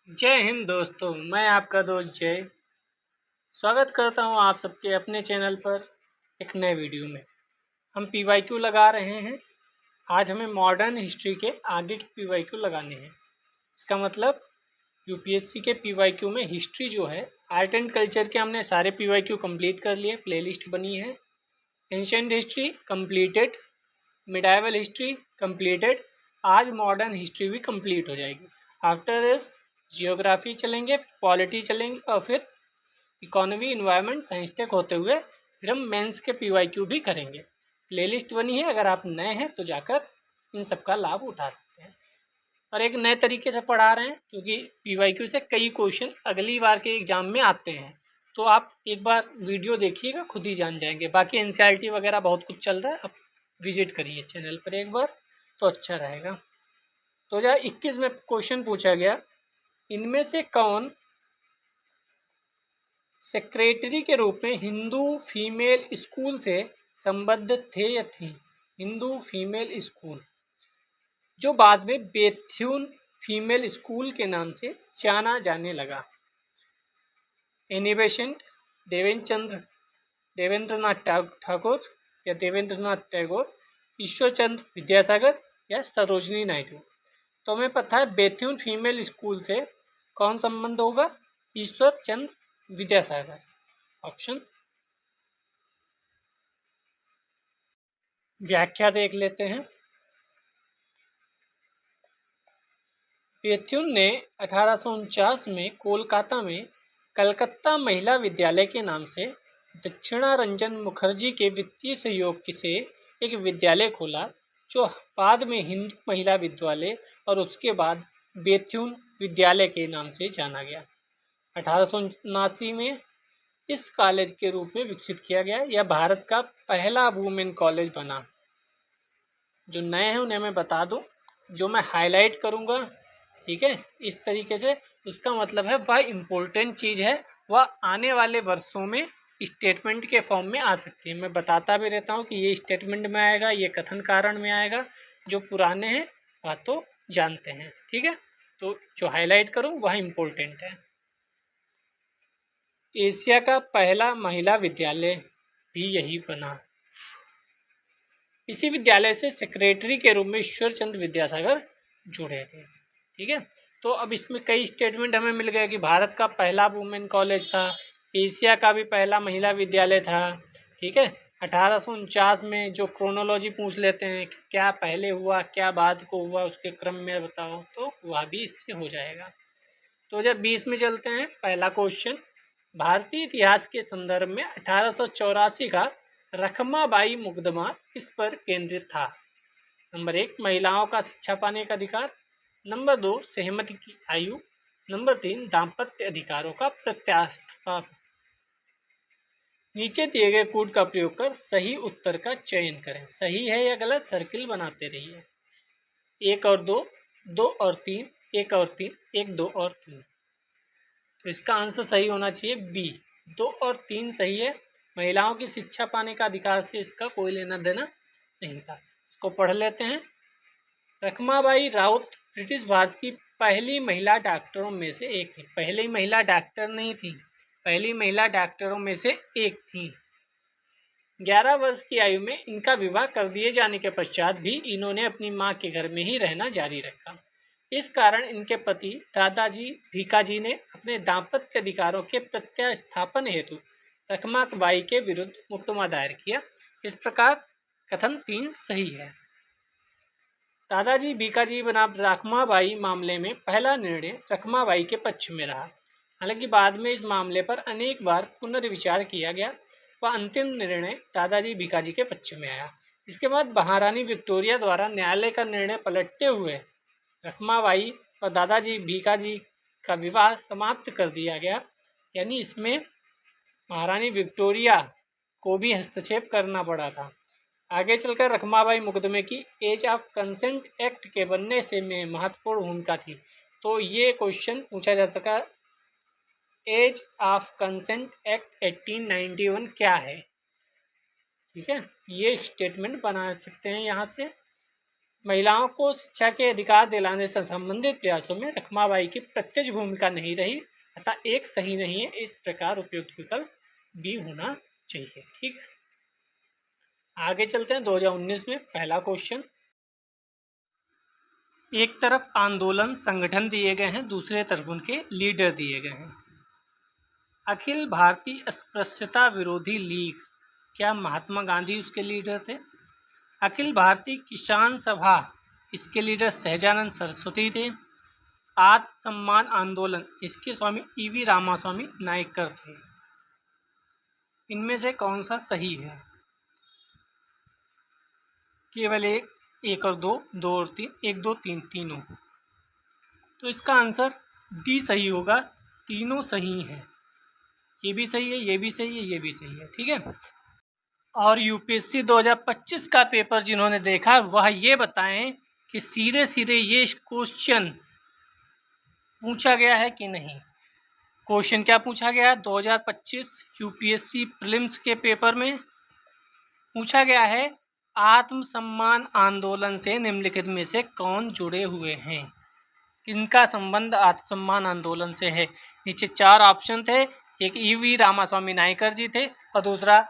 जय हिंद दोस्तों, मैं आपका दोस्त जय स्वागत करता हूं आप सबके अपने चैनल पर एक नए वीडियो में। हम पीवाईक्यू लगा रहे हैं। आज हमें मॉडर्न हिस्ट्री के आगे के पीवाईक्यू लगाने हैं। इसका मतलब यूपीएससी के पीवाईक्यू में हिस्ट्री जो है, आर्ट एंड कल्चर के हमने सारे पीवाईक्यू कंप्लीट कर लिए, प्लेलिस्ट बनी है। Ancient history completed, medieval history completed, आज मॉडर्न हिस्ट्री भी कंप्लीट हो जाएगी। आफ्टर दिस जियोग्राफी चलेंगे, पॉलिटी चलेंगे और फिर इकोनॉमी, इन्वायरमेंट, साइंस टेक होते हुए फिर हम मेंस के पीवाईक्यू भी करेंगे। प्लेलिस्ट बनी है, अगर आप नए हैं तो जाकर इन सब का लाभ उठा सकते हैं। और एक नए तरीके से पढ़ा रहे हैं क्योंकि पीवाईक्यू से कई क्वेश्चन अगली बार के एग्जाम में आते हैं, तो आप एक बार वीडियो देखिएगा, खुद ही जान जाएंगे। बाकी एनसीईआरटी वगैरह बहुत कुछ चल रहा है, आप विजिट करिए चैनल पर एक बार, तो अच्छा रहेगा। 2021 में क्वेश्चन पूछा गया, इनमें से कौन सेक्रेटरी के रूप में हिंदू फीमेल स्कूल से संबद्ध थे या थी? हिंदू फीमेल स्कूल जो बाद में बेथ्यून फीमेल स्कूल के नाम से जाना जाने लगा। एनी बेसेंट, देवेंद्रनाथ ठाकुर या देवेंद्रनाथ टैगोर, ईश्वरचंद्र विद्यासागर या सरोजनी नायडू। तो हमें पता है बेथ्यून फीमेल स्कूल से कौन संबंध होगा? ईश्वरचंद्र विद्यासागर। ऑप्शन। व्याख्या देख लेते हैं। बेथ्यून ने 1849 में कोलकाता में कलकत्ता महिला विद्यालय के नाम से दक्षिणारंजन मुखर्जी के वित्तीय सहयोग से एक विद्यालय खोला, जो बाद में हिंदू महिला विद्यालय और उसके बाद बेथ्यून विद्यालय के नाम से जाना गया। 1879 में इस कॉलेज के रूप में विकसित किया गया। यह भारत का पहला वुमेन कॉलेज बना। जो नए हैं उन्हें मैं बता दूं, जो मैं हाईलाइट करूंगा, ठीक है, इस तरीके से, उसका मतलब है वह इम्पोर्टेंट चीज़ है, वह आने वाले वर्षों में स्टेटमेंट के फॉर्म में आ सकती है। मैं बताता भी रहता हूँ कि ये स्टेटमेंट में आएगा, ये कथन कारण में आएगा। जो पुराने हैं वह तो जानते हैं, ठीक है। तो जो हाईलाइट करूँ वह इम्पोर्टेंट है। एशिया का पहला महिला विद्यालय भी यही बना। इसी विद्यालय से सेक्रेटरी के रूप में ईश्वरचंद्र विद्यासागर जुड़े थे, ठीक है। तो अब इसमें कई स्टेटमेंट हमें मिल गया कि भारत का पहला वुमेन कॉलेज था, एशिया का भी पहला महिला विद्यालय था, ठीक है। 1849 में जो क्रोनोलॉजी पूछ लेते हैं कि क्या पहले हुआ क्या बाद को हुआ, उसके क्रम में बताओ, तो वह भी इससे हो जाएगा। 2020 में चलते हैं। पहला क्वेश्चन, भारतीय इतिहास के संदर्भ में 1884 का रखमाबाई मुकदमा किस पर केंद्रित था? नंबर 1, महिलाओं का शिक्षा पाने का अधिकार। नंबर 2, सहमति की आयु। नंबर 3, दाम्पत्य अधिकारों का प्रत्यास्थापन। नीचे दिए गए कोड का प्रयोग कर सही उत्तर का चयन करें। सही है या गलत, सर्किल बनाते रहिए। 1 और 2, 2 और 3, 1 और 3, 1, 2 और 3। तो इसका आंसर सही होना चाहिए बी, 2 और 3 सही है। महिलाओं की शिक्षा पाने का अधिकार से इसका कोई लेना देना नहीं था। इसको पढ़ लेते हैं। रखमाबाई राउत ब्रिटिश भारत की पहली महिला डॉक्टरों में से एक थी। पहली महिला डॉक्टर नहीं थी, पहली महिला डॉक्टरों में से एक थी। 11 वर्ष की आयु में इनका विवाह कर दिए जाने के पश्चात भी इन्होंने अपनी मां के घर में ही रहना जारी रखा। इस कारण इनके पति दादाजी भीकाजी ने अपने दाम्पत्य अधिकारों के प्रत्यास्थापन हेतु रखमाबाई के विरुद्ध मुकदमा दायर किया। इस प्रकार कथन 3 सही है। दादाजी भीकाजी बनाम रखमाबाई मामले में पहला निर्णय रखमाबाई के पक्ष में रहा। हालांकि बाद में इस मामले पर अनेक बार पुनर्विचार किया गया व अंतिम निर्णय दादाजी भीकाजी के पक्ष में आया। इसके बाद महारानी विक्टोरिया द्वारा न्यायालय का निर्णय पलटते हुए रखमाबाई और दादाजी भीकाजी का विवाह समाप्त कर दिया गया। यानी इसमें महारानी विक्टोरिया को भी हस्तक्षेप करना पड़ा था। आगे चलकर रखमाबाई मुकदमे की एज ऑफ कंसेंट एक्ट के बनने से में महत्वपूर्ण भूमिका थी। तो ये क्वेश्चन पूछा जा सका, एज ऑफ कंसेंट एक्ट 1891 क्या है, ठीक है। ये स्टेटमेंट बना सकते हैं यहाँ से। महिलाओं को शिक्षा के अधिकार दिलाने से संबंधित प्रयासों में रखमाबाई की प्रत्यक्ष भूमिका नहीं रही, अतः एक सही नहीं है। इस प्रकार उपयुक्त विकल्प बी होना चाहिए। ठीक है, आगे चलते हैं 2019 में पहला क्वेश्चन। एक तरफ आंदोलन संगठन दिए गए हैं, दूसरे तरफ उनके लीडर दिए गए हैं। अखिल भारतीय अस्पृश्यता विरोधी लीग, क्या महात्मा गांधी उसके लीडर थे? अखिल भारतीय किसान सभा, इसके लीडर सहजानंद सरस्वती थे। आत्म सम्मान आंदोलन, इसके स्वामी ईवी रामास्वामी नायकर थे। इनमें से कौन सा सही है? केवल एक और दो, दो और तीन, एक दो तीन, तीनों। तो इसका आंसर डी सही होगा, तीनों सही हैं। ये भी सही है, ये भी सही है, ये भी सही है। ठीक है, और यूपीएससी 2025 का पेपर जिन्होंने देखा वह ये बताएं कि सीधे सीधे ये क्वेश्चन पूछा गया है कि नहीं। क्वेश्चन क्या पूछा गया? 2025 यूपीएससी प्रीलिम्स के पेपर में पूछा गया है, आत्मसम्मान आंदोलन से निम्नलिखित में से कौन जुड़े हुए हैं? किनका संबंध आत्मसम्मान आंदोलन से है? नीचे चार ऑप्शन थे, एक ईवी रामास्वामी नायकर जी थे और दूसरा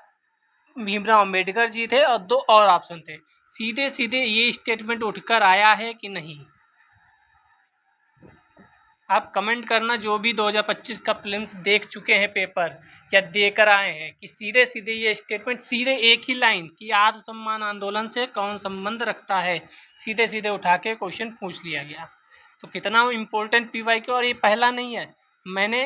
भीमराव अंबेडकर जी थे और दो और ऑप्शन थे। सीधे सीधे ये स्टेटमेंट उठकर आया है कि नहीं? आप कमेंट करना, जो भी 2025 का प्रीलिम्स देख चुके हैं पेपर या देकर आए हैं, कि सीधे सीधे ये स्टेटमेंट, सीधे एक ही लाइन कि आत्मसम्मान आंदोलन से कौन संबंध रखता है, सीधे सीधे उठा के क्वेश्चन पूछ लिया गया। तो कितना इम्पोर्टेंट पीवाईक्यू, और ये पहला नहीं है, मैंने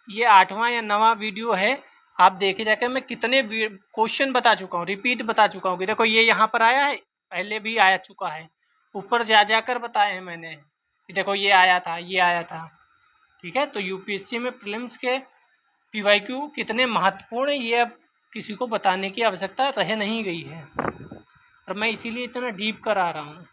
ये 8वां या 9वां वीडियो है, आप देखे जाकर मैं कितने क्वेश्चन बता चुका हूँ, रिपीट बता चुका हूँ कि देखो ये यहाँ पर आया है, पहले भी आया चुका है, ऊपर जा जाकर बताए हैं मैंने कि देखो ये आया था, ये आया था। ठीक है, तो यूपीएससी में प्रीलिम्स के पीवाईक्यू कितने महत्वपूर्ण है ये अब किसी को बताने की आवश्यकता रह नहीं गई है, और मैं इसीलिए इतना डीप करा रहा हूँ।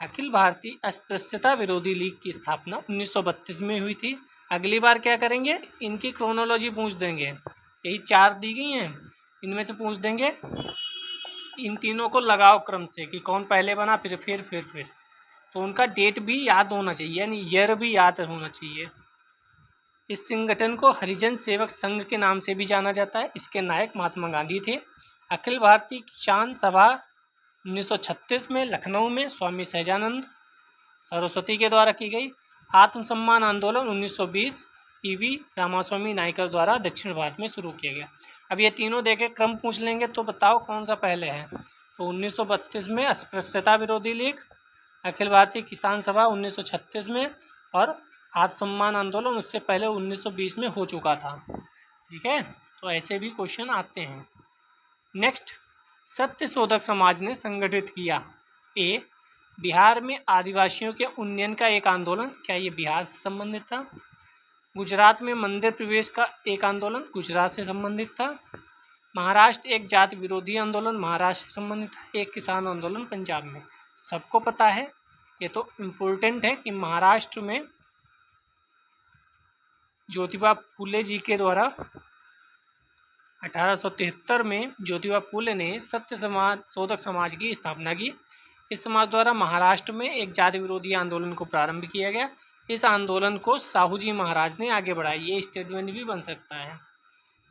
अखिल भारतीय अस्पृश्यता विरोधी लीग की स्थापना 1932 में हुई थी। अगली बार क्या करेंगे, इनकी क्रोनोलॉजी पूछ देंगे, यही चार दी गई हैं, इनमें से पूछ देंगे इन तीनों को लगाओ क्रम से कि कौन पहले बना, फिर तो उनका डेट भी याद होना चाहिए, यानी ईयर भी याद होना चाहिए। इस संगठन को हरिजन सेवक संघ के नाम से भी जाना जाता है। इसके नायक महात्मा गांधी थे। अखिल भारतीय किसान सभा 1936 में लखनऊ में स्वामी सहजानंद सरस्वती के द्वारा की गई। आत्मसम्मान आंदोलन 1920 ईवी रामास्वामी नायकर द्वारा दक्षिण भारत में शुरू किया गया। अब ये तीनों देके क्रम पूछ लेंगे तो बताओ कौन सा पहले है। तो 1932 में अस्पृश्यता विरोधी लीग, अखिल भारतीय किसान सभा 1936 में, और आत्मसम्मान आंदोलन उससे पहले 1920 में हो चुका था। ठीक है, तो ऐसे भी क्वेश्चन आते हैं। नेक्स्ट, सत्य शोधक समाज ने संगठित किया। ए, बिहार में आदिवासियों के उन्नयन का एक आंदोलन, क्या ये बिहार से संबंधित था? गुजरात में मंदिर प्रवेश का एक आंदोलन, गुजरात से संबंधित था। महाराष्ट्र एक जाति विरोधी आंदोलन, महाराष्ट्र से संबंधित था। एक किसान आंदोलन पंजाब में। सबको पता है, ये तो इम्पोर्टेंट है कि महाराष्ट्र में ज्योतिबा फूले जी के द्वारा 1873 में ज्योतिबा फूले ने सत्य समाज शोधक समाज की स्थापना की। इस समाज द्वारा महाराष्ट्र में एक जाति विरोधी आंदोलन को प्रारंभ किया गया। इस आंदोलन को साहू जी महाराज ने आगे बढ़ाया। ये स्टेटमेंट भी बन सकता है।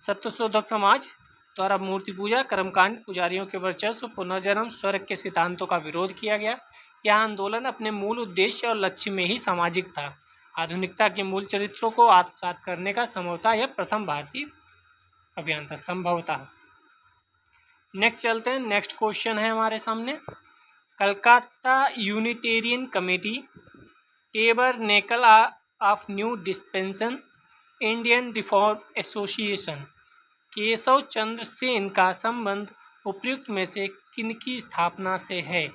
सत्य शोधक समाज द्वारा मूर्ति पूजा, कर्मकांड, पुजारियों के वर्चस्व, पुनर्जन्म, स्वर्ग के सिद्धांतों का विरोध किया गया। यह आंदोलन अपने मूल उद्देश्य और लक्ष्य में ही सामाजिक था। आधुनिकता के मूल चरित्रों को आत्मसात करने का संभवतः यह प्रथम भारतीय अभियान था, संभवतः। नेक्स्ट चलते हैं। नेक्स्ट क्वेश्चन है हमारे सामने, Calcutta Unitarian Committee, Tabernacle of New Dispensation, Indian Reform Association, Keshav Chandra Sen का संबंध उपयुक्त में से किनकी स्थापना से है?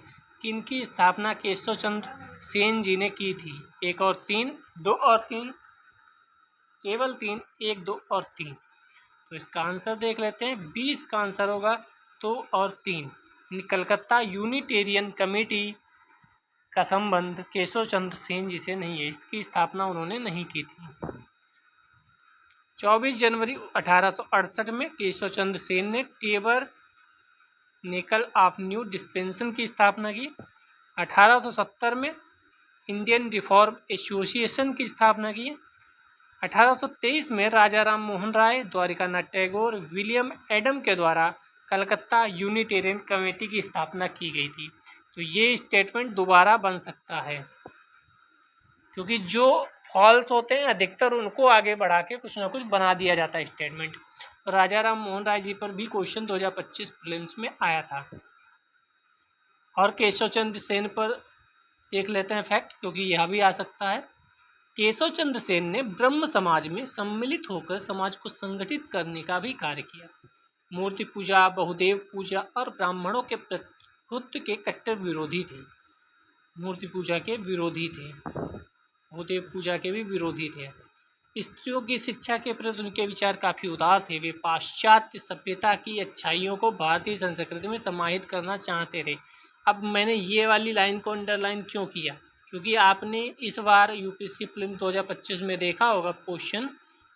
किनकी स्थापना केशव चंद्र सेन जी ने की थी? एक और तीन, दो और तीन, केवल तीन, एक, दो और तीन। तो इसका आंसर देख लेते हैं। 20 का आंसर होगा 2 और 3। कलकत्ता यूनिटेरियन कमेटी का संबंध केशव चंद्र सेन जी से नहीं है, इसकी स्थापना उन्होंने नहीं की थी। 24 जनवरी 1868 में केशव चंद्र सेन ने टेबरनेकल ऑफ न्यू डिस्पेंसन की स्थापना की। 1870 में इंडियन रिफॉर्म एसोसिएशन की स्थापना की। 1823 में राजा राम मोहन राय, द्वारिकानाथ टैगोर, विलियम एडम के द्वारा कलकत्ता यूनिटेरियन कमेटी की स्थापना की गई थी। तो ये स्टेटमेंट दोबारा बन सकता है, क्योंकि जो फॉल्स होते हैं अधिकतर उनको आगे बढ़ा के कुछ ना कुछ बना दिया जाता है स्टेटमेंट। तो राजा राम मोहन राय जी पर भी क्वेश्चन 2025 प्रीलिम्स में आया था। और केशव चंद्र सेन पर देख लेते हैं फैक्ट, क्योंकि यह भी आ सकता है। केशव चंद्र सेन ने ब्रह्म समाज में सम्मिलित होकर समाज को संगठित करने का भी कार्य किया। मूर्ति पूजा, बहुदेव पूजा और ब्राह्मणों के प्रभुत्व के कट्टर विरोधी थे। मूर्ति पूजा के विरोधी थे, बहुदेव पूजा के भी विरोधी थे। स्त्रियों की शिक्षा के प्रति उनके विचार काफ़ी उदार थे। वे पाश्चात्य सभ्यता की अच्छाइयों को भारतीय संस्कृति में समाहित करना चाहते थे। अब मैंने ये वाली लाइन को अंडरलाइन क्यों किया, क्योंकि आपने इस बार यूपीएससी प्रीलिम्स 2025 में देखा होगा क्वेश्चन,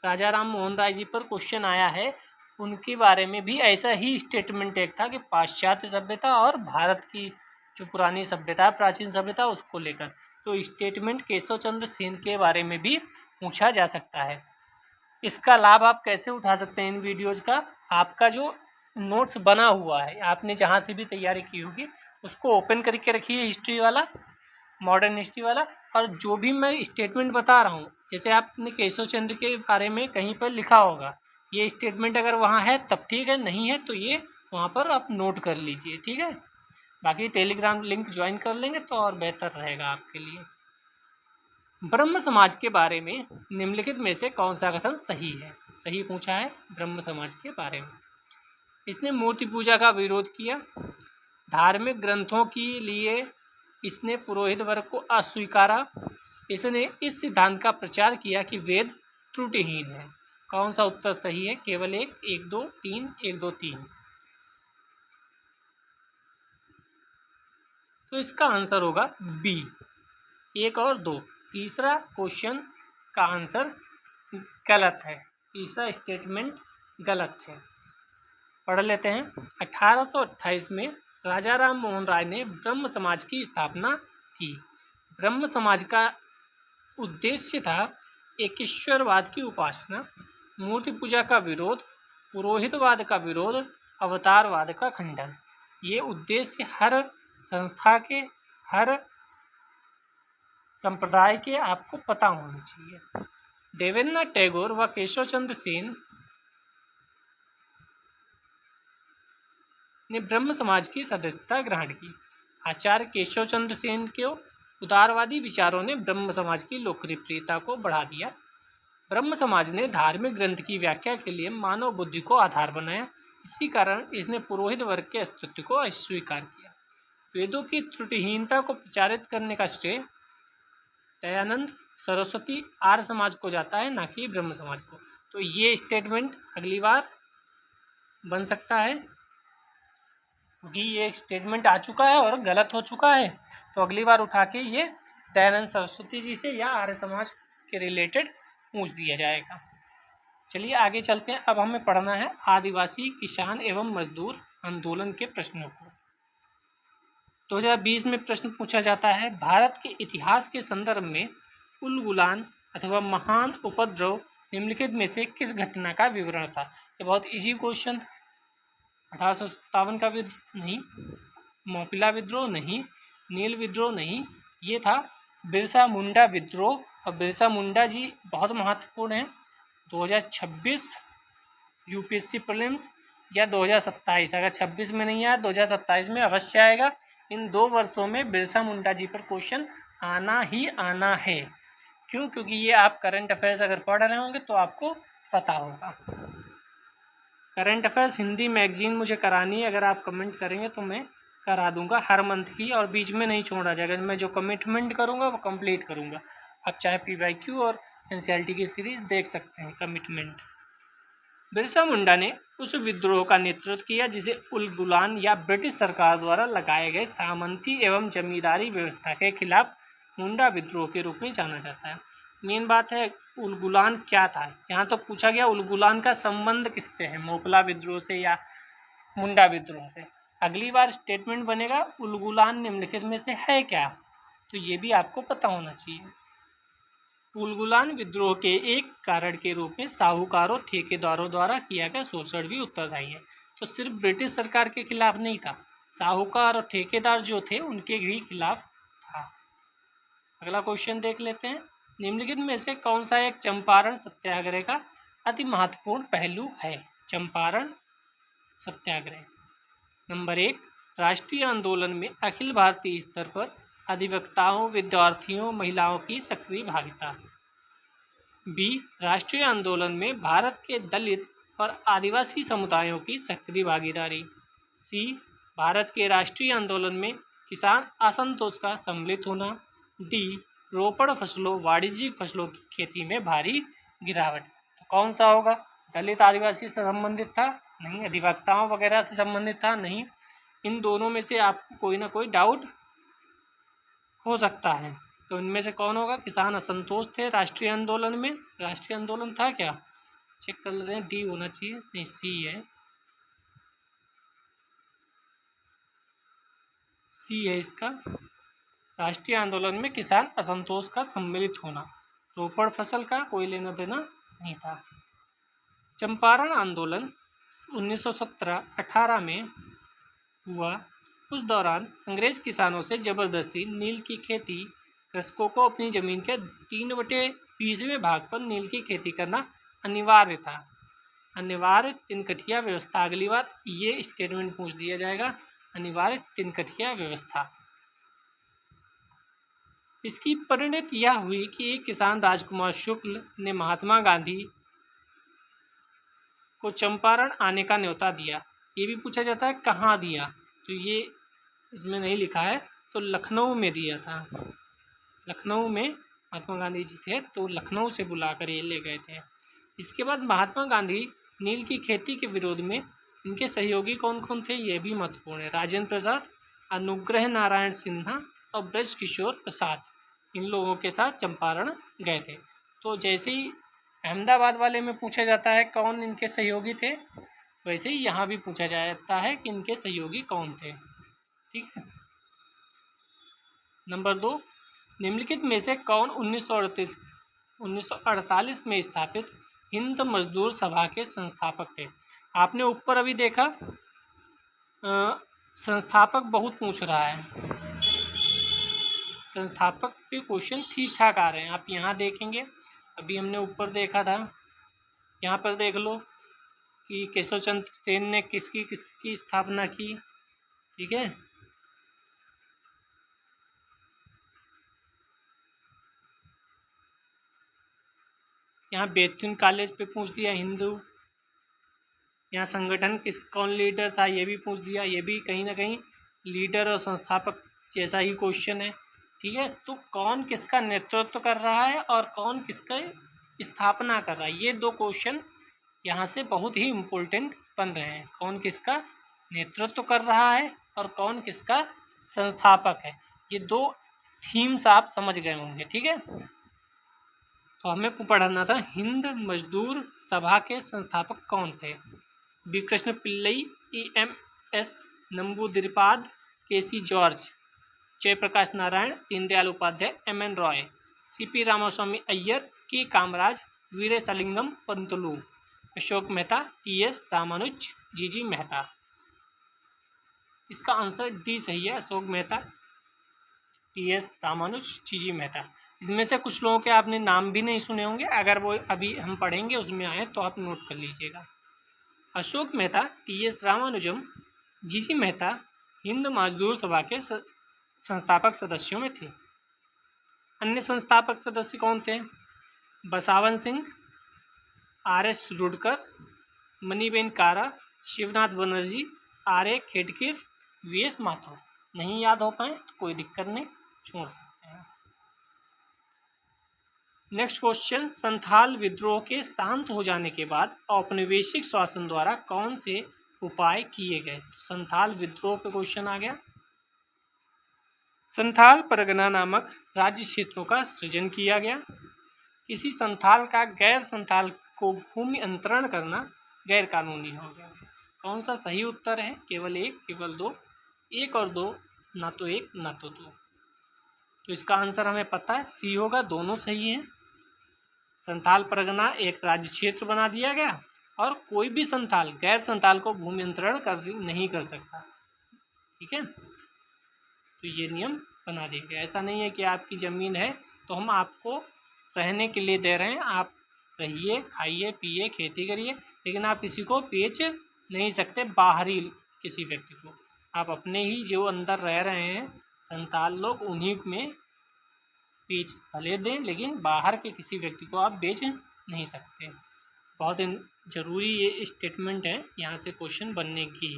राजा राम मोहन राय जी पर क्वेश्चन आया है। उनके बारे में भी ऐसा ही स्टेटमेंट एक था कि पाश्चात्य सभ्यता और भारत की जो पुरानी सभ्यता, प्राचीन सभ्यता, उसको लेकर। तो स्टेटमेंट केशव चंद्र सेन के बारे में भी पूछा जा सकता है। इसका लाभ आप कैसे उठा सकते हैं इन वीडियोज़ का? आपका जो नोट्स बना हुआ है, आपने जहाँ से भी तैयारी की होगी उसको ओपन करके रखिए, हिस्ट्री वाला, मॉडर्न हिस्ट्री वाला। और जो भी मैं स्टेटमेंट बता रहा हूँ, जैसे आपने केशव चंद्र के बारे में कहीं पर लिखा होगा, ये स्टेटमेंट अगर वहाँ है तब ठीक है, नहीं है तो ये वहाँ पर आप नोट कर लीजिए, ठीक है। बाकी टेलीग्राम लिंक ज्वाइन कर लेंगे तो और बेहतर रहेगा आपके लिए। ब्रह्म समाज के बारे में निम्नलिखित में से कौन सा कथन सही है? सही पूछा है ब्रह्म समाज के बारे में। इसने मूर्ति पूजा का विरोध किया। धार्मिक ग्रंथों के लिए इसने पुरोहित वर्ग को अस्वीकारा। इसने इस सिद्धांत का प्रचार किया कि वेद त्रुटिहीन है। कौन सा उत्तर सही है? केवल एक, 1 2 3, 1 2 3। तो इसका आंसर होगा बी, 1 और 2। तीसरा क्वेश्चन का आंसर गलत है, तीसरा स्टेटमेंट गलत है। पढ़ लेते हैं। 1828 में राजा राम मोहन राय ने ब्रह्म समाज की स्थापना की। ब्रह्म समाज का उद्देश्य था एकेश्वरवाद की उपासना, मूर्ति पूजा का विरोध, पुरोहितवाद का विरोध, अवतारवाद का खंडन। ये उद्देश्य हर संस्था के, हर संप्रदाय के आपको पता होना चाहिए। देवेंद्रनाथ टैगोर व केशव चंद्र सेन ने ब्रह्म समाज की सदस्यता ग्रहण की। आचार्य केशव चंद्र सेन के उदारवादी विचारों ने ब्रह्म समाज की लोकप्रियता को बढ़ा दिया। ब्रह्म समाज ने धार्मिक ग्रंथ की व्याख्या के लिए मानव बुद्धि को आधार बनाया। इसी कारण इसने पुरोहित वर्ग के अस्तित्व को अस्वीकार किया। वेदों की त्रुटिहीनता को प्रचारित करने का श्रेय दयानंद सरस्वती आर्य समाज को जाता है, ना कि ब्रह्म समाज को। तो ये स्टेटमेंट अगली बार बन सकता है, क्योंकि ये स्टेटमेंट आ चुका है और गलत हो चुका है। तो अगली बार उठा के ये दयानंद सरस्वती जी से या आर्य समाज के रिलेटेड पूछ दिया जाएगा। चलिए आगे चलते हैं। अब हमें पढ़ना है आदिवासी, किसान एवं मजदूर आंदोलन के प्रश्नों को। 2020 में प्रश्न पूछा जाता है, भारत के इतिहास के संदर्भ में उलगुलान अथवा महान उपद्रव निम्नलिखित में से किस घटना का विवरण था? ये बहुत इजी क्वेश्चन था। 1857 का विद्रोह नहीं, मोपिला विद्रोह नहीं, नील विद्रोह नहीं, ये था बिरसा मुंडा विद्रोह। और बिरसा मुंडा जी बहुत महत्वपूर्ण है। 2026 यूपीएससी प्रीलिम्स या 2027, अगर 26 में नहीं आया 2027 में अवश्य आएगा। इन 2 वर्षों में बिरसा मुंडा जी पर क्वेश्चन आना ही आना है। क्यों? क्योंकि ये आप करंट अफेयर्स अगर पढ़ रहे होंगे तो आपको पता होगा। करंट अफेयर्स हिंदी मैगजीन मुझे करानी है, अगर आप कमेंट करेंगे तो मैं करा दूंगा हर मंथ की, और बीच में नहीं छोड़ा जाएगा। मैं जो कमिटमेंट करूंगा वो कंप्लीट करूंगा। आप चाहे पीवाईक्यू और एनसीईआरटी की सीरीज देख सकते हैं। कमिटमेंट। बिरसा मुंडा ने उस विद्रोह का नेतृत्व किया जिसे उलगुलान या ब्रिटिश सरकार द्वारा लगाए गए सामंती एवं जमींदारी व्यवस्था के खिलाफ मुंडा विद्रोह के रूप में जाना जाता है। मेन बात है उलगुलान क्या था, यहाँ तो पूछा गया उलगुलान का संबंध किससे है, मोपला विद्रोह से या मुंडा विद्रोह से। अगली बार स्टेटमेंट बनेगा उलगुलान निम्नलिखित में से है क्या, तो ये भी आपको पता होना चाहिए। उलगुलान विद्रोह के एक कारण के रूप में साहूकारों ठेकेदारों द्वारा किया गया शोषण भी उत्तरदायी है। तो सिर्फ ब्रिटिश सरकार के खिलाफ नहीं था, साहूकार और ठेकेदार जो थे उनके भी खिलाफ था। अगला क्वेश्चन देख लेते हैं। निम्नलिखित में से कौन सा एक चंपारण सत्याग्रह का अति महत्वपूर्ण पहलू है? चंपारण सत्याग्रह। नंबर 1, राष्ट्रीय आंदोलन में अखिल भारतीय स्तर पर अधिवक्ताओं, विद्यार्थियों, महिलाओं की सक्रिय भागीदारी। बी, राष्ट्रीय आंदोलन में भारत के दलित और आदिवासी समुदायों की सक्रिय भागीदारी। सी, भारत के राष्ट्रीय आंदोलन में किसान असंतोष का सम्मिलित होना। डी, रोपड़ फसलों, वाणिज्यिक फसलों की खेती में भारी गिरावट। तो कौन सा होगा? दलित आदिवासी से संबंधित था? नहीं। अधिवक्ताओं वगैरह से संबंधित था? नहीं। इन दोनों में से आपको कोई ना कोई डाउट हो सकता है, तो इनमें से कौन होगा? किसान असंतोष थे राष्ट्रीय आंदोलन में। राष्ट्रीय आंदोलन था क्या? चेक कर लेते हैं। डी होना चाहिए, नहीं सी है। सी है इसका। राष्ट्रीय आंदोलन में किसान असंतोष का सम्मिलित होना, रोपड़ फसल का कोई लेना देना नहीं था। चंपारण आंदोलन 1917-18 में हुआ। उस दौरान अंग्रेज किसानों से जबरदस्ती नील की खेती, कृषकों को अपनी जमीन के 3/20वें भाग पर नील की खेती करना अनिवार्य था। अनिवार्य तिनकठिया व्यवस्था। अगली बार ये स्टेटमेंट पूछ दिया जाएगा, अनिवार्य तिनकठिया व्यवस्था। इसकी परिणति यह हुई कि एक किसान राजकुमार शुक्ल ने महात्मा गांधी को चंपारण आने का न्योता दिया। ये भी पूछा जाता है कहाँ दिया, तो ये इसमें नहीं लिखा है, तो लखनऊ में दिया था। लखनऊ में महात्मा गांधी जी थे, तो लखनऊ से बुलाकर ये ले गए थे। इसके बाद महात्मा गांधी नील की खेती के विरोध में इनके सहयोगी कौन कौन थे, ये भी महत्वपूर्ण है। राजेंद्र प्रसाद, अनुग्रह नारायण सिन्हा और ब्रज किशोर प्रसाद, इन लोगों के साथ चंपारण गए थे। तो जैसे ही अहमदाबाद वाले में पूछा जाता है कौन इनके सहयोगी थे, वैसे ही यहाँ भी पूछा जाता है कि इनके सहयोगी कौन थे। ठीक है। नंबर 2, निम्नलिखित में से कौन 1948 में स्थापित हिंद मजदूर सभा के संस्थापक थे? आपने ऊपर अभी देखा संस्थापक बहुत पूछ रहा है, संस्थापक पे क्वेश्चन ठीक ठाक आ रहे हैं। आप यहाँ देखेंगे, अभी हमने ऊपर देखा था, यहाँ पर देख लो कि केशव चंद्र सेन ने किसकी स्थापना की। ठीक है। यहाँ बेथुन कॉलेज पे पूछ दिया हिंदू। यहाँ संगठन कौन लीडर था, ये भी पूछ दिया। ये भी कहीं ना कहीं लीडर और संस्थापक जैसा ही क्वेश्चन है। ठीक है। तो कौन किसका नेतृत्व कर रहा है और कौन किसका स्थापना कर रहा है, ये दो क्वेश्चन यहाँ से बहुत ही इम्पोर्टेंट बन रहे हैं। कौन किसका नेतृत्व कर रहा है और कौन किसका संस्थापक है, ये दो थीम्स आप समझ गए होंगे। ठीक है। तो हमें पढ़ना था हिंद मजदूर सभा के संस्थापक कौन थे। B Krishna Pillai, EMS Namboodiripad, KC George, Jayaprakash Narayan, Deendayal Upadhyay, MN Roy, CP Ramaswamy Iyer, K Kamaraj, Veeresalingam Pantulu, Ashok Mehta, TS Ramanuja, GG Mehta. इसका आंसर डी सही है, अशोक मेहता, TS रामानुज, GG मेहता। इनमें से कुछ लोगों के आपने नाम भी नहीं सुने होंगे, अगर वो अभी हम पढ़ेंगे उसमें आए तो आप नोट कर लीजिएगा। अशोक मेहता, TS रामानुजम, GG मेहता हिंद मजदूर सभा के संस्थापक सदस्यों में थे। अन्य संस्थापक सदस्य कौन थे? बसावन सिंह, RS रुडकर, मणिबेन कारा, शिवनाथ बनर्जी, RA खेडकर, VS माथुर। नहीं याद हो पाए तो कोई दिक्कत नहीं, छोड़ सकते हैं। नेक्स्ट क्वेश्चन, संथाल विद्रोह के शांत हो जाने के बाद औपनिवेशिक शासन द्वारा कौन से उपाय किए गए? संथाल विद्रोह पे क्वेश्चन आ गया। संथाल परगना नामक राज्य क्षेत्रों का सृजन किया गया। किसी संथाल का गैर संथाल को भूमि अंतरण करना गैर कानूनी हो गया। कौन सा सही उत्तर है? केवल एक, केवल दो, एक और दो, ना तो एक ना तो दो। तो इसका आंसर हमें पता है, सी होगा, दोनों सही हैं। संथाल परगना एक राज्य क्षेत्र बना दिया गया और कोई भी संथाल गैर संथाल को भूमि अंतरण नहीं कर सकता। ठीक है, तो ये नियम बना दिया गया। ऐसा नहीं है कि आपकी ज़मीन है तो हम आपको रहने के लिए दे रहे हैं, आप रहिए, खाइए, पिए, खेती करिए, लेकिन आप किसी को बेच नहीं सकते, बाहरी किसी व्यक्ति को। आप अपने ही जो अंदर रह रहे हैं संथाल लोग, उन्हीं में बेच भले दें, लेकिन बाहर के किसी व्यक्ति को आप बेच नहीं सकते। बहुत ज़रूरी ये स्टेटमेंट है यहाँ से क्वेश्चन बनने की।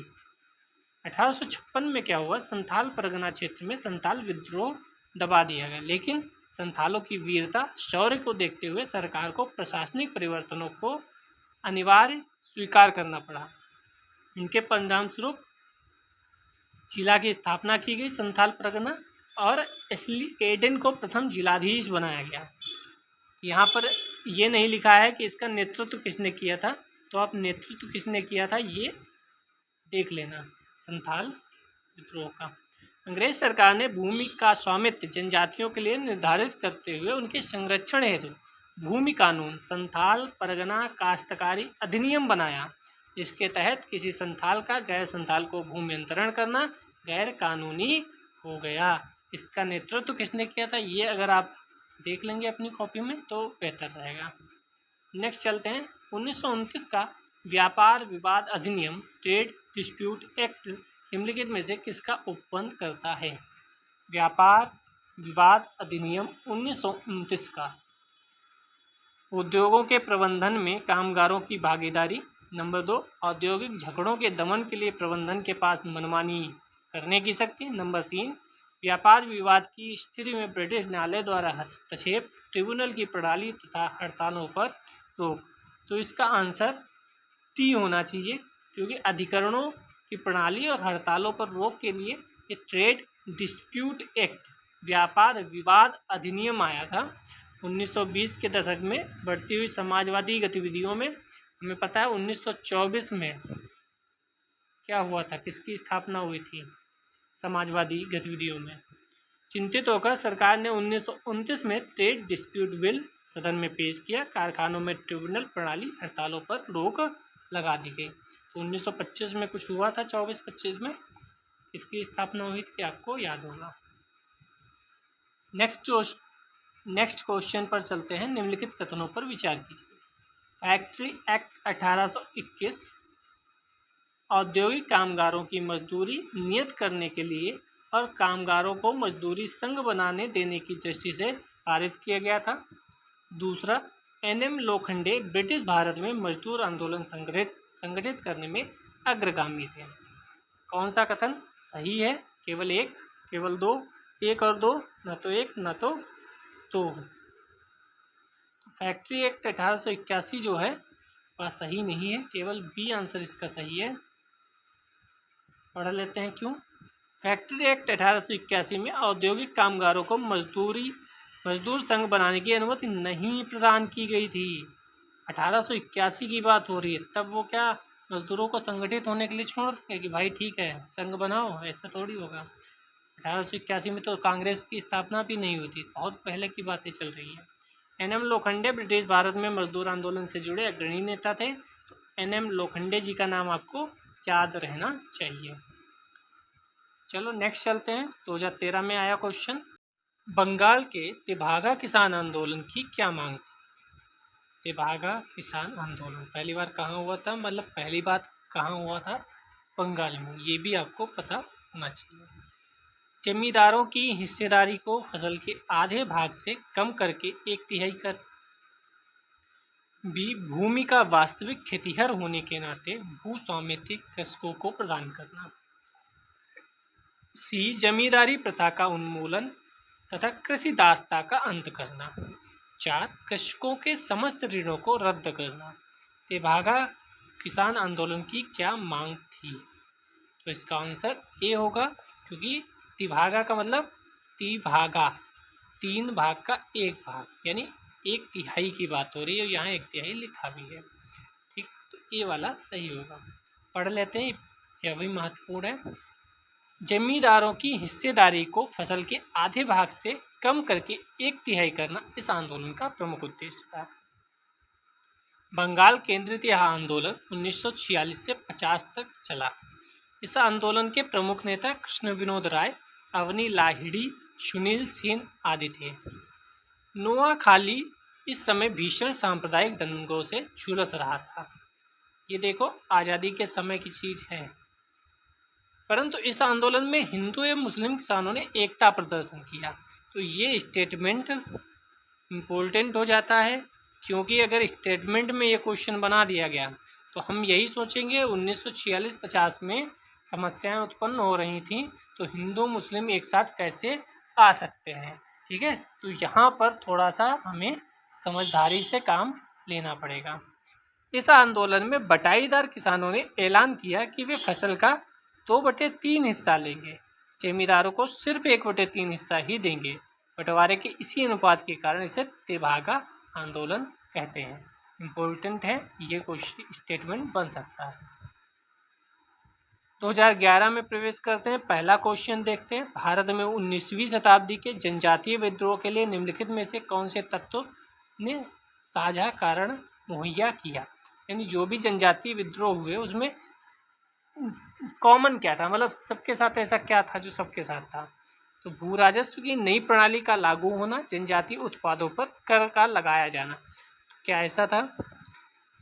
1856 में क्या हुआ? संथाल परगना क्षेत्र में संथाल विद्रोह दबा दिया गया, लेकिन संथालों की वीरता, शौर्य को देखते हुए सरकार को प्रशासनिक परिवर्तनों को अनिवार्य स्वीकार करना पड़ा। इनके परिणाम स्वरूप जिला की स्थापना की गई संथाल परगना और एस्ली एडन को प्रथम जिलाधीश बनाया गया। यहाँ पर ये नहीं लिखा है कि इसका नेतृत्व किसने किया था, तो आप नेतृत्व किसने किया था ये देख लेना संथाल विद्रोह का। अंग्रेज सरकार ने भूमि का स्वामित्व जनजातियों के लिए निर्धारित करते हुए उनके संरक्षण हेतु भूमि कानून संथाल परगना काश्तकारी अधिनियम बनाया। इसके तहत किसी संथाल का गैर संथाल को भूमि अंतरण करना गैर कानूनी हो गया। इसका नेतृत्व किसने किया था ये अगर आप देख लेंगे अपनी कॉपी में तो बेहतर रहेगा। नेक्स्ट चलते हैं। 1929 का व्यापार विवाद अधिनियम ट्रेड डिस्प्यूट एक्ट निम्नलिखित में से किसका उपबंध करता है? व्यापार विवाद अधिनियम 1929 का उद्योगों के प्रबंधन में कामगारों की भागीदारी। नंबर 2, औद्योगिक झगड़ों के दमन के लिए प्रबंधन के पास मनमानी करने की शक्ति। नंबर 3, व्यापार विवाद की स्थिति में ब्रिटिश न्यायालय द्वारा हस्तक्षेप, ट्रिब्यूनल की प्रणाली तथा हड़तालों पर रोक। तो इसका आंसर टी होना चाहिए, क्योंकि अधिकरणों की प्रणाली और हड़तालों पर रोक के लिए ये ट्रेड डिस्प्यूट एक्ट व्यापार विवाद अधिनियम आया था। 1920 के दशक में बढ़ती हुई समाजवादी गतिविधियों में हमें पता है 1924 में क्या हुआ था, किसकी स्थापना हुई थी समाजवादी गतिविधियों में। चिंतित होकर सरकार ने 1929 में ट्रेड डिस्प्यूट बिल सदन में पेश किया। कारखानों में ट्रिब्यूनल प्रणाली, हड़तालों पर रोक लगा दी गई। तो 1925 में कुछ हुआ था, 24-25 में इसकी स्थापना हुई थी, आपको याद होगा। नेक्स्ट क्वेश्चन पर चलते हैं। निम्नलिखित कथनों पर विचार कीजिए। फैक्ट्री एक्ट 1821 औद्योगिक कामगारों की मजदूरी नियत करने के लिए और कामगारों को मजदूरी संघ बनाने देने की दृष्टि से पारित किया गया था। दूसरा, एनएम लोखंडे ब्रिटिश भारत में मजदूर आंदोलन संगठित करने में अग्रगामी थे। कौन सा कथन सही है? केवल एक, केवल दो, एक और दो, न तो एक न तो दो। फैक्ट्री एक्ट 1881 जो है वह सही नहीं है, केवल बी आंसर इसका सही है। पढ़ लेते हैं क्यों। फैक्ट्री एक्ट 1881 में औद्योगिक कामगारों को मजदूर संघ बनाने की अनुमति नहीं प्रदान की गई थी। 1881 की बात हो रही है, तब वो क्या मजदूरों को संगठित होने के लिए छोड़ देंगे कि भाई ठीक है संघ बनाओ? ऐसा थोड़ी होगा। 1881 में तो कांग्रेस की स्थापना भी नहीं हुई थी, बहुत पहले की बातें चल रही है। एनएम लोखंडे ब्रिटिश भारत में मजदूर आंदोलन से जुड़े अग्रणी नेता थे, तो एनएम लोखंडे जी का नाम आपको याद रहना चाहिए। चलो नेक्स्ट चलते हैं। 2013 में आया क्वेश्चन, बंगाल के तेभागा किसान आंदोलन की क्या मांग थी? तेभागा किसान आंदोलन पहली बार कहाँ हुआ था, मतलब पहली बात कहाँ हुआ था? बंगाल में, ये भी आपको पता होना चाहिए। जमींदारों की हिस्सेदारी को फसल के आधे भाग से कम करके 1/3 कर भी भूमि का वास्तविक खेतिहर होने के नाते भू स्वामित्व कृषकों को प्रदान करना। सी, जमींदारी प्रथा का उन्मूलन तथा कृषि दासता का अंत करना। 4, कृषकों के समस्त ऋणों को रद्द करना। तेभागा किसान आंदोलन की क्या मांग थी? तो इसका आंसर ए होगा, क्योंकि तिभागा का मतलब तिभागा, 3 भाग का 1 भाग, यानी 1/3 की बात हो रही है, यहाँ 1/3 लिखा भी है। ठीक, तो ए वाला सही होगा। पढ़ लेते हैं, यह भी महत्वपूर्ण है। जमींदारों की हिस्सेदारी को फसल के आधे भाग से कम करके 1/3 करना इस आंदोलन का प्रमुख उद्देश्य था। बंगाल केंद्रित यह आंदोलन 1946 से 50 तक चला। इस आंदोलन के प्रमुख नेता कृष्ण विनोद राय, अवनी लाहिड़ी, सुनील सेन आदि थे। नोआखाली इस समय भीषण सांप्रदायिक दंगों से झुलस रहा था। ये देखो, आज़ादी के समय की चीज है। परंतु इस आंदोलन में हिंदू एवं मुस्लिम किसानों ने एकता प्रदर्शन किया। तो ये स्टेटमेंट इम्पोर्टेंट हो जाता है, क्योंकि अगर स्टेटमेंट में ये क्वेश्चन बना दिया गया तो हम यही सोचेंगे 1946-50 में समस्याएं उत्पन्न हो रही थी, तो हिंदू मुस्लिम एक साथ कैसे आ सकते हैं। ठीक है, तो यहाँ पर थोड़ा सा हमें समझदारी से काम लेना पड़ेगा। इस आंदोलन में बटाईदार किसानों ने ऐलान किया कि वे फसल का 2/3 हिस्सा लेंगे, जमींदारों को सिर्फ 1/3 हिस्सा ही देंगे। बंटवारे के इसी अनुपात के कारण इसे तेभागा आंदोलन कहते हैं। इम्पोर्टेंट है, ये क्वेश्चन स्टेटमेंट बन सकता है। 2011 में प्रवेश करते हैं। पहला क्वेश्चन देखते हैं। भारत में 19वीं शताब्दी के जनजातीय विद्रोह के लिए निम्नलिखित में से कौन से तत्व ने साझा कारण मुहैया किया। यानी जो भी जनजातीय विद्रोह हुए उसमें कॉमन क्या था, मतलब सबके साथ ऐसा क्या था जो सबके साथ था। तो भू राजस्व की नई प्रणाली का लागू होना, जनजातीय उत्पादों पर कर का लगाया जाना। तो क्या ऐसा था।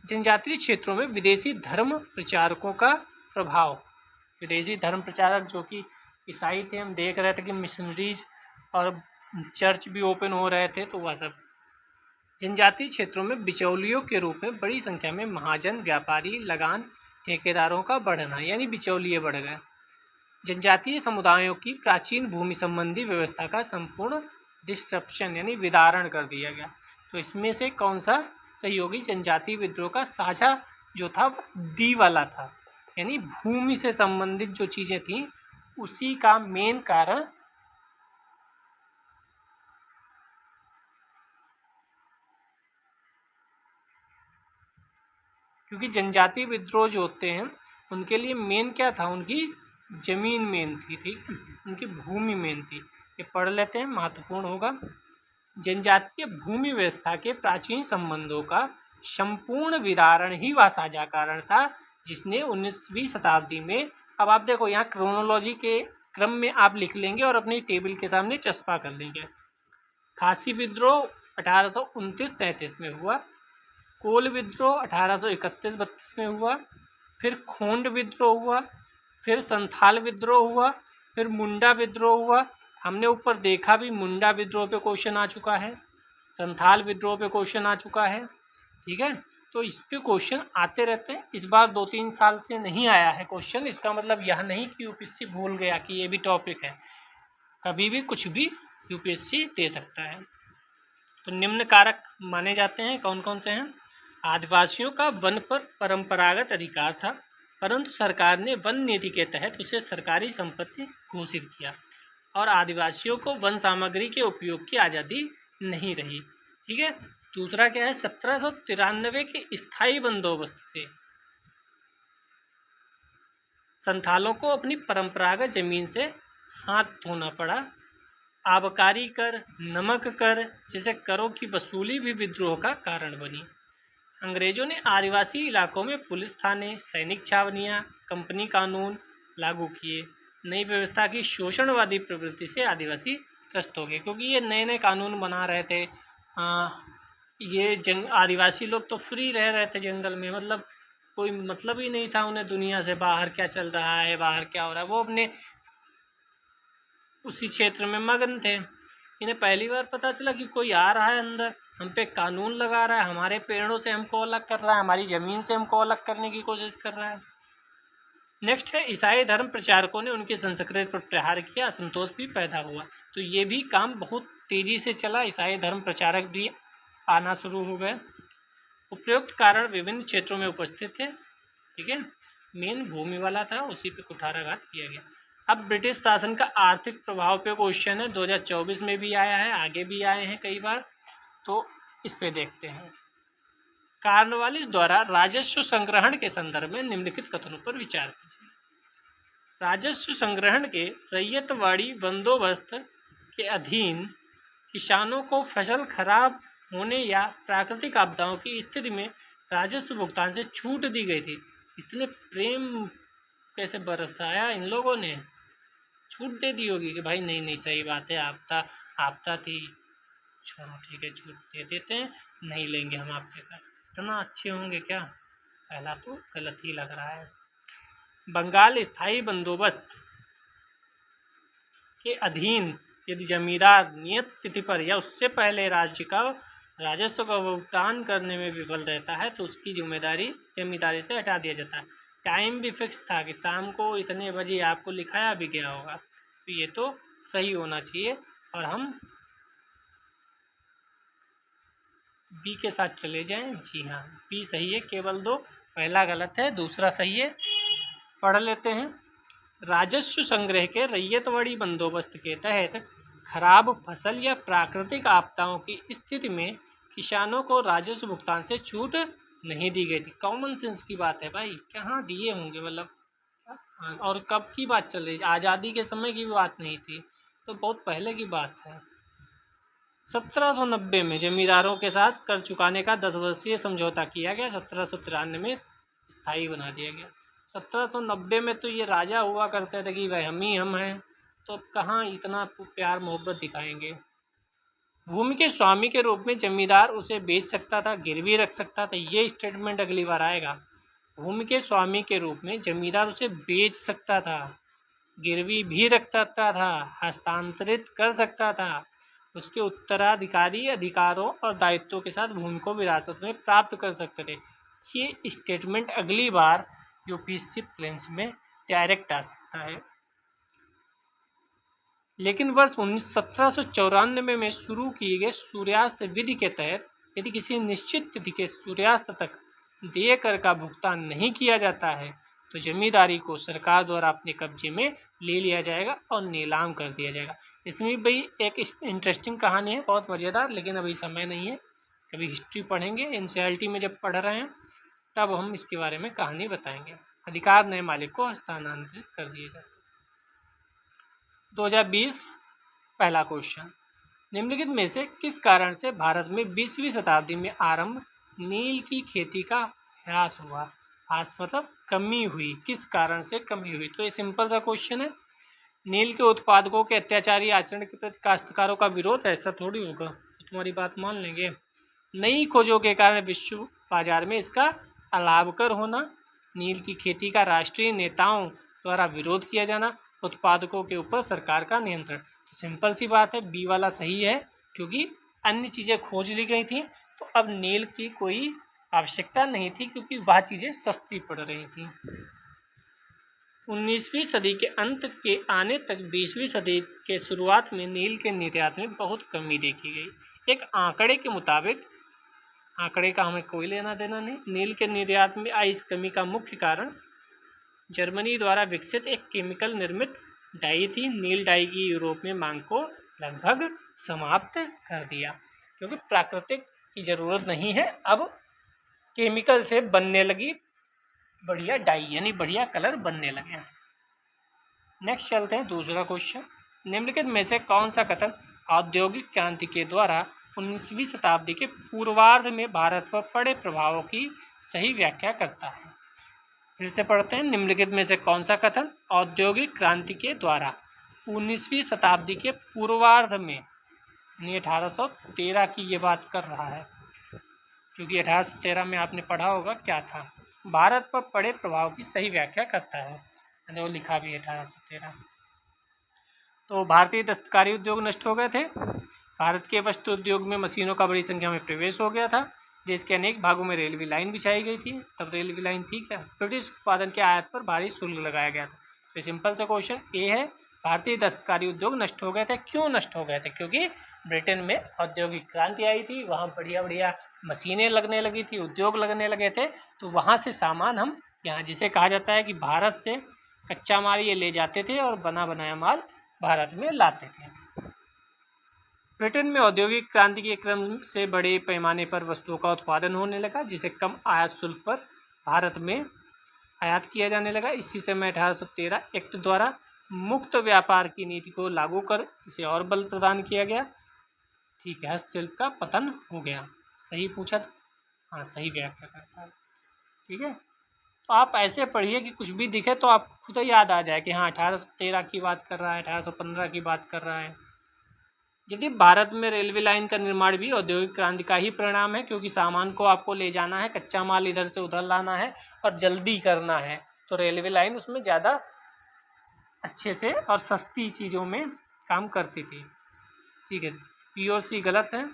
जनजातीय क्षेत्रों में विदेशी धर्म प्रचारकों का प्रभाव। विदेशी धर्म प्रचारक जो कि ईसाई थे, हम देख रहे थे कि मिशनरीज और चर्च भी ओपन हो रहे थे, तो वह सब। जनजातीय क्षेत्रों में बिचौलियों के रूप में बड़ी संख्या में महाजन, व्यापारी, लगान ठेकेदारों का बढ़ना, यानी बिचौलिए बढ़ गए। जनजातीय समुदायों की प्राचीन भूमि संबंधी व्यवस्था का संपूर्ण डिस्ट्रप्शन, यानी विदारण कर दिया गया। तो इसमें से कौन सा सहयोगी जनजातीय विद्रोह का साझा जो था दी वाला था, यानी भूमि से संबंधित जो चीजें थी उसी का मेन कारण क्योंकि जनजातीय विद्रोह जो होते हैं उनके लिए मेन क्या था, उनकी जमीन मेन थी, ठीक, उनकी भूमि मेन थी। ये पढ़ लेते हैं, महत्वपूर्ण होगा। जनजातीय भूमि व्यवस्था के प्राचीन संबंधों का संपूर्ण विदारण ही वह साझा कारण था जिसने 19वीं शताब्दी में, अब आप देखो यहाँ क्रोनोलॉजी के क्रम में आप लिख लेंगे और अपनी टेबल के सामने चस्पा कर लेंगे। खासी विद्रोह 1829-33 में हुआ, कोल विद्रोह 1831-32 में हुआ, फिर खोंड विद्रोह हुआ, फिर संथाल विद्रोह हुआ, फिर मुंडा विद्रोह हुआ। हमने ऊपर देखा भी मुंडा विद्रोह पे क्वेश्चन आ चुका है, संथाल विद्रोह पे क्वेश्चन आ चुका है। ठीक है, तो इस पे क्वेश्चन आते रहते हैं। इस बार 2-3 साल से नहीं आया है क्वेश्चन, इसका मतलब यह नहीं कि यूपीएससी भूल गया कि ये भी टॉपिक है। कभी भी कुछ भी यूपीएससी दे सकता है। तो निम्न कारक माने जाते हैं, कौन कौन से हैं। आदिवासियों का वन पर परंपरागत अधिकार था, परंतु सरकार ने वन नीति के तहत उसे सरकारी संपत्ति घोषित किया और आदिवासियों को वन सामग्री के उपयोग की आज़ादी नहीं रही। ठीक है, दूसरा क्या है, 1793 के स्थायी बंदोबस्त से संथालों को अपनी परंपरागत जमीन से हाथ धोना पड़ा। आबकारी कर, नमक कर जैसे करों की वसूली भी विद्रोह का कारण बनी। अंग्रेजों ने आदिवासी इलाकों में पुलिस थाने, सैनिक छावनियां, कंपनी कानून लागू किए। नई व्यवस्था की शोषणवादी प्रवृत्ति से आदिवासी त्रस्त हो गए, क्योंकि ये नए नए कानून बना रहे थे। ये आदिवासी लोग तो फ्री रह रहे थे जंगल में, मतलब कोई मतलब ही नहीं था उन्हें दुनिया से, बाहर क्या चल रहा है, बाहर क्या हो रहा है, वो अपने उसी क्षेत्र में मगन थे। इन्हें पहली बार पता चला कि कोई आ रहा है अंदर, हम पे कानून लगा रहा है, हमारे पेड़ों से हमको अलग कर रहा है, हमारी ज़मीन से हमको अलग करने की कोशिश कर रहा है। नेक्स्ट है, ईसाई धर्म प्रचारकों ने उनकी संस्कृति पर प्रहार किया, असंतोष भी पैदा हुआ। तो ये भी काम बहुत तेज़ी से चला, ईसाई धर्म प्रचारक भी आना शुरू हो गए। उपयुक्त कारण विभिन्न क्षेत्रों में उपस्थित थे। ठीक है, मेन भूमि वाला था, उसी पे कुठाराघात किया गया। अब ब्रिटिश शासन का आर्थिक प्रभाव पे क्वेश्चन है, 2024 में भी आया है, आगे भी आए हैं कई बार, तो इस पे देखते हैं। कार्नवालिस द्वारा राजस्व संग्रहण के संदर्भ में निम्नलिखित कथनों पर विचार कीजिए। राजस्व संग्रहण के रैयतवाड़ी बंदोबस्त के अधीन किसानों को फसल खराब होने या प्राकृतिक आपदाओं की स्थिति में राजस्व भुगतान से छूट दी गई थी। इतने प्रेम कैसे बरसाया इन लोगों ने, छूट दे दी होगी कि भाई नहीं नहीं सही बात है, आपदा थी, छोड़ो ठीक है छूट दे देते हैं, नहीं लेंगे हम आपसे कर। इतना अच्छे होंगे क्या, पहला तो गलत ही लग रहा है। बंगाल स्थायी बंदोबस्त के अधीन यदि जमींदार नियत तिथि पर या उससे पहले राज्य का राजस्व का भुगतान करने में विफल रहता है तो उसकी जिम्मेदारी जमींदारी से हटा दिया जाता है। टाइम भी फिक्स था कि शाम को इतने बजे आपको लिखाया भी गया होगा, तो ये तो सही होना चाहिए और हम बी के साथ चले जाएं। जी हाँ, बी सही है, केवल दो, पहला गलत है, दूसरा सही है। पढ़ लेते हैं। राजस्व संग्रह के रैयतवाड़ी बंदोबस्त के तहत खराब फसल या प्राकृतिक आपदाओं की स्थिति में किसानों को राजस्व भुगतान से छूट नहीं दी गई थी। कॉमन सेंस की बात है भाई, कहाँ दिए होंगे, मतलब और कब की बात चल रही है, आज़ादी के समय की बात नहीं थी, तो बहुत पहले की बात है। 1790 में जमींदारों के साथ कर चुकाने का 10 वर्षीय समझौता किया गया, 1793 में स्थायी बना दिया गया। 1790 में तो ये राजा हुआ करते थे कि भाई हम हैं, तो कहाँ इतना प्यार मोहब्बत दिखाएंगे। भूमि के स्वामी के रूप में जमींदार उसे बेच सकता था, गिरवी रख सकता था, ये स्टेटमेंट अगली बार आएगा। भूमि के स्वामी के रूप में जमींदार उसे बेच सकता था, गिरवी भी रख सकता था, हस्तांतरित कर सकता था, उसके उत्तराधिकारी अधिकारों और दायित्वों के साथ भूमि को विरासत में प्राप्त कर सकते थे। ये स्टेटमेंट अगली बार यूपीएससी प्रीलिम्स में डायरेक्ट आ सकता है। लेकिन वर्ष 1794 में शुरू किए गए सूर्यास्त विधि के तहत यदि किसी निश्चित तिथि के सूर्यास्त तक देय कर का भुगतान नहीं किया जाता है तो जमींदारी को सरकार द्वारा अपने कब्जे में ले लिया जाएगा और नीलाम कर दिया जाएगा। इसमें भाई एक इंटरेस्टिंग कहानी है, बहुत मज़ेदार, लेकिन अभी समय नहीं है, कभी हिस्ट्री पढ़ेंगे एनसीईआरटी में जब पढ़ रहे हैं तब हम इसके बारे में कहानी बताएंगे। अधिकार नए मालिक को हस्तांतरित कर दिए जाते। 2020 पहला क्वेश्चन, निम्नलिखित में से किस कारण से भारत में 20वीं शताब्दी में आरंभ नील की खेती का ह्रास हुआ। ह्रास मतलब कमी हुई, किस कारण से कमी हुई, तो ये सिंपल सा क्वेश्चन है। नील के उत्पादकों के अत्याचारी आचरण के प्रति काश्तकारों का विरोध, ऐसा थोड़ी होगा, तो तुम्हारी बात मान लेंगे। नई खोजों के कारण विश्व बाजार में इसका अलाभकर होना, नील की खेती का राष्ट्रीय नेताओं द्वारा विरोध किया जाना, उत्पादकों के ऊपर सरकार का नियंत्रण। तो सिंपल सी बात है, बी वाला सही है, क्योंकि अन्य चीज़ें खोज ली गई थी तो अब नील की कोई आवश्यकता नहीं थी क्योंकि वह चीज़ें सस्ती पड़ रही थी। 19वीं सदी के अंत के आने तक 20वीं सदी के शुरुआत में नील के निर्यात में बहुत कमी देखी गई। एक आंकड़े के मुताबिक, आंकड़े का हमें कोई लेना देना नहीं, नील के निर्यात में आई इस कमी का मुख्य कारण जर्मनी द्वारा विकसित एक केमिकल निर्मित डाई थी। नील डाई की यूरोप में मांग को लगभग समाप्त कर दिया, क्योंकि प्राकृतिक की ज़रूरत नहीं है, अब केमिकल से बनने लगी बढ़िया डाई, यानी बढ़िया कलर बनने लगे। नेक्स्ट चलते हैं दूसरा क्वेश्चन, निम्नलिखित में से कौन सा कथन औद्योगिक क्रांति के द्वारा 19वीं शताब्दी के पूर्वार्ध में भारत पर पड़े प्रभावों की सही व्याख्या करता है। फिर से पढ़ते हैं, निम्नलिखित में से कौन सा कथन औद्योगिक क्रांति के द्वारा 19वीं शताब्दी के पूर्वार्ध में, यानी 1813 की ये बात कर रहा है, क्योंकि 1813 में आपने पढ़ा होगा क्या था, भारत पर पड़े प्रभाव की सही व्याख्या करता है, वो लिखा भी है 1813। तो भारतीय दस्तकारी उद्योग नष्ट हो गए थे, भारत के वस्त्र उद्योग में मशीनों का बड़ी संख्या में प्रवेश हो गया था, देश के अनेक भागों में रेलवे लाइन बिछाई गई थी, तब रेलवे लाइन थी क्या, ब्रिटिश उत्पादन के आयात पर भारी शुल्क लगाया गया था। तो सिंपल सा क्वेश्चन ए है, भारतीय दस्तकारी उद्योग नष्ट हो गए थे। क्यों नष्ट हो गए थे, क्योंकि ब्रिटेन में औद्योगिक क्रांति आई थी, वहाँ बढ़िया बढ़िया मशीनें लगने लगी थी, उद्योग लगने लगे थे, तो वहाँ से सामान हम यहाँ, जिसे कहा जाता है कि भारत से कच्चा माल ये ले जाते थे और बना बनाया माल भारत में लाते थे। ब्रिटेन में औद्योगिक क्रांति के क्रम से बड़े पैमाने पर वस्तुओं का उत्पादन होने लगा, जिसे कम आयात शुल्क पर भारत में आयात किया जाने लगा। इसी समय 1813 एक्ट द्वारा मुक्त व्यापार की नीति को लागू कर इसे और बल प्रदान किया गया। ठीक है, हस्तशिल्प का पतन हो गया। सही पूछा था, हाँ सही व्याख्या करता है। ठीक है, तो आप ऐसे पढ़िए कि कुछ भी दिखे तो आपको खुद ही याद आ जाए कि हाँ 1813 की बात कर रहा है, 1815 की बात कर रहा है। यदि भारत में रेलवे लाइन का निर्माण भी औद्योगिक क्रांति का ही परिणाम है, क्योंकि सामान को आपको ले जाना है, कच्चा माल इधर से उधर लाना है और जल्दी करना है, तो रेलवे लाइन उसमें ज़्यादा अच्छे से और सस्ती चीज़ों में काम करती थी। ठीक है, पी और सी गलत है।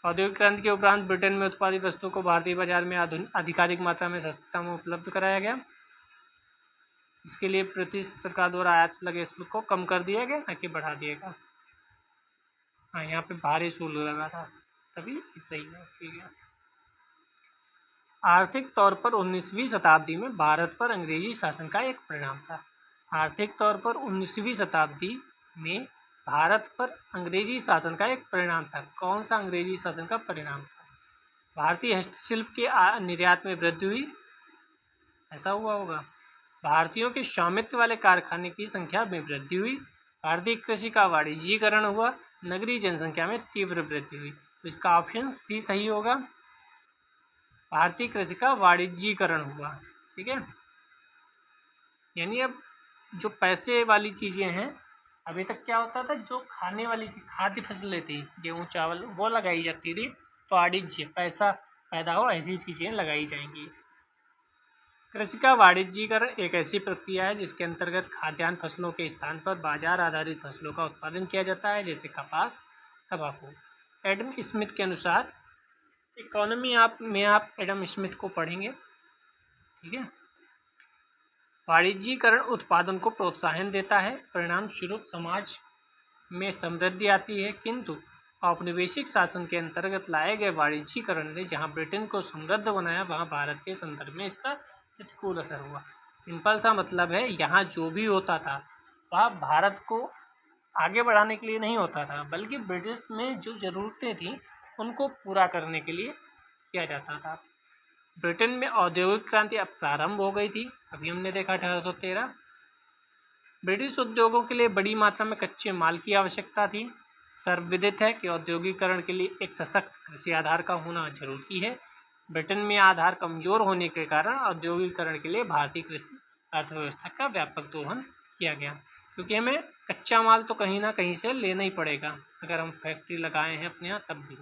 औद्योगिक क्रांति के उपरांत ब्रिटेन में उत्पादित वस्तुओं को भारतीय बाजार में अधिकाधिक मात्रा में सस्ता में उपलब्ध कराया गया। इसके लिए ब्रिटिश सरकार द्वारा आयात लगे शुल्क को कम कर दिया गया, न कि बढ़ा दिया गया। हाँ, यहाँ पे भारी शुल्क लगा था, तभी सही है। ठीक है, आर्थिक तौर पर 19वीं शताब्दी में भारत पर अंग्रेजी शासन का एक परिणाम था। आर्थिक तौर पर 19वीं शताब्दी में भारत पर अंग्रेजी शासन का एक परिणाम था। कौन सा अंग्रेजी शासन का परिणाम था? भारतीय हस्तशिल्प के निर्यात में वृद्धि हुई, ऐसा हुआ होगा। भारतीयों के स्वामित्व वाले कारखाने की संख्या में वृद्धि हुई। भारतीय कृषि का वाणिज्यीकरण हुआ। नगरीय जनसंख्या में तीव्र वृद्धि हुई। तो इसका ऑप्शन सी सही होगा, भारतीय कृषि का वाणिज्यीकरण हुआ। ठीक है, यानी अब जो पैसे वाली चीज़ें हैं, अभी तक क्या होता था, जो खाने वाली चीज खाद्य फसलें थी, गेहूँ चावल, वो लगाई जाती थी, तो वाणिज्य पैसा पैदा हो ऐसी चीज़ें लगाई जाएंगी। कृषि का वाणिज्यीकरण एक ऐसी प्रक्रिया है जिसके अंतर्गत खाद्यान्न फसलों के स्थान पर बाजार आधारित फसलों का उत्पादन किया जाता है, जैसे कपास, तंबाकू। एडम स्मिथ के अनुसार, इकोनॉमी में आप एडम स्मिथ को पढ़ेंगे। ठीक है, वाणिज्यीकरण उत्पादन को प्रोत्साहन देता है, परिणाम स्वरूप समाज में समृद्धि आती है, किंतु औपनिवेशिक शासन के अंतर्गत लाए गए वाणिज्यीकरण ने जहां ब्रिटेन को समृद्ध बनाया, वहां भारत के संदर्भ में इसका प्रतिकूल असर हुआ। सिंपल सा मतलब है, यहाँ जो भी होता था वह भारत को आगे बढ़ाने के लिए नहीं होता था, बल्कि ब्रिटिश में जो ज़रूरतें थी उनको पूरा करने के लिए किया जाता था। ब्रिटेन में औद्योगिक क्रांति अब प्रारंभ हो गई थी, अभी हमने देखा 1813। ब्रिटिश उद्योगों के लिए बड़ी मात्रा में कच्चे माल की आवश्यकता थी। सर्वविदित है कि औद्योगिकरण के लिए एक सशक्त कृषि आधार का होना जरूरी है। ब्रिटेन में आधार कमजोर होने के कारण औद्योगिकरण के लिए भारतीय कृषि अर्थव्यवस्था का व्यापक दोहन किया गया, क्योंकि हमें कच्चा माल तो कहीं ना कहीं से लेना ही पड़ेगा, अगर हम फैक्ट्री लगाए हैं अपने यहाँ तब भी।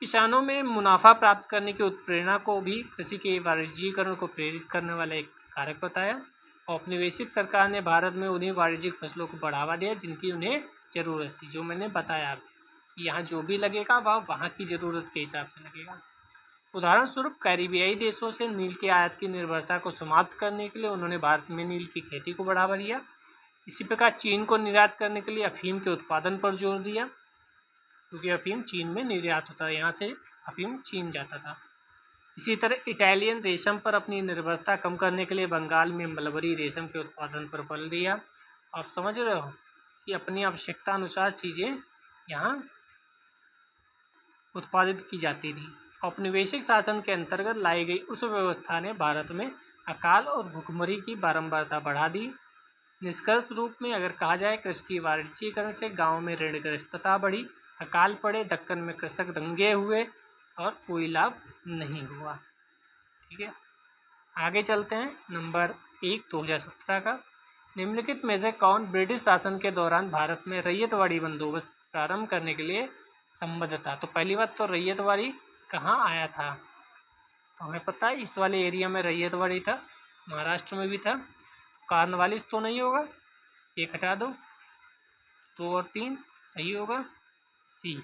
किसानों में मुनाफा प्राप्त करने की उत्प्रेरणा को भी कृषि के वाणिज्यीकरण को प्रेरित करने वाला एक कारक बताया। औपनिवेशिक सरकार ने भारत में उन्हीं वाणिज्यिक फसलों को बढ़ावा दिया जिनकी उन्हें ज़रूरत थी, जो मैंने बताया कि यहाँ जो भी लगेगा वह वहाँ की ज़रूरत के हिसाब से लगेगा। उदाहरण स्वरूप कैरिबियाई देशों से नील के आयात की निर्भरता को समाप्त करने के लिए उन्होंने भारत में नील की खेती को बढ़ावा दिया। इसी प्रकार चीन को निर्यात करने के लिए अफीम के उत्पादन पर जोर दिया, क्योंकि अफीम चीन में निर्यात होता है, यहाँ से अफीम चीन जाता था। इसी तरह इटालियन रेशम पर अपनी निर्भरता कम करने के लिए बंगाल में मलबरी रेशम के उत्पादन पर बल दिया। आप समझ रहे हो कि अपनी आवश्यकता अनुसार चीज़ें यहाँ उत्पादित की जाती थी। औपनिवेशिक शासन के अंतर्गत लाई गई उस व्यवस्था ने भारत में अकाल और भुखमरी की बारंबारता बढ़ा दी। निष्कर्ष रूप में अगर कहा जाए, कृषि की वाणिज्यीकरण से गाँव में ऋणग्रस्तता बढ़ी, अकाल पड़े, दक्कन में कृषक दंगे हुए और कोई लाभ नहीं हुआ। ठीक है, आगे चलते हैं। नंबर 1 2017 का, निम्नलिखित में से कौन ब्रिटिश शासन के दौरान भारत में रैयतवाड़ी बंदोबस्त प्रारंभ करने के लिए संबद्ध था? तो पहली बात तो रैयतवाड़ी कहाँ आया था, तो हमें पता है इस वाले एरिया में रैयतवाड़ी था, महाराष्ट्र में भी था। कार्नवालिस तो नहीं होगा, एक हटा दो, 2 और 3 सही होगा सी।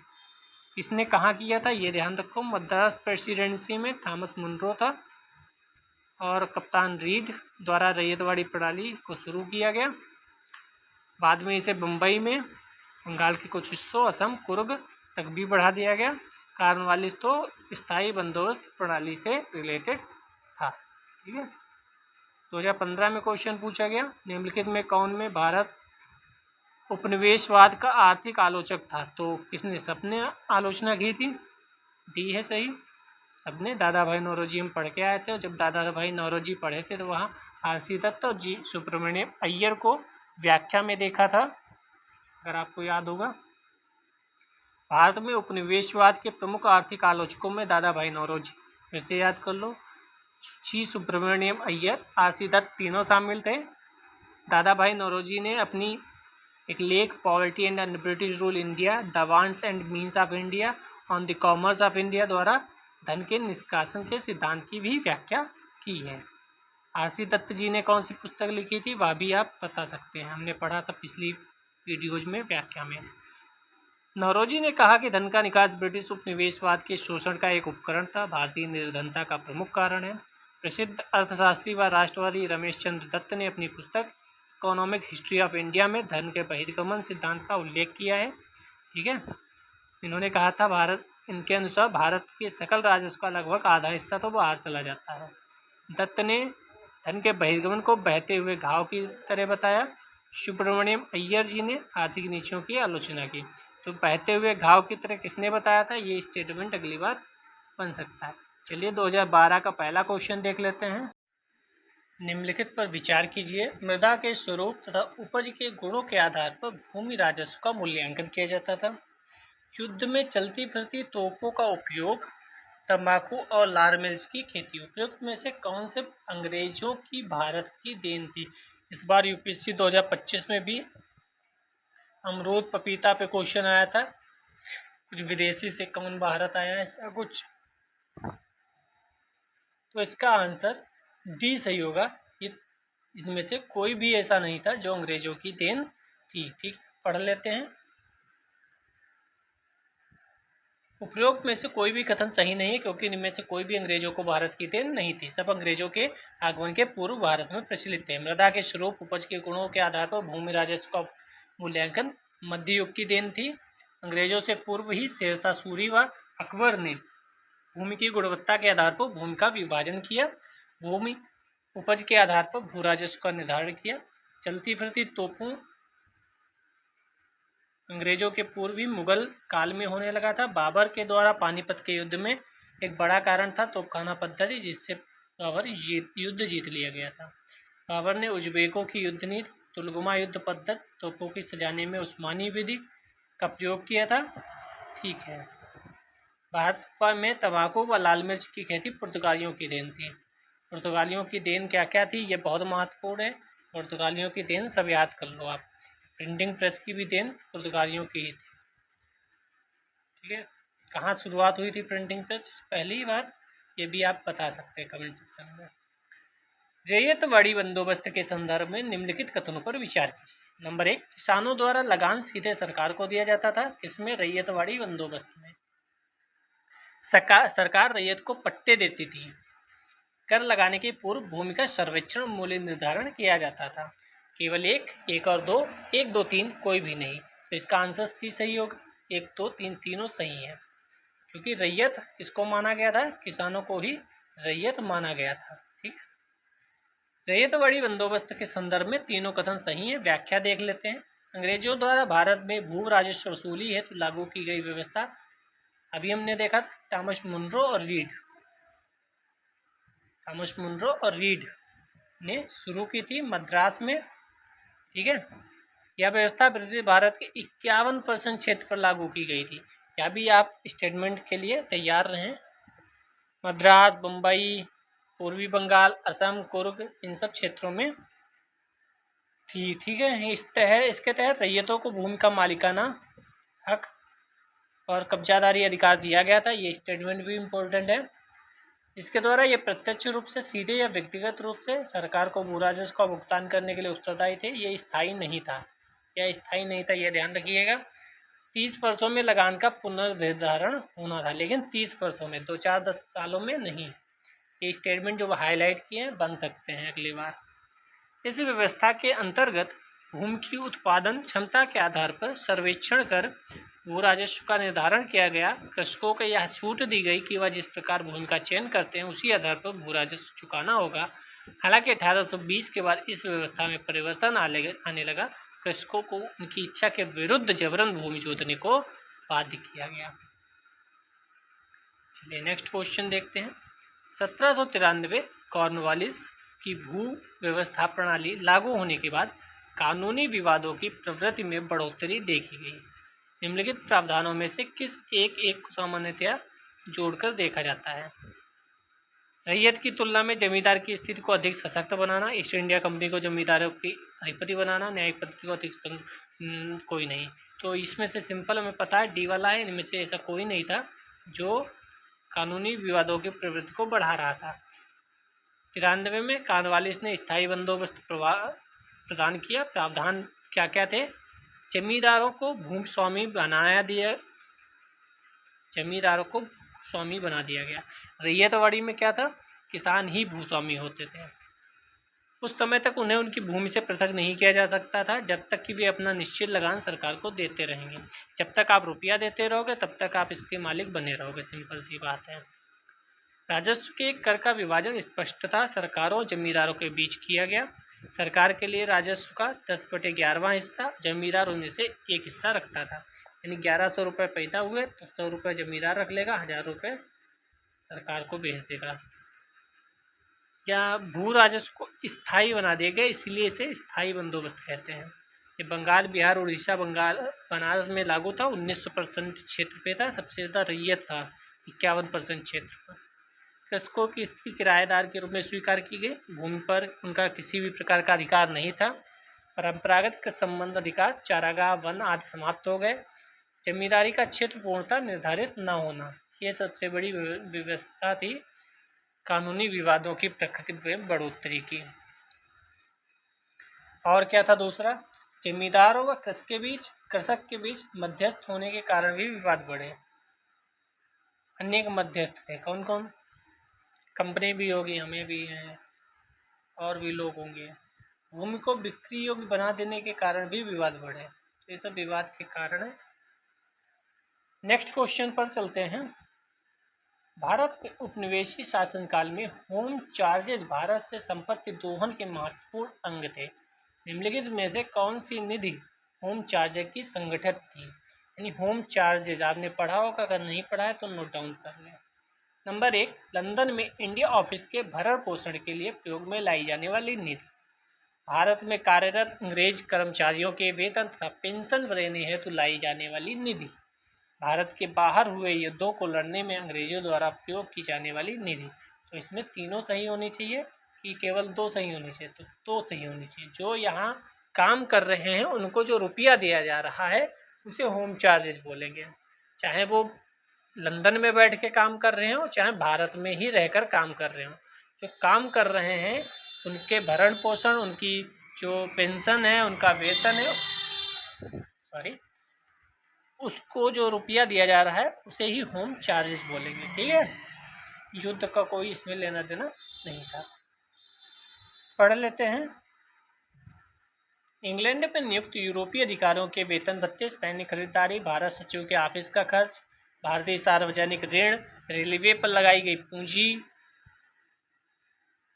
इसने कहाँ किया था ये ध्यान रखो, मद्रास प्रेसिडेंसी में थॉमस मुनरो था और कप्तान रीड द्वारा रैयतवाड़ी प्रणाली को शुरू किया गया। बाद में इसे बम्बई में बंगाल के कुछ हिस्सों, असम, कुर्ग तक भी बढ़ा दिया गया। कार्नवालिस तो स्थायी बंदोबस्त प्रणाली से रिलेटेड था। ठीक है, 2015 में क्वेश्चन पूछा गया, निम्नलिखित में कौन में भारत उपनिवेशवाद का आर्थिक आलोचक था। तो किसने, सबने आलोचना की थी, डी है सही, सबने। दादा भाई नौरोजी हम पढ़ के आए थे, और जब दादा भाई नौरोजी पढ़े थे तो वहाँ आरसी दत्त और जी सुब्रमण्यम अय्यर को व्याख्या में देखा था, अगर आपको याद होगा। भारत में उपनिवेशवाद के प्रमुख आर्थिक आलोचकों में दादा भाई नौरोजी, फिर से याद कर लो, जी सुब्रमण्यम अय्यर, आरसी दत्त, तीनों शामिल थे। दादा भाई नौरोजी ने अपनी एक लेख poverty and British rule India, the wants and means of India, on the commerce of India द्वारा धन के निष्कासन के सिद्धांत की भी व्याख्या की है। आरसी दत्त जी ने कौन सी पुस्तक लिखी थी, वह भी आप बता सकते हैं, हमने पढ़ा था पिछली वीडियोज में, व्याख्या में। नौरोजी ने कहा कि धन का निकास ब्रिटिश उपनिवेशवाद के शोषण का एक उपकरण था, भारतीय निर्धनता का प्रमुख कारण है। प्रसिद्ध अर्थशास्त्री व राष्ट्रवादी रमेश चंद्र दत्त ने अपनी पुस्तक इकोनॉमिक हिस्ट्री ऑफ इंडिया में धन के बहिर्गमन सिद्धांत का उल्लेख किया है। ठीक है, इन्होंने कहा था इनके अनुसार भारत के सकल राजस्व का लगभग आधा हिस्सा तो बाहर चला जाता है। दत्त ने धन के बहिर्गमन को बहते हुए घाव की तरह बताया। सुब्रमण्यम अय्यर जी ने आर्थिक नीतियों की आलोचना की। तो बहते हुए घाव की तरह किसने बताया था, ये स्टेटमेंट अगली बार बन सकता है। चलिए 2012 का पहला क्वेश्चन देख लेते हैं। निम्नलिखित पर विचार कीजिए। मृदा के स्वरूप तथा उपज के गुणों के आधार पर भूमि राजस्व का मूल्यांकन किया जाता था। युद्ध में चलती फिरती तोपों का उपयोग, तंबाकू और लाल मिर्च की खेती, उपयुक्त में से कौन से अंग्रेजों की भारत की देन थी। इस बार यूपीएससी 2025 में भी अमरूद पपीता पे क्वेश्चन आया था, कुछ विदेशी से कौन भारत आया, ऐसा कुछ। तो इसका आंसर डी सही होगा। ये इनमें से कोई भी ऐसा नहीं था जो अंग्रेजों की देन थी। ठीक, पढ़ लेते हैं। उपरोक्त में से कोई भी कथन सही नहीं है, क्योंकि इनमें से कोई भी अंग्रेजों को भारत की देन नहीं थी। सब अंग्रेजों के आगमन के पूर्व भारत में प्रचलित थे। मृदा के स्वरूप, उपज के गुणों के आधार पर भूमि राजस्व का मूल्यांकन मध्य युग की देन थी। अंग्रेजों से पूर्व ही शेरशाह सूरी व अकबर ने भूमि की गुणवत्ता के आधार पर भूमि का विभाजन किया। भूमि उपज के आधार पर भू राजस्व का निर्धारण किया। चलती फिरती तोपों अंग्रेजों के पूर्व ही मुगल काल में होने लगा था। बाबर के द्वारा पानीपत के युद्ध में एक बड़ा कारण था तोपखाना पद्धति, जिससे बाबर युद्ध जीत लिया गया था। बाबर ने उज्बेकों की युद्ध नीति, तुलगुमा युद्ध पद्धति, तोपों की सजाने में उस्मानी विधि का प्रयोग किया था। ठीक है, भारत में तंबाकू व लाल मिर्च की खेती पुर्तगालियों की देन थी। पुर्तगालियों की देन क्या क्या थी, ये बहुत महत्वपूर्ण है। पुर्तगालियों की देन सब याद कर लो आप। प्रिंटिंग प्रेस की भी देन पुर्तगालियों की ही थी। ठीक है, कहाँ शुरुआत हुई थी प्रिंटिंग प्रेस पहली बार, ये भी आप बता सकते हैं कमेंट सेक्शन में। रैयतवाड़ी बंदोबस्त के संदर्भ में निम्नलिखित कथनों पर विचार कीजिए। नंबर 1, किसानों द्वारा लगान सीधे सरकार को दिया जाता था। इसमें रैयतवाड़ी बंदोबस्त में सरकार रैयत को पट्टे देती थी। कर लगाने के पूर्व भूमि का सर्वेक्षण, मूल्य निर्धारण किया जाता था। केवल एक और दो, 1 2 3 कोई भी नहीं। तो इसका आंसर सी सही होगा। 1 2 3 तीनों सही है, क्योंकि रैयत किसको माना गया था, किसानों को ही रैयत माना गया था। ठीक, रैयतवाड़ी बंदोबस्त के संदर्भ में तीनों कथन सही है। व्याख्या देख लेते हैं। अंग्रेजों द्वारा भारत में भू राजस्व वसूली हेतु लागू की गई व्यवस्था, अभी हमने देखा थॉमस मुनरो और रीड ने शुरू की थी मद्रास में। ठीक है, यह व्यवस्था ब्रिटिश भारत के 51% क्षेत्र पर लागू की गई थी। यह भी आप स्टेटमेंट के लिए तैयार रहें। मद्रास, बम्बई, पूर्वी बंगाल, असम, कुर्ग, इन सब क्षेत्रों में थी। ठीक है, इसके तहत रैयतों को भूमि का मालिकाना हक और कब्जादारी अधिकार दिया गया था। ये स्टेटमेंट भी इम्पोर्टेंट है। इसके द्वारा ये प्रत्यक्ष रूप से, सीधे या व्यक्तिगत रूप से सरकार को भू राजस्व का भुगतान करने के लिए उत्तरदायी थे। ये स्थायी नहीं था, यह ध्यान रखिएगा। 30 वर्षों में लगान का पुनर्निर्धारण होना था, लेकिन 30 वर्षों में, 2-4-10 सालों में नहीं। ये स्टेटमेंट जो हाईलाइट किए हैं बन सकते हैं अगली बार। इस व्यवस्था के अंतर्गत भूमि की उत्पादन क्षमता के आधार पर सर्वेक्षण कर भू राजस्व का निर्धारण किया गया। कृषकों को यह छूट दी गई कि वह जिस प्रकार भूमि का चयन करते हैं उसी आधार पर भू राजस्व चुकाना होगा। हालांकि 1820 के बाद इस व्यवस्था में परिवर्तन आने लगा। कृषकों को उनकी इच्छा के विरुद्ध जबरन भूमि जोतने को बाध्य किया गया। चलिए नेक्स्ट क्वेश्चन देखते हैं। 1793 कॉर्नवालिस की भू व्यवस्था प्रणाली लागू होने के बाद कानूनी विवादों की प्रवृत्ति में बढ़ोतरी देखी गई। निम्नलिखित प्रावधानों में से किस एक को सामान्यतया जोड़कर देखा जाता है? रैयत की तुलना में जमींदार की स्थिति को अधिक सशक्त बनाना, ईस्ट इंडिया कंपनी को जमींदारों की अधिपति बनाना, न्यायिक पद्धति को अधिक कोई नहीं। तो इसमें से सिंपल हमें पता है डी वाला है, इनमें से ऐसा कोई नहीं था जो कानूनी विवादों की प्रवृत्ति को बढ़ा रहा था। 93 में कॉर्नवालिस ने स्थायी बंदोबस्त प्रदान किया। प्रावधान क्या क्या थे? जमींदारों को भूस्वामी बना दिया गया। रैयतवाड़ी में क्या था? किसान ही भूस्वामी होते थे। उस समय तक उन्हें उनकी भूमि से पृथक नहीं किया जा सकता था जब तक कि वे अपना निश्चित लगान सरकार को देते रहेंगे। जब तक आप रुपया देते रहोगे तब तक आप इसके मालिक बने रहोगे, सिंपल सी बात है। राजस्व के कर का विभाजन स्पष्टतः सरकारों और जमींदारों के बीच किया गया। सरकार के लिए राजस्व का 10/11वां हिस्सा जमींदार उनमें से एक हिस्सा रखता था। यानी 1100 रुपये पैदा हुए तो 100 रुपये जमींदार रख लेगा, 1000 रुपये सरकार को भेज देगा। या भू राजस्व को स्थायी बना देगा, इसलिए इसे स्थायी बंदोबस्त कहते हैं। ये बंगाल, बिहार, उड़ीसा, बनारस में लागू था। 19% क्षेत्र पे था। सबसे ज़्यादा रैयत था 51% क्षेत्र पर। कृषकों की स्थिति किराएदार के रूप में स्वीकार की गई। भूमि पर उनका किसी भी प्रकार का अधिकार नहीं था। परंपरागत कृषि संबंध अधिकार, चारागाह, वन आदि समाप्त हो गए। जमींदारी का क्षेत्र पूर्णतः निर्धारित न होना, ये सबसे बड़ी व्यवस्था थी कानूनी विवादों की प्रकृति में बढ़ोतरी की। और क्या था दूसरा? जमींदारों व कृषक के बीच मध्यस्थ होने के कारण भी विवाद बढ़े। अनेक मध्यस्थ थे। कौन कौन? कंपनी भी होगी, हमें भी हैं, और भी लोग होंगे। भूमि को बिक्री योग्य बना देने के कारण भी विवाद बढ़े। तो ये सब विवाद के कारण है। नेक्स्ट क्वेश्चन पर चलते हैं। भारत के उपनिवेशी शासनकाल में होम चार्जेज भारत से संपत्ति दोहन के महत्वपूर्ण अंग थे। निम्नलिखित में से कौन सी निधि होम चार्जेज की संगठित थी? यानी होम चार्जेज आपने पढ़ा होगा, अगर नहीं पढ़ा है तो नोट डाउन कर लें। नंबर 1, लंदन में इंडिया ऑफिस के भरण पोषण के लिए प्रयोग में लाई जाने वाली निधि। भारत में कार्यरत अंग्रेज कर्मचारियों के वेतन तथा पेंशन देने हेतु लाई जाने वाली निधि। भारत के बाहर हुए युद्धों को लड़ने में अंग्रेजों द्वारा प्रयोग की जाने वाली निधि। तो इसमें तीनों सही होनी चाहिए कि केवल 2 सही होनी चाहिए? तो 2 सही होनी चाहिए। जो यहाँ काम कर रहे हैं उनको जो रुपया दिया जा रहा है उसे होम चार्जेज बोलेंगे, चाहे वो लंदन में बैठ के काम कर रहे हो चाहे भारत में ही रहकर काम कर रहे हो। जो काम कर रहे हैं उनके भरण पोषण, उनकी जो पेंशन है, उनका वेतन है, उसको जो रुपया दिया जा रहा है उसे ही होम चार्जेस बोलेंगे। ठीक है, युद्ध का कोई इसमें लेना देना नहीं था। पढ़ लेते हैं। इंग्लैंड में नियुक्त यूरोपीय अधिकारियों के वेतन भत्ते, सैनिक खरीदारी, भारत सचिव के ऑफिस का खर्च, भारतीय सार्वजनिक ऋण, रेलवे पर लगाई गई पूंजी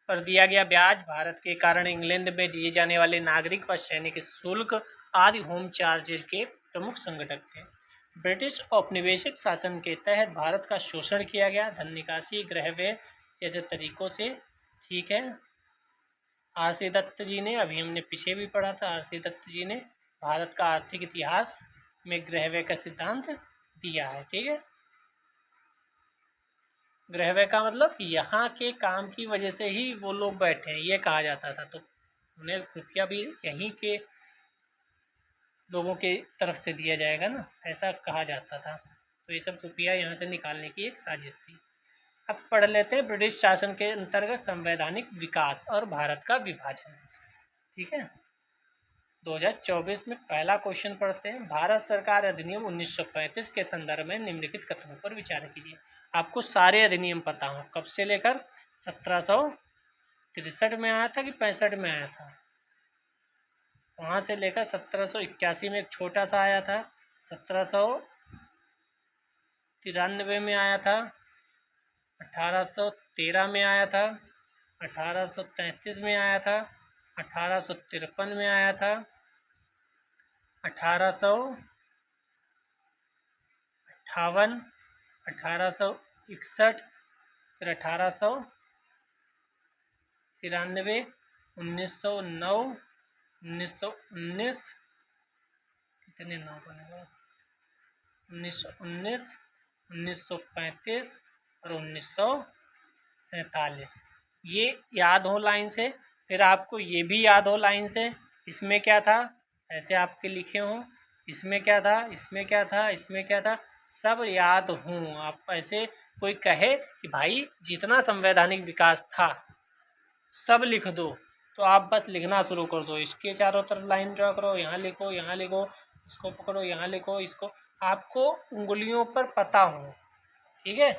पर दिया गया ब्याज, भारत के कारण इंग्लैंड में दिए जाने वाले नागरिक व सैनिक शुल्क आदि होम चार्जेस के प्रमुख संगठक थे। ब्रिटिश औपनिवेशिक शासन के तहत भारत का शोषण किया गया, धन निकासी, गृह व्यय जैसे तरीकों से। ठीक है, आर.सी. दत्त जी ने, अभी हमने पीछे भी पढ़ा था, आर.सी. दत्त जी ने भारत का आर्थिक इतिहास में गृह व्यय का सिद्धांत दिया है। ठीक है, गृह व्यय का मतलब यहाँ के काम की वजह से ही वो लोग बैठे हैं, ये कहा जाता था। तो उन्हें रुपया भी यहीं के लोगों के तरफ से दिया जाएगा ना, ऐसा कहा जाता था। तो ये सब रुपया यहाँ से निकालने की एक साजिश थी। अब पढ़ लेते हैं ब्रिटिश शासन के अंतर्गत संवैधानिक विकास और भारत का विभाजन। ठीक है, 2024 में पहला क्वेश्चन पढ़ते हैं। भारत सरकार अधिनियम 1935 के संदर्भ में निम्नलिखित कथनों पर विचार कीजिए। आपको सारे अधिनियम पता हो, कब से लेकर 1763 में आया था कि 65 में आया था, वहाँ से लेकर 1781 में एक छोटा सा आया था, 1793 में आया था, 1813 में आया था, 1833 में आया था, 1853 में आया था, 1858, 1861, फिर 1893, 1909, 1919, कितने 9 बनेगा, 1919, 1935 और 1947। ये याद हो लाइन से। फिर आपको ये भी याद हो लाइन से, इसमें क्या था, ऐसे आपके लिखे हों, इसमें क्या था, इसमें क्या था, इसमें क्या था, सब याद हों। आप ऐसे कोई कहे कि भाई जितना संवैधानिक विकास था सब लिख दो, तो आप बस लिखना शुरू कर दो। इसके चारों तरफ लाइन ड्रा करो, यहाँ लिखो, यहाँ लिखो, इसको पकड़ो, यहाँ लिखो, इसको आपको उंगलियों पर पता हो, ठीक है,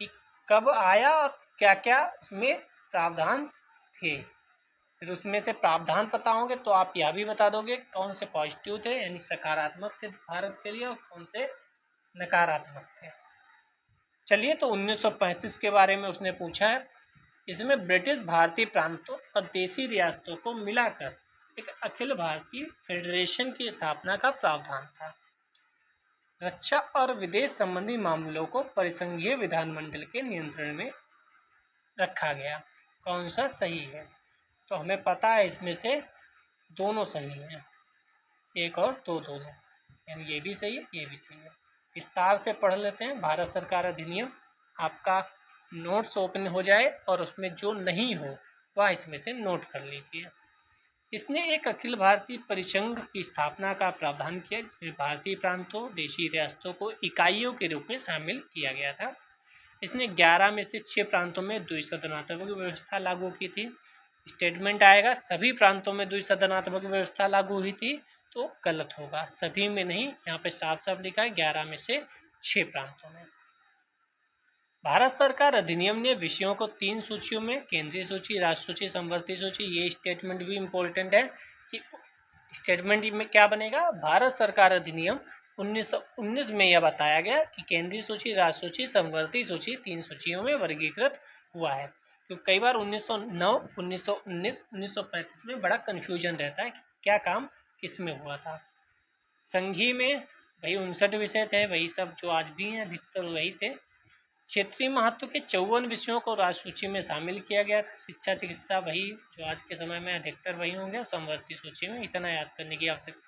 कि कब आया और क्या क्या उसमें प्रावधान थे। फिर उसमें से प्रावधान पता होंगे तो आप यह भी बता दोगे कौन से पॉजिटिव थे यानी सकारात्मक थे भारत के लिए और कौन से नकारात्मक थे। चलिए, तो 1935 के बारे में उसने पूछा है। इसमें ब्रिटिश भारतीय प्रांतों और देशी रियासतों को मिलाकर एक अखिल भारतीय फेडरेशन की स्थापना का प्रावधान था। रक्षा और विदेश संबंधी मामलों को परिसंघीय विधानमंडल के नियंत्रण में रखा गया। कौन सा सही है? तो हमें पता है इसमें से दोनों सही हैं, एक और दो दोनों, यानी ये भी सही है, ये भी सही है। विस्तार से पढ़ लेते हैं। भारत सरकार अधिनियम, आपका नोट्स ओपन हो जाए और उसमें जो नहीं हो वह इसमें से नोट कर लीजिए। इसने एक अखिल भारतीय परिसंघ की स्थापना का प्रावधान किया, जिसमें भारतीय प्रांतों, देशी रियासतों को इकाइयों के रूप में शामिल किया गया था। इसने 11 में से 6 प्रांतों में द्विसदनात्मक व्यवस्था लागू की थी। स्टेटमेंट आएगा सभी प्रांतों में द्विसदनात्मक व्यवस्था लागू हुई थी, तो गलत होगा, सभी में नहीं, यहाँ पे साफ साफ लिखा है 11 में से 6 प्रांतों में। भारत सरकार अधिनियम ने विषयों को 3 सूचियों में, केंद्रीय सूची, राज्य सूची, समवर्ती सूची, ये स्टेटमेंट भी इम्पोर्टेंट है कि स्टेटमेंट में क्या बनेगा। भारत सरकार अधिनियम 1919 में यह बताया गया कि केंद्रीय सूची, राज्य सूची, समवर्ती सूची 3 सूचियों में वर्गीकृत हुआ है। क्योंकि कई बार 1909, 1919, 1935 में बड़ा कन्फ्यूजन रहता है कि क्या काम किस में हुआ था। संघी में वही 59 विषय थे, वही सब जो आज भी हैं, अधिकतर वही थे। क्षेत्रीय महत्व के 54 विषयों को राज्य सूची में शामिल किया गया था। शिक्षा, चिकित्सा वही जो आज के समय में अधिकतर वही होंगे। समवर्ती सूची में इतना याद करने की आवश्यकता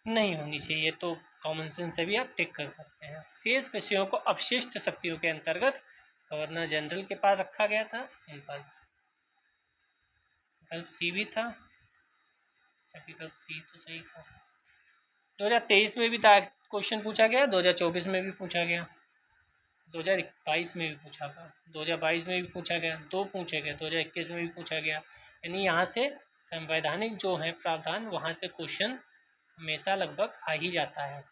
नहीं होनी चाहिए, तो कॉमन सेंस से भी आप टिक कर सकते हैं। शेष विषयों को अवशिष्ट शक्तियों के अंतर्गत गवर्नर जनरल के पास रखा गया था। सिंपल। विकल्प सी भी था, विकल्प सी तो सही था। 2023 में भी क्वेश्चन पूछा गया, 2024 में भी पूछा गया, 2022 में भी पूछा गया, 2022 में भी पूछा गया, 2 पूछे गए, 2021 में भी पूछा गया। यानी यहाँ से संवैधानिक जो है प्रावधान, वहाँ से क्वेश्चन हमेशा लगभग आ ही जाता है।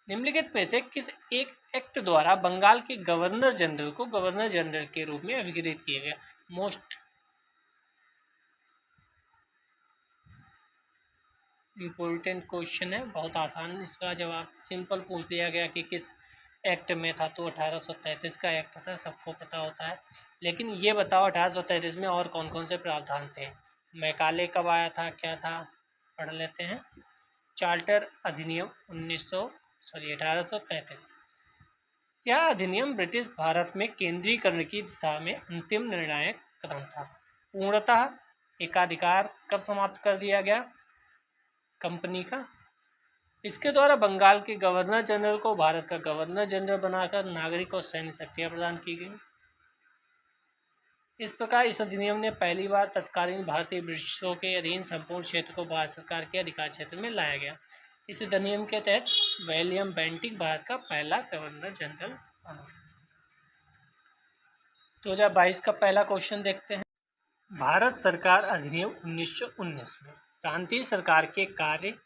निम्नलिखित में से किस एक एक्ट द्वारा बंगाल के गवर्नर जनरल को गवर्नर जनरल के रूप में अभिहित किया गया? मोस्ट इम्पोर्टेंट क्वेश्चन है, बहुत आसान इसका जवाब, सिंपल पूछ दिया गया कि किस एक्ट में था, तो 1833 का एक्ट था, सबको पता होता है। लेकिन ये बताओ 1833 में और कौन कौन से प्रावधान थे? मैकाले कब आया था, क्या था, पढ़ लेते हैं। चार्टर अधिनियम 1833। यह अधिनियम ब्रिटिश भारत में केंद्रीकरण की दिशा में अंतिम निर्णायक कदम था। पूर्णतः एकाधिकार कब समाप्त कर दिया गया? कंपनी का। इसके द्वारा बंगाल के गवर्नर जनरल को भारत का गवर्नर जनरल बनाकर नागरिक और सैन्य शक्तियां प्रदान की गई। इस प्रकार इस अधिनियम ने पहली बार तत्कालीन भारतीय ब्रिटिशों के अधीन संपूर्ण क्षेत्र को भारत सरकार के अधिकार क्षेत्र में लाया गया। इस अधिनियम के तहत विलियम बेंटिक भारत का पहला गवर्नर जनरल बना। 2022 का पहला क्वेश्चन देखते हैं। भारत सरकार अधिनियम 1919 में प्रांतीय सरकार के कार्य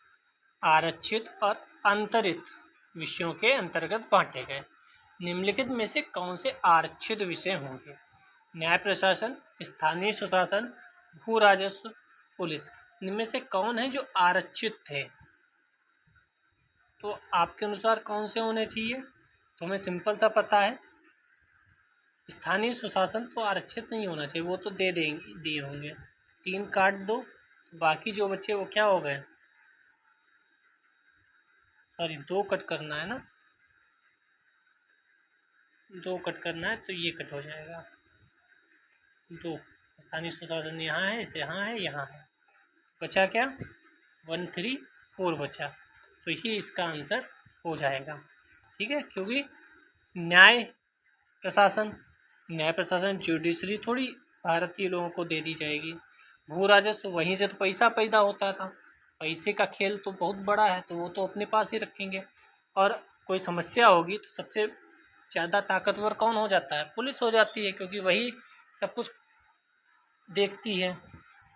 आरक्षित और अंतरित विषयों के अंतर्गत बांटे गए। निम्नलिखित में से कौन से आरक्षित विषय होंगे? न्याय प्रशासन, स्थानीय सुशासन, भू राजस्व, पुलिस। इनमें से कौन है जो आरक्षित थे? तो आपके अनुसार कौन से होने चाहिए? तो हमें सिंपल सा पता है, स्थानीय सुशासन तो आरक्षित नहीं होना चाहिए, वो तो दिए होंगे। 3 काट दो, बाकी जो बच्चे वो क्या हो गए? सॉरी 2 कट करना है ना, 2 कट करना है तो ये कट हो जाएगा 2। स्थानीय स्वशासन यहाँ है, इसे यहाँ है, यहाँ है, बचा क्या 134 बचा। तो ये इसका आंसर हो जाएगा। ठीक है, क्योंकि न्याय प्रशासन जुडिशरी थोड़ी भारतीय लोगों को दे दी जाएगी। भू राजस्व वहीं से तो पैसा पैदा होता था, पैसे का खेल तो बहुत बड़ा है, तो वो तो अपने पास ही रखेंगे। और कोई समस्या होगी तो सबसे ज़्यादा ताकतवर कौन हो जाता है? पुलिस हो जाती है, क्योंकि वही सब कुछ देखती है।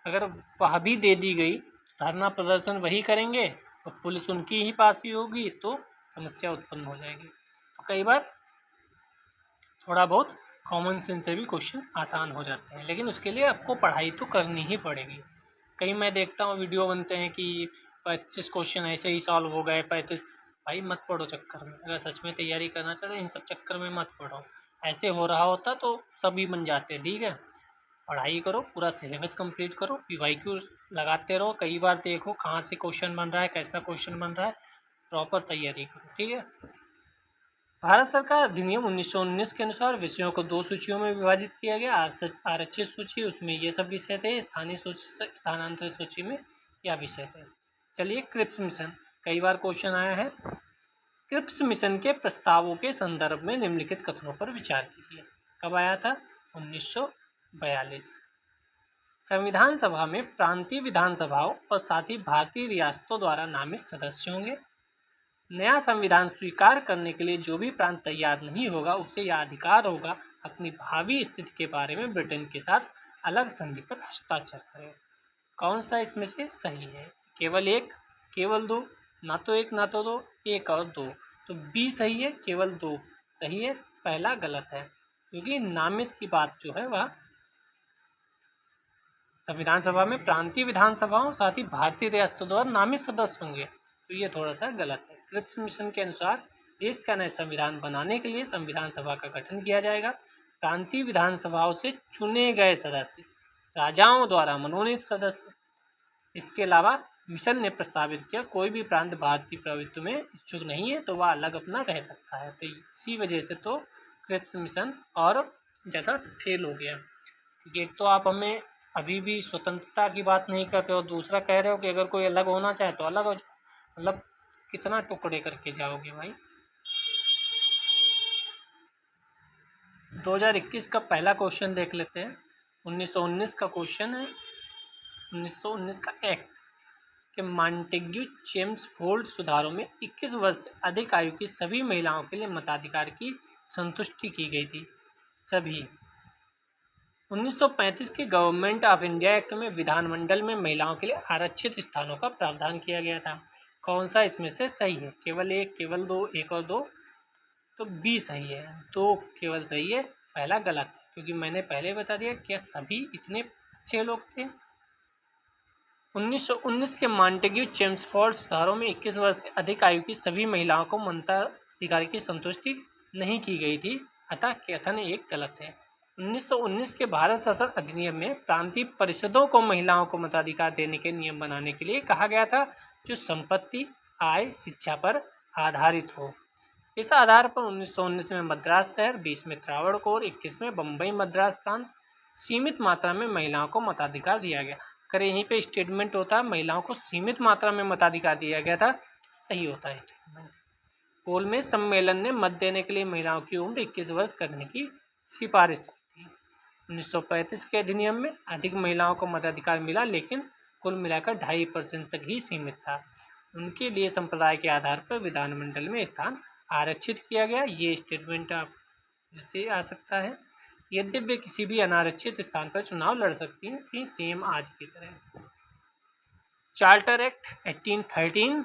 अगर वह भी दे दी गई तो धरना प्रदर्शन वही करेंगे और पुलिस उनकी ही पास ही होगी, तो समस्या उत्पन्न हो जाएगी। तो कई बार थोड़ा बहुत कॉमन सेंस से भी क्वेश्चन आसान हो जाते हैं, लेकिन उसके लिए आपको पढ़ाई तो करनी ही पड़ेगी। कहीं मैं देखता हूँ वीडियो बनते हैं कि 25 क्वेश्चन ऐसे ही सॉल्व हो गए, 35। भाई मत पढ़ो चक्कर में, अगर सच में तैयारी करना चाहते इन सब चक्कर में मत पढ़ो। ऐसे हो रहा होता तो सभी बन जाते। ठीक है, पढ़ाई करो, पूरा सिलेबस कंप्लीट करो, पीवाईक्यू लगाते रहो, कई बार देखो कहाँ से क्वेश्चन बन रहा है, कैसा क्वेश्चन बन रहा है, प्रॉपर तैयारी करो। ठीक है। भारत सरकार अधिनियम 1919 के अनुसार विषयों को 2 सूचियों में विभाजित किया गया। आरक्षित सूची, उसमें ये सब विषय थे। स्थानीय सूची, स्थानांतरित सूची में यह विषय थे। चलिए, क्रिप्स मिशन, कई बार क्वेश्चन आया है। क्रिप्स मिशन के प्रस्तावों के संदर्भ में निम्नलिखित कथनों पर विचार कीजिए। कब आया था? 1942। संविधान सभा में प्रांतीय विधानसभाओं और साथ ही भारतीय रियासतों द्वारा नामित सदस्य होंगे। नया संविधान स्वीकार करने के लिए जो भी प्रांत तैयार नहीं होगा उसे यह अधिकार होगा अपनी भावी स्थिति के बारे में ब्रिटेन के साथ अलग संधि पर हस्ताक्षर करें। कौन सा इसमें से सही है? केवल एक, केवल दो, ना तो एक ना तो दो, एक और दो। तो बी सही है, केवल दो सही है, पहला गलत है, क्योंकि नामित की बात जो है वह संविधान सभा में प्रांतीय विधानसभाओं साथ ही भारतीय रियासतों द्वारा नामित सदस्य होंगे, तो ये थोड़ा सा गलत है। क्रिप्स मिशन के अनुसार देश का नया संविधान बनाने के लिए संविधान सभा का गठन किया जाएगा। प्रांतीय विधानसभाओं से चुने गए सदस्य, राजाओं द्वारा मनोनीत सदस्य। इसके अलावा मिशन ने प्रस्तावित किया कोई भी प्रांत भारतीय प्रभुत्व में इच्छुक नहीं है तो वह अलग अपना रह सकता है। तो इसी वजह से तो क्रिप्स मिशन और ज़्यादा फेल हो गया, क्योंकि एक तो आप हमें अभी भी स्वतंत्रता की बात नहीं कर रहे हो, दूसरा कह रहे हो कि अगर कोई अलग होना चाहे तो अलग हो जाए। मतलब कितना टुकड़े करके जाओगे भाई। 2021 का पहला क्वेश्चन देख लेते हैं। 1919 का क्वेश्चन है। 1919 का एक्ट कि मॉन्टेग्यू चेम्सफोर्ड सुधारों में 21 वर्ष से अधिक आयु की सभी महिलाओं के लिए मताधिकार की संतुष्टि की गई थी। सभी 1935 के गवर्नमेंट ऑफ इंडिया एक्ट में विधानमंडल में महिलाओं के लिए आरक्षित स्थानों का प्रावधान किया गया था। कौन सा इसमें से सही है? केवल एक, केवल दो, एक और दो। तो बी सही है, दो केवल सही है, पहला गलत है, क्योंकि मैंने पहले बता दिया क्या सभी इतने अच्छे लोग थे। 1919 के मॉन्टेग्यू चेम्सफोर्ड सुधारों में 21 वर्ष से अधिक आयु की सभी महिलाओं को मताधिकार की संतुष्टि नहीं की गई थी, अतः कथन एक गलत है। 1919 के भारत शासन अधिनियम में प्रांतीय परिषदों को महिलाओं को मताधिकार देने के नियम बनाने के लिए कहा गया था जो संपत्ति, आय, शिक्षा पर आधारित हो। इस आधार पर 1919 में मद्रास शहर, 20 में त्रावणकोर, 21 में बम्बई मद्रास प्रांत सीमित मात्रा में महिलाओं को मताधिकार दिया गया। अगर यहीं पे स्टेटमेंट होता महिलाओं को सीमित मात्रा में मताधिकार दिया गया था, सही होता है स्टेटमेंट। गोलमेज सम्मेलन ने मत देने के लिए महिलाओं की उम्र 21 वर्ष करने की सिफारिश की थी। 1935 के अधिनियम में अधिक महिलाओं को मताधिकार मिला, लेकिन कुल मिलाकर 2.5% तक ही सीमित था। उनके लिए संप्रदाय के आधार पर विधानमंडल में स्थान आरक्षित किया गया। ये स्टेटमेंट आप से आ सकता है। यद्यपि वे किसी भी अनारक्षित स्थान पर चुनाव लड़ सकती हैं, थी सेम आज की तरह। चार्टर एक्ट 1813,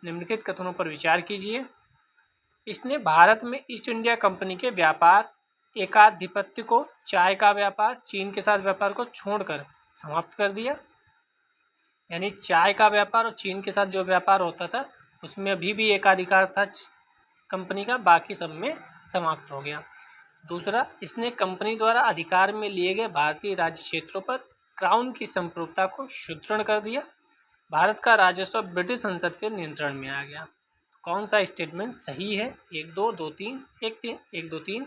निम्नलिखित कथनों पर विचार कीजिए। इसने भारत में ईस्ट इंडिया कंपनी के व्यापार एकाधिपत्य को, चाय का व्यापार, चीन के साथ व्यापार को छोड़कर समाप्त कर दिया। यानी चाय का व्यापार और चीन के साथ जो व्यापार होता था उसमें अभी भी एकाधिकार था कंपनी का, बाकी सब में समाप्त हो गया। दूसरा, इसने कंपनी द्वारा अधिकार में लिए गए भारतीय राज्य क्षेत्रों पर क्राउन की संप्रभुता को सुदृढ़ कर दिया। भारत का राजस्व ब्रिटिश संसद के नियंत्रण में आ गया। कौन सा स्टेटमेंट सही है? 1 2 2 3 1 3 1 2 3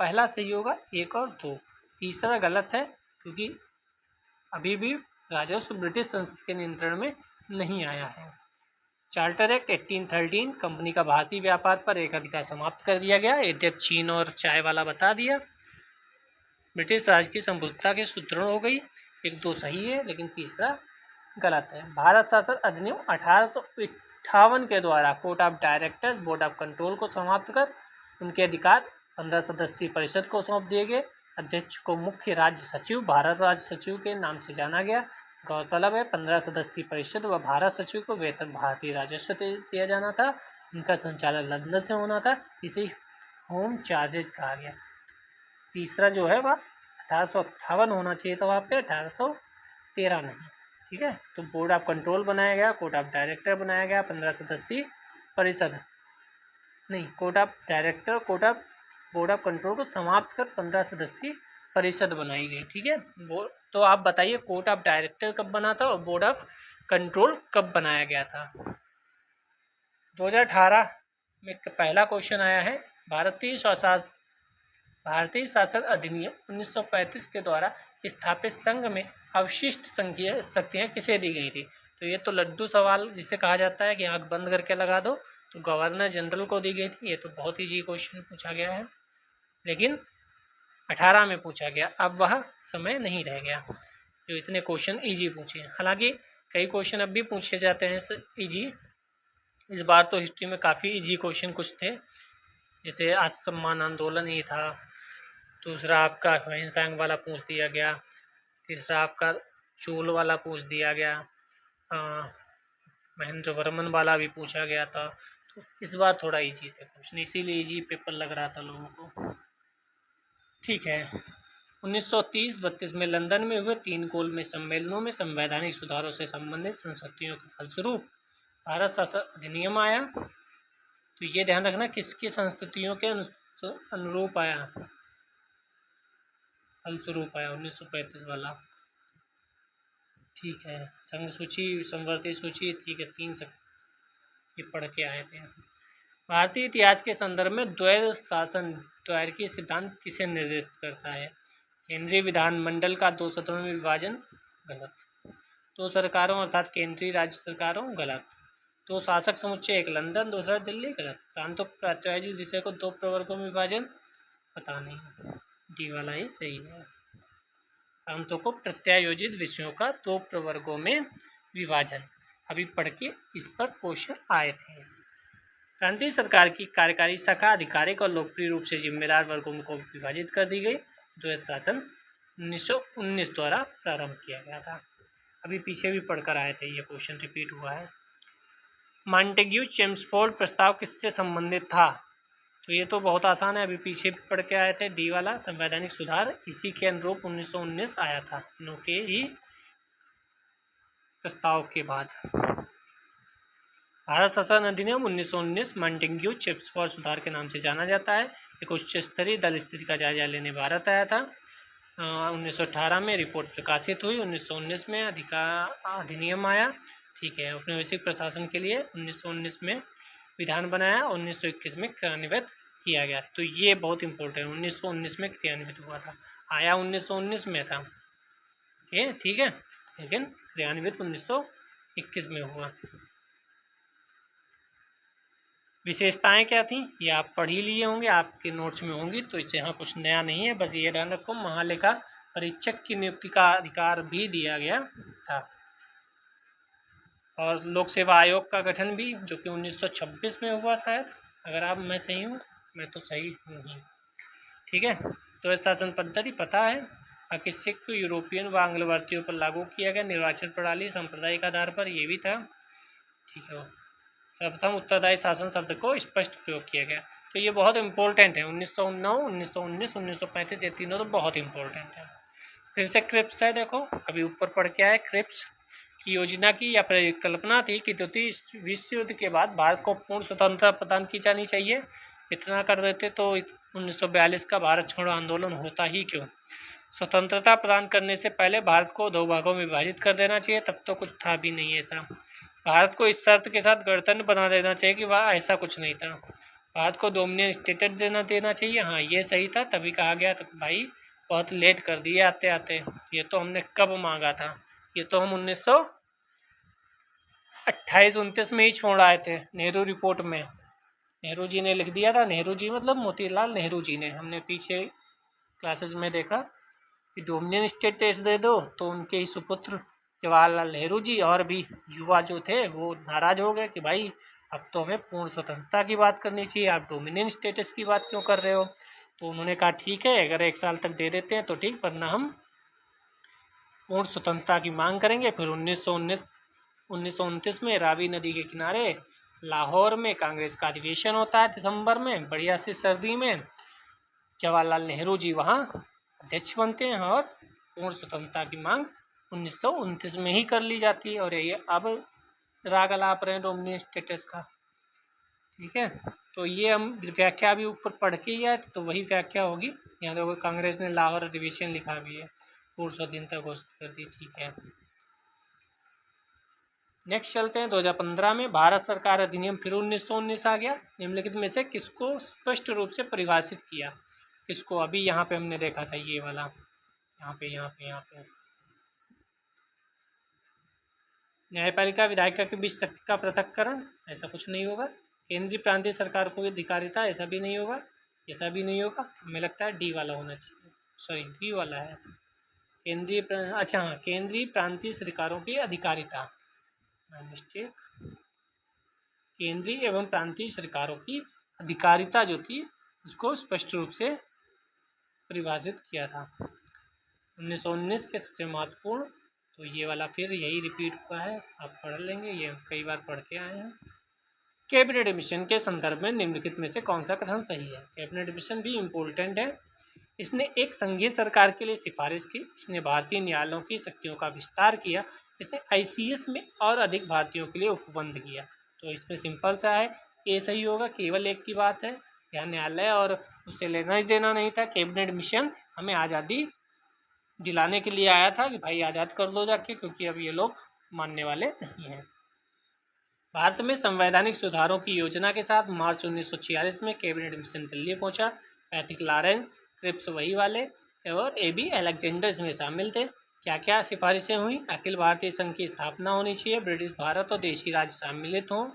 पहला सही होगा, 1 और 2। तीसरा गलत है क्योंकि अभी भी राजस्व ब्रिटिश संसद के नियंत्रण में नहीं आया है। चार्टर एक्ट 1813 कंपनी का भारतीय व्यापार पर एक अधिकार समाप्त कर दिया गया। यद्यप चीन और चाय वाला बता दिया। ब्रिटिश राज की संप्रभुता की सुदृढ़ हो गई। 1 2 सही है लेकिन तीसरा गलत है। भारत शासन अधिनियम 1858 के द्वारा court of directors board of control को समाप्त कर उनके अधिकार 15 सदस्यीय परिषद को सौंप दिए गए। अध्यक्ष को मुख्य राज्य सचिव, भारत राज्य सचिव के नाम से जाना गया। गौरतलब है 15 सदस्यीय परिषद व भारत सचिव को वेतन भारतीय राजस्व दिया जाना था। इनका संचालन लंदन से होना था। इसे होम चार्जेज कहा गया। तीसरा जो है वह 1858 होना चाहिए था, वहाँ पे 1813 नहीं। ठीक है, तो बोर्ड ऑफ कंट्रोल बनाया गया, कोर्ट ऑफ डायरेक्टर बनाया गया, 15 सदस्यीय परिषद नहीं, court of director board of control को समाप्त कर 15 सदस्यीय परिषद बनाई गई। ठीक है, तो आप बताइए कोर्ट ऑफ डायरेक्टर कब बना था और बोर्ड ऑफ कंट्रोल कब बनाया गया था? 2018 में पहला क्वेश्चन आया है। भारतीय शासन अधिनियम 1935 के द्वारा स्थापित संघ में अवशिष्ट शक्तियाँ किसे दी गई थी? तो ये तो लड्डू सवाल जिसे कहा जाता है कि आंख बंद करके लगा दो, तो गवर्नर जनरल को दी गई थी। ये तो बहुत ईजी क्वेश्चन पूछा गया है, लेकिन 18 में पूछा गया। अब वह समय नहीं रह गया जो इतने क्वेश्चन ईजी पूछे। हालांकि कई क्वेश्चन अब भी पूछे जाते हैं ईजी। इस बार तो हिस्ट्री में काफ़ी ईजी क्वेश्चन कुछ थे, जैसे आत्मसम्मान आंदोलन ही था। दूसरा आपका हिंसांग वाला पूछ दिया गया। तीसरा आपका चूल वाला पूछ दिया गया। महेंद्र वर्मन वाला भी पूछा गया था। तो इस बार थोड़ा इजी थे क्वेश्चन, इसीलिए इजी पेपर लग रहा था लोगों को। ठीक है, 1930-32 में लंदन में हुए 3 गोलमेज सम्मेलनों में संवैधानिक सुधारों से संबंधित संशक्तियों के फलस्वरूप भारत शासन अधिनियम आया। तो ये ध्यान रखना किसकी संस्कृतियों के अनुरूप आया, फलस्वरूप आया 1935 वाला। ठीक है, संघ सूची, संवर्धित सूची, ठीक है, 3 ये पढ़ के आए थे। भारतीय इतिहास के संदर्भ में द्वैध शासन द्वैरकी सिद्धांत किसे निर्देशित करता है? केंद्रीय विधानमंडल का 2 सदनों में विभाजन, गलत। 2 सरकारों अर्थात केंद्रीय राज्य सरकारों, गलत। 2 शासक समुच्चय, एक लंदन दूसरा दिल्ली, गलत। प्रांतों प्रात्यायोजित विषय को 2 प्रवर्गों में विभाजन, पता नहीं, डी वाला ही सही है। प्रांतों को प्रत्यायोजित विषयों का 2 प्रवर्गों में विभाजन, अभी पढ़ के इस पर क्वेश्चन आए थे। प्रांतीय सरकार की कार्यकारी शाखा आधिकारिक और लोकप्रिय रूप से जिम्मेदार वर्गों को विभाजित कर दी गई। द्वैध शासन 1919 द्वारा प्रारंभ किया गया था। अभी पीछे भी पढ़कर आए थे, ये क्वेश्चन रिपीट हुआ है। मॉन्टेग्यू चेम्सफोर्ड प्रस्ताव किससे संबंधित था? तो ये तो बहुत आसान है, अभी पीछे भी पढ़ के आए थे, डी वाला संवैधानिक सुधार, इसी के अनुरूप 1919 आया था, नो के ही प्रस्ताव के बाद। भारत शासन अधिनियम 1919 मॉन्टेग्यू चेम्सफोर्ड सुधार के नाम से जाना जाता है। एक उच्च स्तरीय दल स्थिति का जायजा लेने भारत आया था। 1918 में रिपोर्ट प्रकाशित हुई। 1919 में अधिनियम आया। ठीक है, औपनिवेशिक प्रशासन के लिए 1919 में विधान बनाया, 1921 में क्रियान्वित किया गया। तो ये बहुत इंपॉर्टेंट, 1919 में क्रियान्वित हुआ था, आया 1919 में था, ठीक है, लेकिन क्रियान्वित 1921 में हुआ। विशेषताएं क्या थी ये आप पढ़ ही लिए होंगे, आपके नोट्स में होंगी, तो इससे यहाँ कुछ नया नहीं है। बस ये ध्यान रखो, महालेखा परीक्षक की नियुक्ति का अधिकार भी दिया गया था, और लोक सेवा आयोग का गठन भी, जो कि 1926 में हुआ शायद, अगर आप मैं सही हूँ, मैं तो सही हूँ ही। ठीक है, तो शासन पद्धति पता है। अकिस्सिक को यूरोपियन व आंग्लवर्तियों पर लागू किया गया निर्वाचन प्रणाली सांप्रदायिक आधार पर, ये भी था। ठीक है, सर्वप्रथम उत्तरदायी शासन शब्द को स्पष्ट प्रयोग किया गया। तो ये बहुत इंपॉर्टेंट है, 1909, 1919, 1935, ये तीनों तो बहुत इंपॉर्टेंट है। फिर से क्रिप्स है, देखो अभी ऊपर पढ़ के आए। क्रिप्स की योजना की या परिकल्पना थी कि द्वितीय विश्व युद्ध के बाद भारत को पूर्ण स्वतंत्रता प्रदान की जानी चाहिए। इतना कर देते तो 1942 का भारत छोड़ो आंदोलन होता ही क्यों। स्वतंत्रता प्रदान करने से पहले भारत को 2 भागों में विभाजित कर देना चाहिए, तब तो कुछ था भी नहीं ऐसा। भारत को इस शर्त के साथ गणतंत्र बना देना चाहिए कि वह ऐसा कुछ नहीं था, भारत को डोमिनियन स्टेटस देना चाहिए। हाँ, ये सही था, तभी कहा गया था भाई बहुत लेट कर दिए आते आते, ये तो हमने कब मांगा था, ये तो हम 1928-29 में ही छोड़ आए थे नेहरू रिपोर्ट में। नेहरू जी ने लिख दिया था, नेहरू जी मतलब मोतीलाल नेहरू जी ने, हमने पीछे क्लासेस में देखा कि डोमिनियन स्टेटस दे दो, तो उनके ही सुपुत्र जवाहरलाल नेहरू जी और भी युवा जो थे वो नाराज हो गए कि भाई अब तो हमें पूर्ण स्वतंत्रता की बात करनी चाहिए, आप डोमिनियन स्टेटस की बात क्यों कर रहे हो। तो उन्होंने कहा ठीक है, अगर 1 साल तक दे देते हैं तो ठीक, वरना हम पूर्ण स्वतंत्रता की मांग करेंगे। फिर 1929 में रावी नदी के किनारे लाहौर में कांग्रेस का अधिवेशन होता है दिसंबर में, बढ़िया सी सर्दी में। जवाहरलाल नेहरू जी वहाँ अध्यक्ष बनते हैं और पूर्ण स्वतंत्रता की मांग 1929 में ही कर ली जाती है, और ये अब राग अलाप रहे हैं डोमिनियन स्टेटस का। ठीक है, तो ये हम व्याख्या अभी ऊपर पढ़ के ही आए तो वही व्याख्या होगी। यहाँ देखो कांग्रेस ने लाहौर अधिवेशन लिखा भी है, पूर्ण स्वतंत्रता घोषित कर दी। ठीक है, नेक्स्ट चलते हैं। 2015 में भारत सरकार अधिनियम फिर 1919 आ गया। निम्नलिखित में से किसको स्पष्ट रूप से परिभाषित किया, किसको, अभी यहाँ पे हमने देखा था ये वाला, यहाँ पे न्यायपालिका विधायिका के बीच शक्ति का पृथक्करण, ऐसा कुछ नहीं होगा। केंद्रीय प्रांतीय सरकार को अधिकारिता, ऐसा भी नहीं होगा, ऐसा भी नहीं होगा। हमें लगता है डी वाला होना चाहिए, सॉरी डी वाला है अच्छा हाँ, केंद्रीय प्रांतीय सरकारों की अधिकारिता, मिस्टेक, केंद्रीय एवं प्रांतीय सरकारों की अधिकारिता जो थी उसको स्पष्ट रूप से परिभाषित किया था 1919 के। सबसे महत्वपूर्ण तो ये वाला फिर यही रिपीट हुआ है, आप पढ़ लेंगे, ये कई बार पढ़ के आए हैं। कैबिनेट मिशन के संदर्भ में निम्नलिखित में से कौन सा कथन सही है। कैबिनेट मिशन भी इम्पोर्टेंट है। इसने एक संघीय सरकार के लिए सिफारिश की, इसने भारतीय न्यायालयों की शक्तियों का विस्तार किया, इसने ICS में और अधिक भारतीयों के लिए उपबंध किया। तो इसमें सिंपल सा है, ये सही होगा, केवल एक की बात है, यहाँ न्यायालय और उससे लेना ही देना नहीं था। कैबिनेट मिशन हमें आज़ादी दिलाने के लिए आया था कि भाई आज़ाद कर दो जाके, क्योंकि अब ये लोग मानने वाले नहीं हैं। भारत में संवैधानिक सुधारों की योजना के साथ मार्च 1946 में कैबिनेट मिशन दिल्ली पहुंचा। पैथिक लॉरेंस, क्रिप्स वही वाले और AB अलेक्जेंडर इसमें शामिल थे। क्या क्या सिफारिशें हुई, अखिल भारतीय संघ की स्थापना होनी चाहिए, ब्रिटिश भारत और देशी राज्य सम्मिलित हों,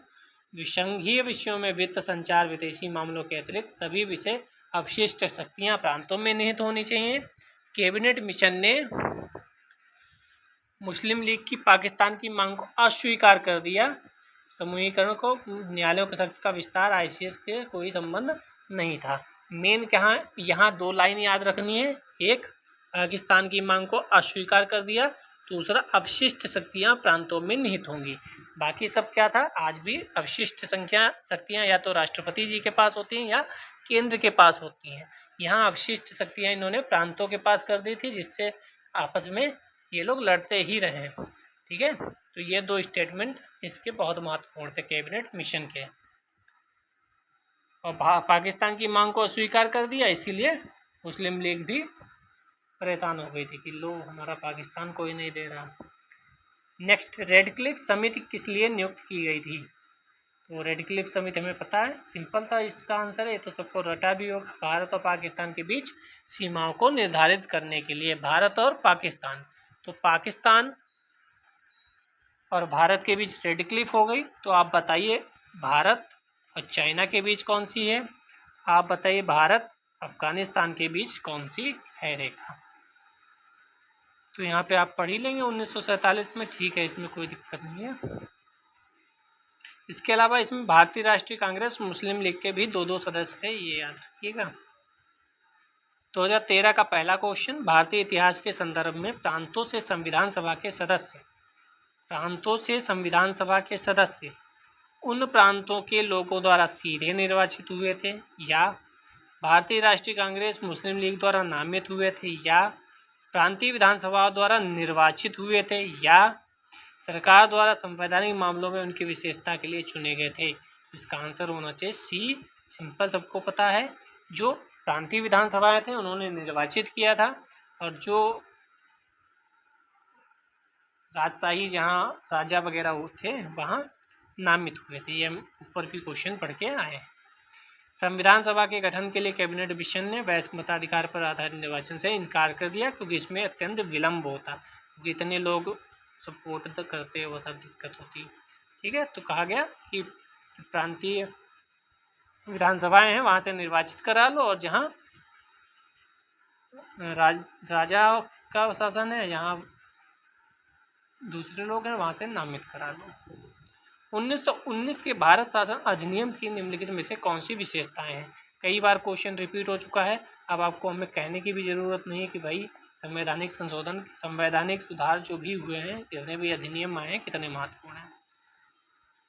विसंघीय विषयों में वित्त, संचार, विदेशी मामलों के अतिरिक्त सभी विषय अवशिष्ट शक्तियां प्रांतों में निहित होनी चाहिए। कैबिनेट मिशन ने मुस्लिम लीग की पाकिस्तान की मांग को अस्वीकार कर दिया। समूहीकरण को, न्यायालयों की शक्ति का विस्तार, ICS के कोई संबंध नहीं था। मेन क्या, यहाँ 2 लाइन याद रखनी है, एक पाकिस्तान की मांग को अस्वीकार कर दिया, दूसरा अवशिष्ट शक्तियाँ प्रांतों में निहित होंगी। बाकी सब क्या था, आज भी अवशिष्ट शक्तियाँ या तो राष्ट्रपति जी के पास होती हैं या केंद्र के पास होती हैं। यहाँ अवशिष्ट शक्तियाँ इन्होंने प्रांतों के पास कर दी थी, जिससे आपस में ये लोग लड़ते ही रहे। ठीक है, तो ये 2 स्टेटमेंट इसके बहुत महत्वपूर्ण थे कैबिनेट मिशन के। और पाकिस्तान की मांग को स्वीकार कर दिया, इसीलिए मुस्लिम लीग भी परेशान हो गई थी कि लो हमारा पाकिस्तान कोई नहीं दे रहा। नेक्स्ट, रेडक्लिफ समिति किस लिए नियुक्त की गई थी। तो रेडक्लिफ समिति हमें पता है, सिंपल सा इसका आंसर है, ये तो सबको रटा भी होगा, भारत और पाकिस्तान के बीच सीमाओं को निर्धारित करने के लिए। भारत और पाकिस्तान, तो पाकिस्तान और भारत के बीच रेडक्लिफ हो गई। तो आप बताइए भारत और चाइना के बीच कौन सी है, आप बताइए भारत अफगानिस्तान के बीच कौन सी है रेखा। तो यहाँ पे आप पढ़ ही लेंगे 1947 में, ठीक है, इसमें कोई दिक्कत नहीं है। इसके अलावा इसमें भारतीय राष्ट्रीय कांग्रेस, मुस्लिम लीग के भी 2-2 सदस्य थे, ये याद रखिएगा। 2013 का पहला क्वेश्चन, भारतीय इतिहास के संदर्भ में प्रांतों से संविधान सभा के सदस्य उन प्रांतों के लोगों द्वारा सीधे निर्वाचित हुए थे, या भारतीय राष्ट्रीय कांग्रेस मुस्लिम लीग द्वारा नामित हुए थे, या प्रांतीय विधानसभाओं द्वारा निर्वाचित हुए थे, या सरकार द्वारा संवैधानिक मामलों में उनकी विशेषता के लिए चुने गए थे। इसका आंसर होना चाहिए सी, सिंपल, सबको पता है। जो प्रांतीय विधानसभाएं थे उन्होंने निर्वाचित किया था, और जो राजशाही जहाँ राजा वगैरह थे वहाँ नामित हुए थे। ये हम ऊपर भी क्वेश्चन पढ़ के आए हैं। संविधान सभा के गठन के लिए कैबिनेट मिशन ने वयस्क मताधिकार पर आधारित निर्वाचन से इनकार कर दिया क्योंकि इसमें अत्यंत विलम्ब होता, क्योंकि इतने लोग सपोर्ट करते वो सब दिक्कत होती। ठीक है, तो कहा गया कि प्रांतीय विधानसभाएं हैं वहाँ से निर्वाचित करा लो, और जहाँ राजा का शासन है, यहाँ दूसरे लोग हैं, वहाँ से नामित करा लो। 1919 के भारत शासन अधिनियम की निम्नलिखित में से कौन सी विशेषताएं हैं? कई बार क्वेश्चन रिपीट हो चुका है, अब आपको हमें कहने की भी ज़रूरत नहीं है कि भाई संवैधानिक संशोधन, संवैधानिक सुधार जो भी हुए हैं, जितने भी अधिनियम आए हैं, कितने महत्वपूर्ण हैं।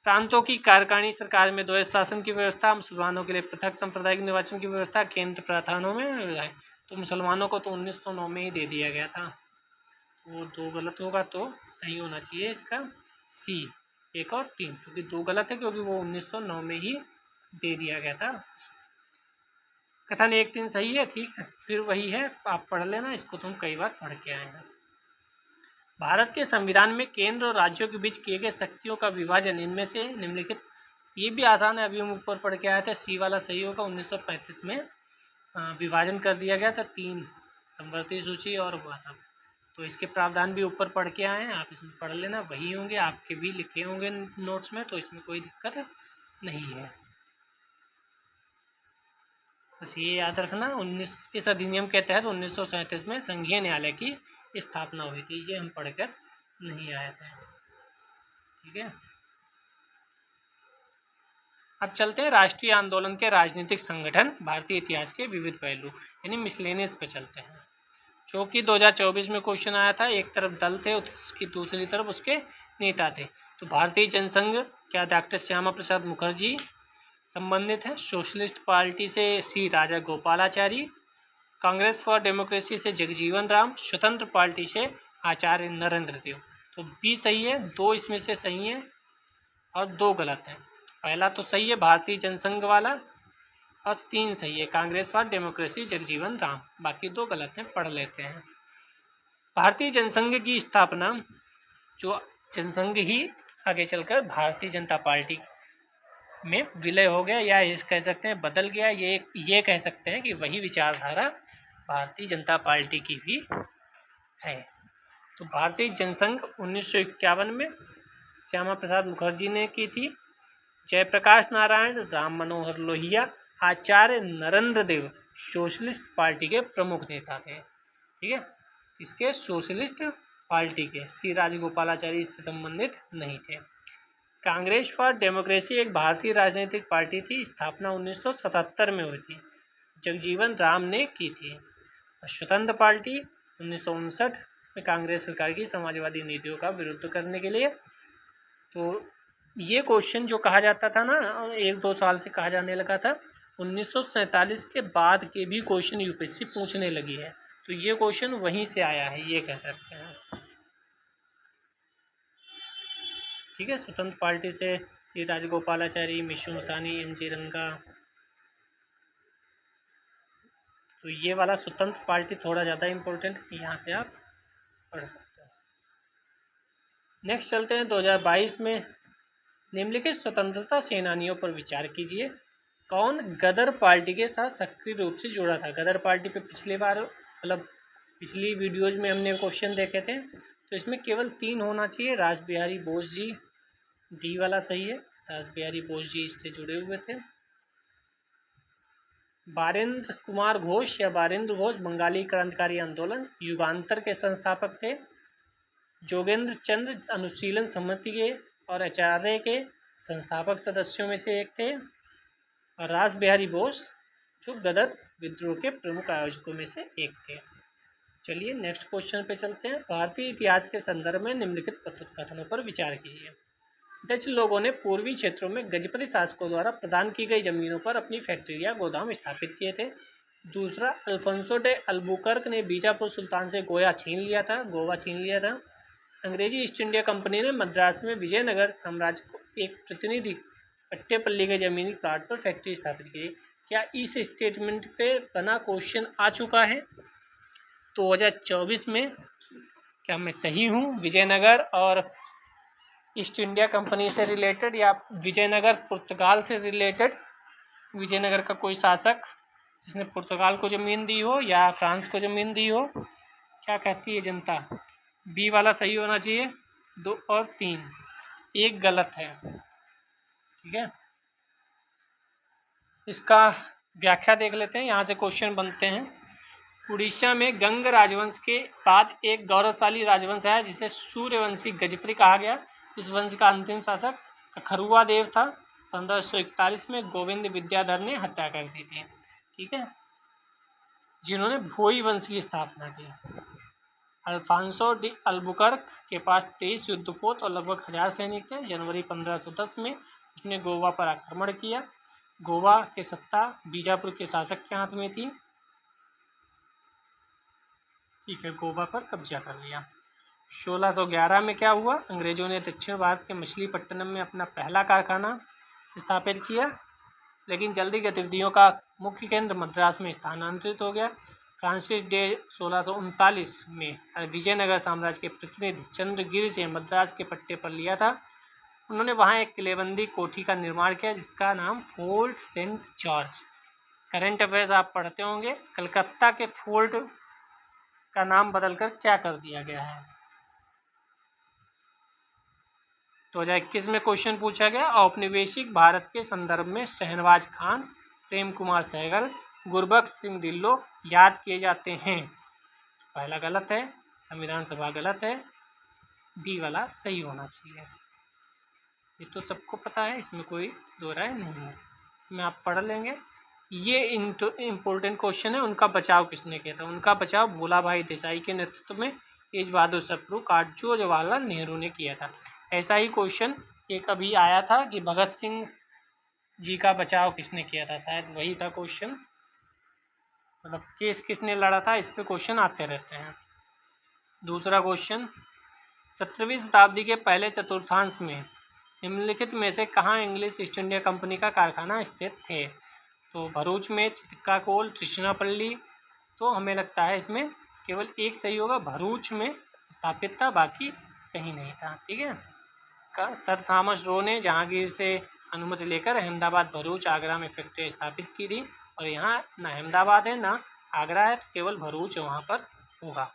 प्रांतों की कार्यकारिणी सरकार में द्वैध शासन की व्यवस्था, मुसलमानों के लिए पृथक सांप्रदायिक निर्वाचन की व्यवस्था केंद्र प्रावधानों में। तो मुसलमानों को तो 1909 में ही दे दिया गया था, वो 2 गलत होगा, तो सही होना चाहिए इसका सी 1 और 3, क्योंकि 2 गलत है क्योंकि वो 1909 में ही दे दिया गया था। कथन 1 3 सही है। ठीक है, फिर वही है, आप पढ़ लेना, इसको तुम कई बार पढ़ के आए हैं। भारत के संविधान में केंद्र और राज्यों के बीच किए गए शक्तियों का विभाजन इनमें से निम्नलिखित, ये भी आसान है, अभी हम ऊपर पढ़ के आए थे, सी वाला सही होगा। 1935 में विभाजन कर दिया गया था, 3 समवर्ती सूची और वह सब, तो इसके प्रावधान भी ऊपर पढ़ के आए हैं, आप इसमें पढ़ लेना, वही होंगे, आपके भी लिखे होंगे नोट्स में, तो इसमें कोई दिक्कत नहीं है। बस ये याद रखना, इस अधिनियम के तहत 1937 में संघीय न्यायालय की स्थापना हुई थी, ये हम पढ़कर नहीं आए थे। ठीक है, अब चलते हैं राष्ट्रीय आंदोलन के राजनीतिक संगठन, भारतीय इतिहास के विविध पहलू, यानी मिसलेनियस पे चलते हैं, जो कि 2024 में क्वेश्चन आया था। एक तरफ दल थे, उसकी दूसरी तरफ उसके नेता थे। तो भारतीय जनसंघ क्या डॉक्टर श्यामा प्रसाद मुखर्जी संबंधित है, सोशलिस्ट पार्टी से सी राजा गोपालाचारी, कांग्रेस फॉर डेमोक्रेसी से जगजीवन राम, स्वतंत्र पार्टी से आचार्य नरेंद्र देव। तो बी सही है, 2 इसमें से सही है और 2 गलत है। पहला तो सही है भारतीय जनसंघ वाला, और 3 सही है कांग्रेस फॉर डेमोक्रेसी जगजीवन राम, बाकी 2 गलत हैं, पढ़ लेते हैं। भारतीय जनसंघ की स्थापना, जो जनसंघ ही आगे चलकर भारतीय जनता पार्टी में विलय हो गया, या इस कह सकते हैं बदल गया, ये कह सकते हैं कि वही विचारधारा भारतीय जनता पार्टी की भी है। तो भारतीय जनसंघ 1951 में श्यामा प्रसाद मुखर्जी ने की थी, जयप्रकाश नारायण, राम मनोहर लोहिया, आचार्य नरेंद्र देव सोशलिस्ट पार्टी के प्रमुख नेता थे। ठीक है, इसके सोशलिस्ट पार्टी के, सी राजगोपालाचारी इससे संबंधित नहीं थे। कांग्रेस फॉर डेमोक्रेसी एक भारतीय राजनीतिक पार्टी थी, स्थापना 1977 में हुई थी, जगजीवन राम ने की थी। स्वतंत्र पार्टी 1959 में कांग्रेस सरकार की समाजवादी नीतियों का विरोध करने के लिए। तो ये क्वेश्चन जो कहा जाता था ना, 1-2 साल से कहा जाने लगा था, 1947 के बाद के भी क्वेश्चन यूपीएससी पूछने लगी है, तो ये क्वेश्चन वहीं से आया है, ये कह सकते हैं। ठीक है, स्वतंत्र पार्टी से सी राजगोपालाचारी, मिशु मसानी, एन.जी. रंगा। तो ये वाला स्वतंत्र पार्टी थोड़ा ज़्यादा इम्पोर्टेंट है, यहाँ से आप पढ़ सकते हैं। नेक्स्ट चलते हैं 2022 में, निम्नलिखित स्वतंत्रता सेनानियों पर विचार कीजिए, कौन गदर पार्टी के साथ सक्रिय रूप से जुड़ा था। गदर पार्टी पे पिछली बार, मतलब पिछली वीडियोज में हमने क्वेश्चन देखे थे, तो इसमें केवल 3 होना चाहिए, रास बिहारी बोस जी, डी वाला सही है, रास बिहारी बोस जी इससे जुड़े हुए थे। बारेंद्र कुमार घोष या बारेंद्र घोष बंगाली क्रांतिकारी आंदोलन युगांतर के संस्थापक थे। जोगेंद्र चंद्र अनुशीलन समिति के और आचार्य के संस्थापक सदस्यों में से एक थे, और रास बिहारी बोस जो गदर विद्रोह के प्रमुख आयोजकों में से एक थे। चलिए नेक्स्ट क्वेश्चन पे चलते हैं। भारतीय इतिहास के संदर्भ में निम्नलिखित कथनों पर विचार कीजिए। डच लोगों ने पूर्वी क्षेत्रों में गजपति शासकों द्वारा प्रदान की गई जमीनों पर अपनी फैक्ट्री या गोदाम स्थापित किए थे। दूसरा, अल्फोंसो डे अल्बुकर्क ने बीजापुर सुल्तान से गोवा छीन लिया था। अंग्रेजी ईस्ट इंडिया कंपनी ने मद्रास में विजयनगर साम्राज्य को एक प्रतिनिधि पट्टेपल्ली के जमीनी प्लाट पर फैक्ट्री स्थापित की। क्या इस स्टेटमेंट पे बना क्वेश्चन आ चुका है 2024 में? क्या मैं सही हूँ? विजयनगर और ईस्ट इंडिया कंपनी से रिलेटेड या विजयनगर पुर्तगाल से रिलेटेड, विजयनगर का कोई शासक जिसने पुर्तगाल को ज़मीन दी हो या फ्रांस को ज़मीन दी हो। क्या कहती है जनता? बी वाला सही होना चाहिए। 2 और 3, एक गलत है। ठीक है, इसका व्याख्या देख लेते हैं। यहाँ से क्वेश्चन बनते हैं। उड़ीसा में गंग राजवंश के बाद एक गौरवशाली राजवंश आया जिसे सूर्यवंशी गजपति कहा गया। इस वंश का अंतिम शासक कखरुआ देव था। 1541 में गोविंद विद्याधर ने हत्या कर दी थी। ठीक है, जिन्होंने भोई वंश की स्थापना की। अल्फांसो डी अल्बुकर्क के पास 23 युद्धपोत और लगभग 1000 सैनिक थे। जनवरी 1510 में उसने गोवा पर आक्रमण किया। गोवा की सत्ता बीजापुर के शासक के हाथ में थी। ठीक है, गोवा पर कब्जा कर लिया। 1611 में क्या हुआ? अंग्रेजों ने दक्षिण भारत के मछलीपट्टनम में अपना पहला कारखाना स्थापित किया, लेकिन जल्दी गतिविधियों का मुख्य केंद्र मद्रास में स्थानांतरित हो गया। फ्रांसिस डे 1639 में विजयनगर साम्राज्य के प्रतिनिधि चंद्रगिरि से मद्रास के पट्टे पर लिया था। उन्होंने वहां एक किलेबंदी कोठी का निर्माण किया जिसका नाम Fort Saint George. Current affairs आप पढ़ते होंगे। कलकत्ता के फोर्ट का नाम बदलकर क्या कर दिया गया है? 2021 में क्वेश्चन पूछा गया। औपनिवेशिक भारत के संदर्भ में शहनवाज खान, प्रेम कुमार सहगल, गुरबख्श सिंह ढिल्लों याद किए जाते हैं। पहला गलत है, संविधान सभा गलत है, डी वाला सही होना चाहिए। ये तो सबको पता है, इसमें कोई दो राय नहीं है, इसमें आप पढ़ लेंगे। ये इम्पोर्टेंट क्वेश्चन है। उनका बचाव किसने किया था? उनका बचाव भोलाभाई देसाई के नेतृत्व में तेज बहादुर सप्रू, काटजू और जवाहरलाल नेहरू ने किया था। ऐसा ही क्वेश्चन एक अभी आया था कि भगत सिंह जी का बचाव किसने किया था, शायद वही था क्वेश्चन। मतलब केस किसने लड़ा था, इस पे क्वेश्चन आते रहते हैं। दूसरा क्वेश्चन, 17वीं शताब्दी के पहले चतुर्थांश में निम्नलिखित में से कहाँ इंग्लिश ईस्ट इंडिया कंपनी का कारखाना स्थित थे? तो भरूच में, चित्काकोल, त्रिचनापल्ली। तो हमें लगता है इसमें केवल एक सही होगा, भरूच में स्थापित था, बाकी कहीं नहीं था। ठीक है, सर थॉमस रो ने जहांगीर से अनुमति लेकर अहमदाबाद, भरूच, आगरा में फैक्ट्री स्थापित की थी। और यहाँ ना अहमदाबाद है ना आगरा है, तो केवल भरूच वहाँ पर होगा।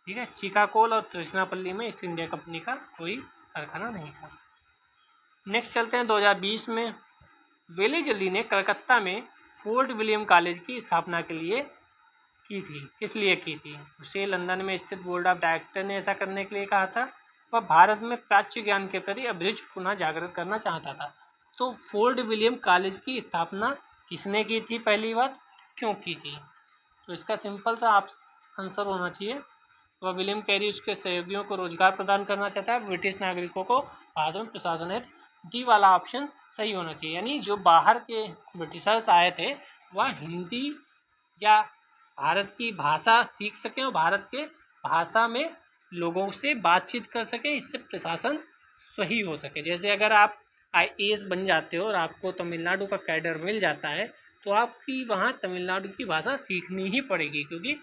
ठीक है, चिकाकोल और त्रिचनापल्ली में ईस्ट इंडिया कंपनी का कोई कारखाना नहीं था। नेक्स्ट चलते हैं 2020 में। वेली जल्दी ने कलकत्ता में फोर्ट विलियम कॉलेज की स्थापना के लिए की थी। किस लिए की थी? उसे लंदन में स्थित बोर्ड ऑफ डायरेक्टर ने ऐसा करने के लिए कहा था। वह भारत में प्राच्य ज्ञान के प्रति अभिरुचि पुनः जागृत करना चाहता था। तो फोर्ट विलियम कॉलेज की स्थापना किसने की थी? पहली बात, क्यों की थी? तो इसका सिंपल सा आप आंसर होना चाहिए, वह विलियम कैरी उसके सहयोगियों को रोजगार प्रदान करना चाहता है, ब्रिटिश नागरिकों को भारत में प्रशासन है। डी वाला ऑप्शन सही होना चाहिए, यानी जो बाहर के ब्रिटिशर्स आए थे वह हिंदी या भारत की भाषा सीख सकें और भारत के भाषा में लोगों से बातचीत कर सकें, इससे प्रशासन सही हो सके। जैसे अगर आप IAS बन जाते हो और आपको तमिलनाडु का कैडर मिल जाता है तो आपकी वहाँ तमिलनाडु की भाषा सीखनी ही पड़ेगी, क्योंकि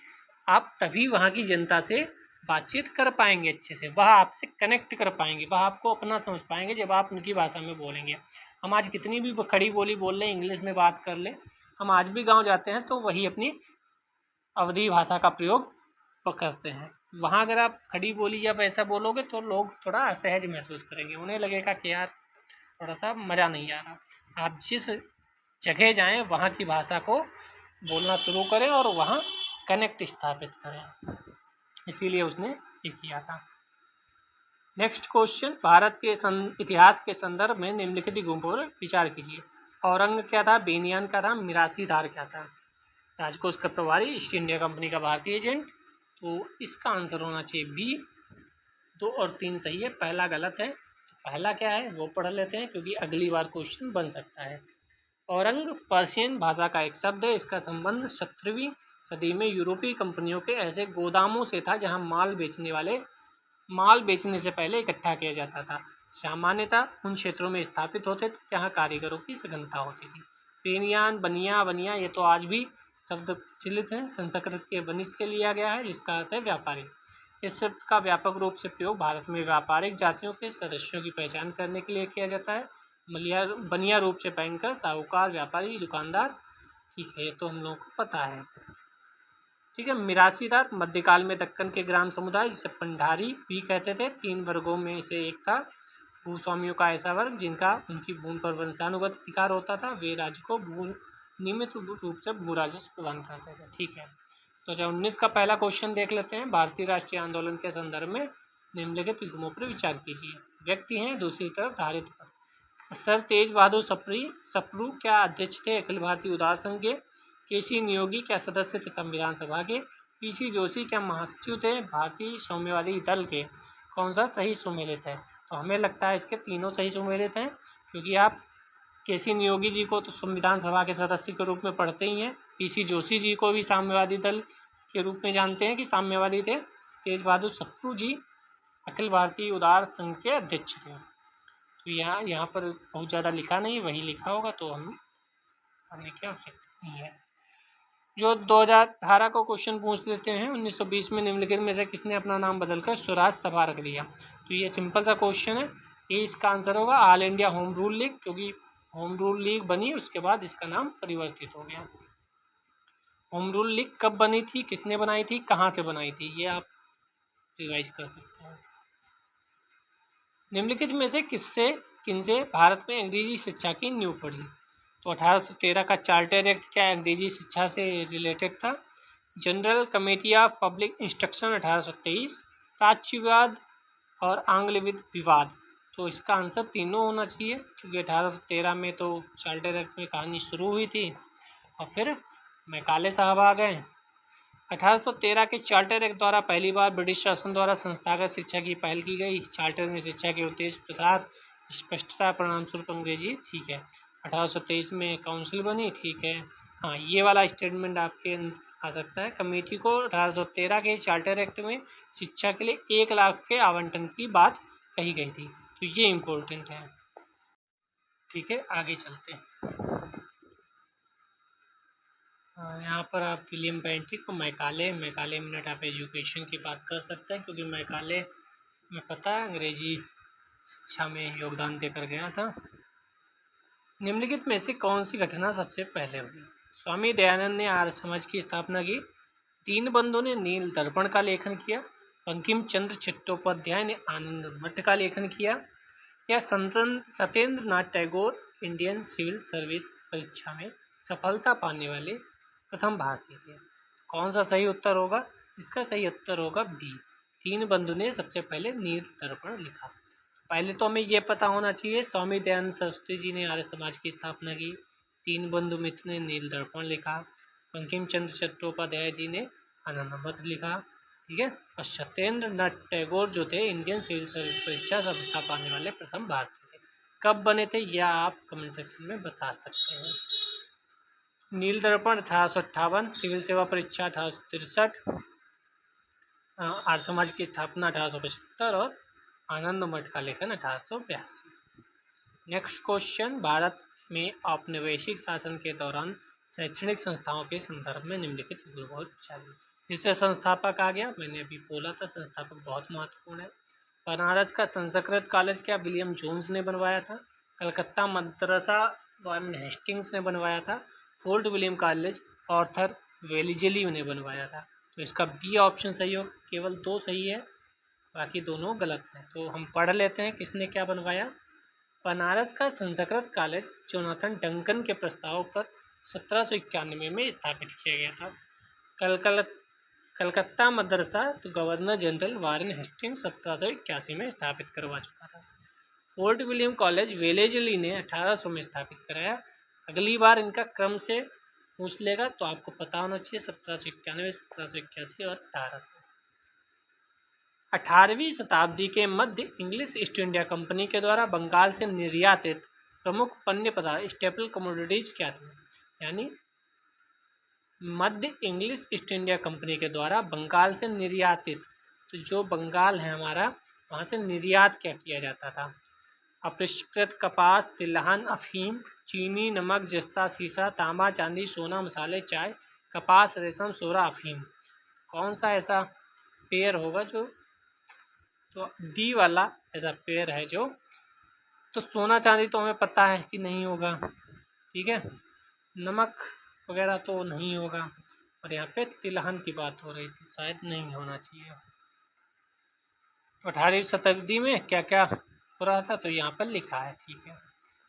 आप तभी वहाँ की जनता से बातचीत कर पाएंगे अच्छे से, वह आपसे कनेक्ट कर पाएंगे, वह आपको अपना समझ पाएंगे जब आप उनकी भाषा में बोलेंगे। हम आज कितनी भी खड़ी बोली बोल लें, इंग्लिश में बात कर लें, हम आज भी गांव जाते हैं तो वही अपनी अवधी भाषा का प्रयोग करते हैं। वहाँ अगर आप खड़ी बोली या वैसा बोलोगे तो लोग थोड़ा असहज महसूस करेंगे, उन्हें लगेगा कि यार थोड़ा सा मज़ा नहीं आ रहा। आप जिस जगह जाएं वहाँ की भाषा को बोलना शुरू करें और वहाँ कनेक्ट स्थापित करें, इसीलिए उसने ये किया था। नेक्स्ट क्वेश्चन, भारत के इतिहास के संदर्भ में निम्नलिखित गुणों पर विचार कीजिए। औरंग क्या था? बेनियान क्या था? मिरासीदार क्या था? राजकोष का प्रभारी, ईस्ट इंडिया कंपनी का भारतीय एजेंट। तो इसका आंसर होना चाहिए बी। 2 और 3 सही है, पहला गलत है। तो पहला क्या है वो पढ़ लेते हैं, क्योंकि अगली बार क्वेश्चन बन सकता है। औरंग पर्शियन भाषा का एक शब्द है। इसका संबंध 17वीं सदी में यूरोपीय कंपनियों के ऐसे गोदामों से था जहां माल बेचने से पहले इकट्ठा किया जाता था। सामान्यतः उन क्षेत्रों में स्थापित होते थे जहां कारीगरों की सघनता होती थी। बेनियान, बनिया, ये तो आज भी शब्द प्रचलित है, संस्कृत के बनिश से लिया गया है जिसका अर्थ है व्यापारी। इस शब्द का व्यापक रूप से प्रयोग भारत में व्यापारिक जातियों के सदस्यों की पहचान करने के लिए किया जाता है। बनिया रूप से बैंकर, साहूकार, व्यापारी, दुकानदार। ठीक है, ये तो हम लोगों को पता है। ठीक है, मिरासीदार मध्यकाल में दक्कन के ग्राम समुदाय जिसे पंडारी भी कहते थे, 3 वर्गों में से एक था। भूस्वामियों का ऐसा वर्ग जिनका उनकी भूमि पर वंशानुगत अधिकार होता था, वे राज्य को नियमित रूप से भू राजस्व प्रदान करते थे। ठीक है, तो 2019 का पहला क्वेश्चन देख लेते हैं। भारतीय राष्ट्रीय आंदोलन के संदर्भ में निम्नलिखित युग्मों पर विचार कीजिए। व्यक्ति हैं, दूसरी तरफ धारित पद। सर तेज बहादुर सप्रू क्या अध्यक्ष थे अखिल भारतीय उदार संघ के? केसी नियोगी क्या सदस्य थे संविधान सभा के? पीसी जोशी क्या महासचिव थे भारतीय साम्यवादी दल के? कौन सा सही सुमेलित है? तो हमें लगता है इसके तीनों सही सुमेलित हैं, क्योंकि आप केसी नियोगी जी को तो संविधान सभा के सदस्य के रूप में पढ़ते ही हैं, पीसी जोशी जी को भी साम्यवादी दल के रूप में जानते हैं कि साम्यवादी थे। तेज बहादुर सप्रू जी अखिल भारतीय उदार संघ के अध्यक्ष थे। तो यहाँ पर बहुत ज़्यादा लिखा नहीं, वही लिखा होगा तो हम पढ़ने की आवश्यकता नहीं है। जो 2018 को क्वेश्चन पूछ लेते हैं, 1920 में निम्नलिखित में से किसने अपना नाम बदलकर स्वराज सभा रख दिया? तो ये सिंपल सा क्वेश्चन है, ये इसका आंसर होगा all India home rule league, क्योंकि होम रूल लीग बनी उसके बाद इसका नाम परिवर्तित हो गया। होम रूल लीग कब बनी थी, किसने बनाई थी, कहाँ से बनाई थी, ये आप रिवाइज कर सकते हैं। निम्नलिखित में से किनसे भारत में अंग्रेजी शिक्षा की नींव पड़ी? तो 1813 का चार्टर एक्ट क्या अंग्रेजी शिक्षा से रिलेटेड था? General committee of public instruction 1823, प्राच्यवाद और आंग्ल विवाद। तो इसका आंसर तीनों होना चाहिए, क्योंकि 1813 में तो चार्टर एक्ट में कहानी शुरू हुई थी और फिर मैकाले साहब आ गए। 1813 के चार्टर एक्ट द्वारा पहली बार ब्रिटिश शासन द्वारा संस्थागत शिक्षा की पहल की गई। चार्टर में शिक्षा के उद्देश्य, प्रसार, स्पष्टता, परिणाम स्वरूप अंग्रेजी। ठीक है, 1823 में काउंसिल बनी। ठीक है, हाँ, ये वाला स्टेटमेंट आपके आ सकता है। कमेटी को 1813 के चार्टर एक्ट में शिक्षा के लिए 1 लाख के आवंटन की बात कही गई थी, तो ये इम्पोर्टेंट है। ठीक है, आगे चलते हैं। यहाँ पर आप विलियम बेंटिक को मैकाले मिनट आप एजुकेशन की बात कर सकते हैं, क्योंकि मैकाले में पता है अंग्रेजी शिक्षा में योगदान देकर गया था। निम्नलिखित में से कौन सी घटना सबसे पहले हुई? स्वामी दयानंद ने आर्य समाज की स्थापना की, दीनबंधु ने नील दर्पण का लेखन किया, बंकिम चंद्र चट्टोपाध्याय ने आनंद मठ का लेखन किया, या Satyendra Nath Tagore Indian civil service परीक्षा में सफलता पाने वाले प्रथम भारतीय थे? कौन सा सही उत्तर होगा? इसका सही उत्तर होगा बी, दीनबंधु ने सबसे पहले नील दर्पण लिखा। पहले तो हमें यह पता होना चाहिए, स्वामी दयानंद सरस्वती जी ने आर्य समाज की स्थापना की, दीनबंधु मित्र ने नील दर्पण लिखा, बंकिम चंद्र चट्टोपाध्याय जी ने आनंद मठ लिखा। ठीक है, और सत्येंद्र नाथ टैगोर जो थे इंडियन सिविल सर्विस परीक्षा सफलता पाने वाले प्रथम भारतीय थे। कब बने थे यह आप कमेंट सेक्शन में बता सकते हैं। नील दर्पण 1858, सिविल सेवा परीक्षा 1863, आर्य समाज की स्थापना 1875 और आनंद मठ का लेखन 1882। नेक्स्ट क्वेश्चन, भारत में औपनिवेशिक शासन के दौरान शैक्षणिक संस्थाओं के संदर्भ में निम्नलिखित बहुत चाहिए। इससे संस्थापक आ गया, मैंने अभी बोला था संस्थापक बहुत महत्वपूर्ण है। बनारस का संस्कृत कॉलेज क्या विलियम जोन्स ने बनवाया था? कलकत्ता मद्रासा वारेन हेस्टिंग्स ने बनवाया था। फोर्ट विलियम कॉलेज आर्थर वेलीजेली ने बनवाया था। तो इसका बी ऑप्शन सही हो, केवल 2 सही है, बाकी दोनों गलत हैं। तो हम पढ़ लेते हैं किसने क्या बनवाया। बनारस का संस्कृत कॉलेज जोनाथन डंकन के प्रस्ताव पर 1791 में स्थापित किया गया था। कलकत्ता मदरसा तो गवर्नर जनरल वारेन हेस्टिंग्स 1781 में स्थापित करवा चुका था। फोर्ट विलियम कॉलेज वेलेजली ने 1800 में स्थापित कराया। अगली बार इनका क्रम से पूछ लेगा तो आपको पता होना चाहिए, 1791, 1781 और 1800। 18वीं शताब्दी के मध्य इंग्लिश ईस्ट इंडिया कंपनी के द्वारा बंगाल से निर्यातित प्रमुख पण्य पदार्थ स्टेपल कमोडिटीज क्या थे? यानी मध्य इंग्लिश ईस्ट इंडिया कंपनी के द्वारा बंगाल से निर्यातित, तो जो बंगाल है हमारा वहाँ से निर्यात क्या किया जाता था? अपरिष्कृत कपास, तिलहन, अफीम, चीनी, नमक, जस्ता, सीसा, तांबा, चांदी, सोना, मसाले, चाय, कपास, रेशम, सोरा, अफीम। कौन सा ऐसा पेयर होगा जो, तो डी वाला ऐसा पेयर है जो। तो सोना चांदी तो हमें पता है कि नहीं होगा, ठीक है। नमक वगैरह तो नहीं होगा, और यहाँ पे तिलहन की बात हो रही थी, शायद नहीं होना चाहिए। तो 18वीं शताब्दी में क्या क्या हो रहा था, तो यहाँ पर लिखा है, ठीक है।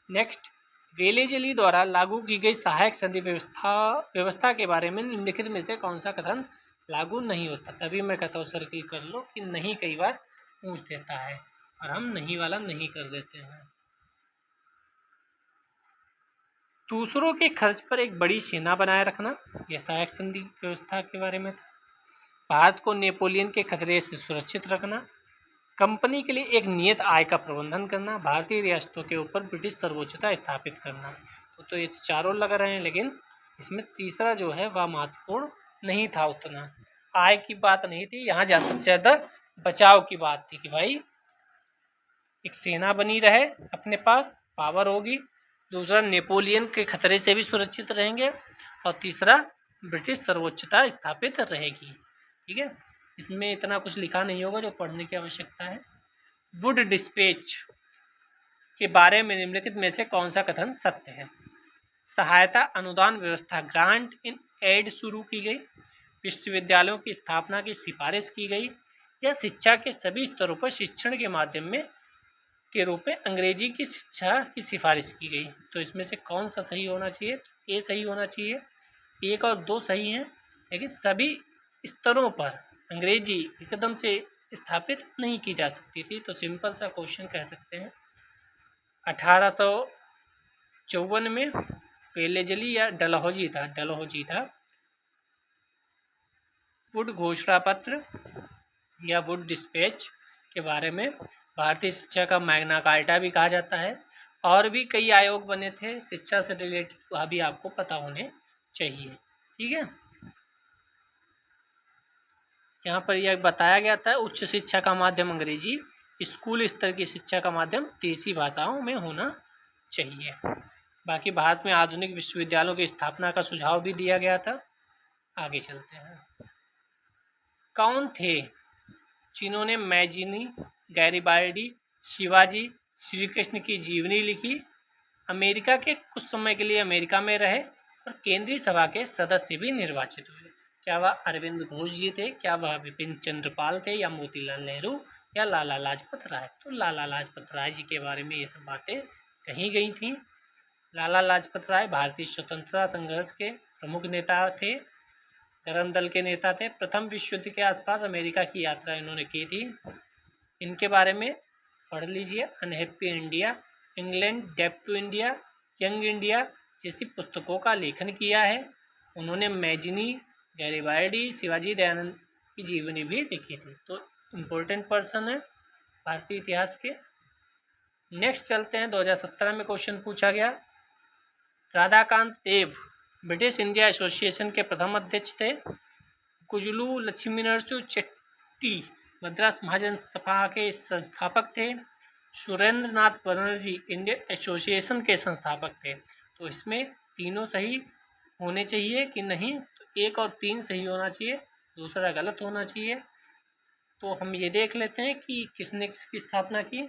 नेक्स्ट, वेलेजली द्वारा लागू की गई सहायक संधि व्यवस्था के बारे में निम्नलिखित में से कौन सा कथन लागू नहीं होता। तभी मैं कहता हूँ सर्किल कर लो कि नहीं कई बार पूछ देता है और हम नहीं वाला नहीं कर देते हैं। दूसरों के खर्च पर एक बड़ी सेना बनाए रखना, यह सहायक संधि व्यवस्था के बारे में था। भारत को नेपोलियन के खतरे से सुरक्षित रखना, कंपनी के लिए एक नियत आय का प्रबंधन करना, भारतीय रियासतों के ऊपर ब्रिटिश सर्वोच्चता स्थापित करना। तो ये चारों लग रहे हैं, लेकिन इसमें तीसरा जो है वह महत्वपूर्ण नहीं था उतना। आय की बात नहीं थी यहाँ, जहाँ सबसे ज़्यादा बचाव की बात थी कि भाई एक सेना बनी रहे, अपने पास पावर होगी, दूसरा नेपोलियन के खतरे से भी सुरक्षित रहेंगे, और तीसरा ब्रिटिश सर्वोच्चता स्थापित रहेगी, ठीक है। इसमें इतना कुछ लिखा नहीं होगा जो पढ़ने की आवश्यकता है। वुड डिस्पैच के बारे में निम्नलिखित में से कौन सा कथन सत्य है। सहायता अनुदान व्यवस्था ग्रांट इन एड शुरू की गई, विश्वविद्यालयों की स्थापना की सिफारिश की गई, या शिक्षा के सभी स्तरों पर शिक्षण के माध्यम में के रूप में अंग्रेजी की शिक्षा की सिफारिश की गई। तो इसमें से कौन सा सही होना चाहिए। ए सही होना चाहिए, 1 और 2 सही हैं, लेकिन सभी स्तरों पर अंग्रेजी एकदम से स्थापित नहीं की जा सकती थी। तो सिंपल सा क्वेश्चन कह सकते हैं 1854 में वेलेजली या डलहौजी था वुड घोषणा पत्र या वुड डिस्पैच के बारे में भारतीय शिक्षा का मैग्ना कार्टा भी कहा जाता है। और भी कई आयोग बने थे शिक्षा से रिलेटेड, वह भी आपको पता होने चाहिए, ठीक है। यहाँ पर यह बताया गया था उच्च शिक्षा का माध्यम अंग्रेजी, स्कूल स्तर की शिक्षा का माध्यम देसी भाषाओं में होना चाहिए। बाकी भारत में आधुनिक विश्वविद्यालयों की स्थापना का सुझाव भी दिया गया था। आगे चलते हैं। कौन थे जिन्होंने मैजिनी, गैरिबाल्डी, शिवाजी, श्री कृष्ण की जीवनी लिखी, अमेरिका के कुछ समय के लिए अमेरिका में रहे और केंद्रीय सभा के सदस्य भी निर्वाचित हुए। क्या वह अरविंद घोष जी थे, क्या वह विपिन चंद्र पाल थे, या मोतीलाल नेहरू, या लाला लाजपत राय। तो लाला लाजपत राय जी के बारे में ये सब बातें कही गई थी। लाला लाजपत राय भारतीय स्वतंत्रता संघर्ष के प्रमुख नेता थे, गरम दल के नेता थे। प्रथम विश्व युद्ध के आसपास अमेरिका की यात्रा इन्होंने की थी। इनके बारे में पढ़ लीजिए, unhappy India, England, debt to India, young India जैसी पुस्तकों का लेखन किया है। उन्होंने मैजिनी, गैरिबाल्डी, शिवाजी दयानंद की जीवनी भी लिखी थी। तो इम्पोर्टेंट पर्सन है भारतीय इतिहास के। नेक्स्ट चलते हैं, 2017 में क्वेश्चन पूछा गया। राधाकांत देव ब्रिटिश इंडिया एसोसिएशन के प्रथम अध्यक्ष थे। कुजलू लक्ष्मी नरसू चेट्टी मद्रास महाजन सभा के संस्थापक थे। सुरेंद्र नाथ बनर्जी इंडियन एसोसिएशन के संस्थापक थे। तो इसमें तीनों सही होने चाहिए कि नहीं, तो 1 और 3 सही होना चाहिए, दूसरा गलत होना चाहिए। तो हम ये देख लेते हैं कि किसने किसकी स्थापना की।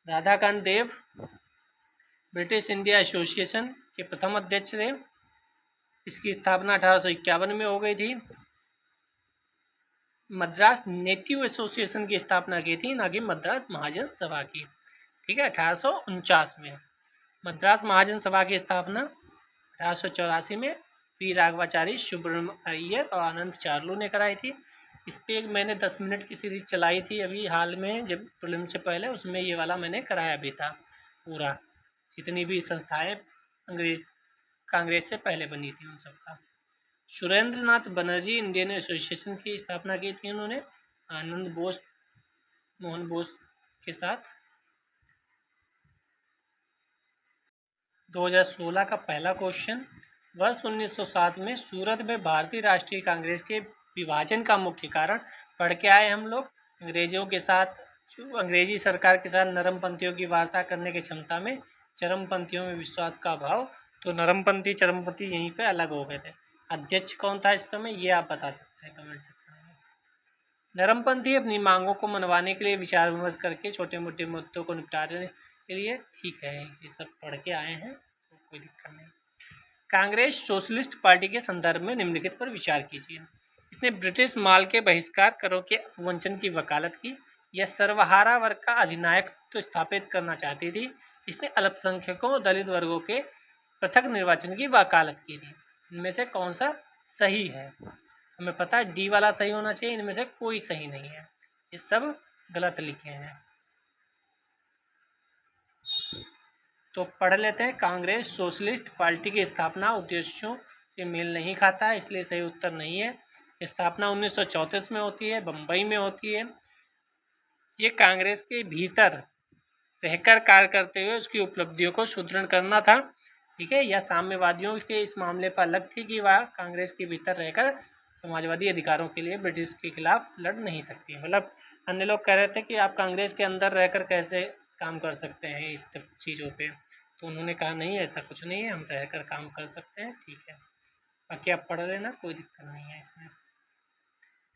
राधाकांत देव ब्रिटिश इंडिया एसोसिएशन के प्रथम अध्यक्ष थे। इसकी स्थापना 1851 में हो गई थी। मद्रास नेटिव एसोसिएशन की स्थापना की थी, ना कि मद्रास महाजन सभा की, ठीक है, 1849 में। मद्रास महाजन सभा की स्थापना 1884 में पी राघवाचारी, सुब्रह्मण्य अय्यर और आनंद चार्लू ने कराई थी। इस पर एक मैंने 10 मिनट की सीरीज चलाई थी अभी हाल में, जब प्रीलिम से पहले, उसमें ये वाला मैंने कराया भी था पूरा, जितनी भी संस्थाएं कांग्रेस से पहले बनी थी उन सबका। सुरेंद्र नाथ बनर्जी इंडियन एसोसिएशन की स्थापना की थी उन्होंने, आनंद बोस, मोहन बोस के साथ। 2016 का पहला क्वेश्चन, वर्ष 1907 में सूरत में भारतीय राष्ट्रीय कांग्रेस के विभाजन का मुख्य कारण पढ़ के आए हम लोग। अंग्रेजों के साथ, अंग्रेजी सरकार के साथ नरमपंथियों की वार्ता करने की क्षमता में, चरमपंथियों में विश्वास का अभाव। तो नरमपंथी चरमपंथी यहीं पे अलग हो गए थे। अध्यक्ष कौन था इस समय, ये आप बता सकते हैं कमेंट सेक्शन में। नरमपंथी अपनी मांगों को मनवाने के लिए विचार विमर्श करके छोटे मोटे मुद्दों को निपटाने के लिए ठीक है, ये सब पढ़ के आए हैं तो कोई दिक्कत नहीं। कांग्रेस सोशलिस्ट पार्टी के संदर्भ में निम्नलिखित पर विचार कीजिए। इसने ब्रिटिश माल के बहिष्कार, करों के अवमंचन की वकालत की। यह सर्वहारा वर्ग का अधिनायकत्व तो स्थापित करना चाहती थी। इसने अल्पसंख्यकों, दलित वर्गों के पृथक निर्वाचन की वकालत की थी। इनमें से कौन सा सही है? हमें पता है डी वाला सही होना चाहिए, इनमें से कोई सही नहीं है, ये सब गलत लिखे हैं। तो पढ़ लेते हैं। कांग्रेस सोशलिस्ट पार्टी की स्थापना उद्देश्यों से मेल नहीं खाता है, इसलिए सही उत्तर नहीं है। स्थापना 1934 में होती है, बम्बई में होती है। ये कांग्रेस के भीतर रहकर कार्य करते हुए उसकी उपलब्धियों को सुदृढ़ करना था, ठीक है। यह साम्यवादियों के इस मामले पर अलग थी कि वह कांग्रेस के भीतर रहकर समाजवादी अधिकारों के लिए ब्रिटिश के खिलाफ लड़ नहीं सकती। मतलब अन्य लोग कह रहे थे कि आप कांग्रेस के अंदर रहकर कैसे काम कर सकते हैं इस सब चीज़ों पे, तो उन्होंने कहा नहीं, ऐसा कुछ नहीं है, हम रहकर काम कर सकते हैं, ठीक है। बाकी आप पढ़ लेना, कोई दिक्कत नहीं है इसमें।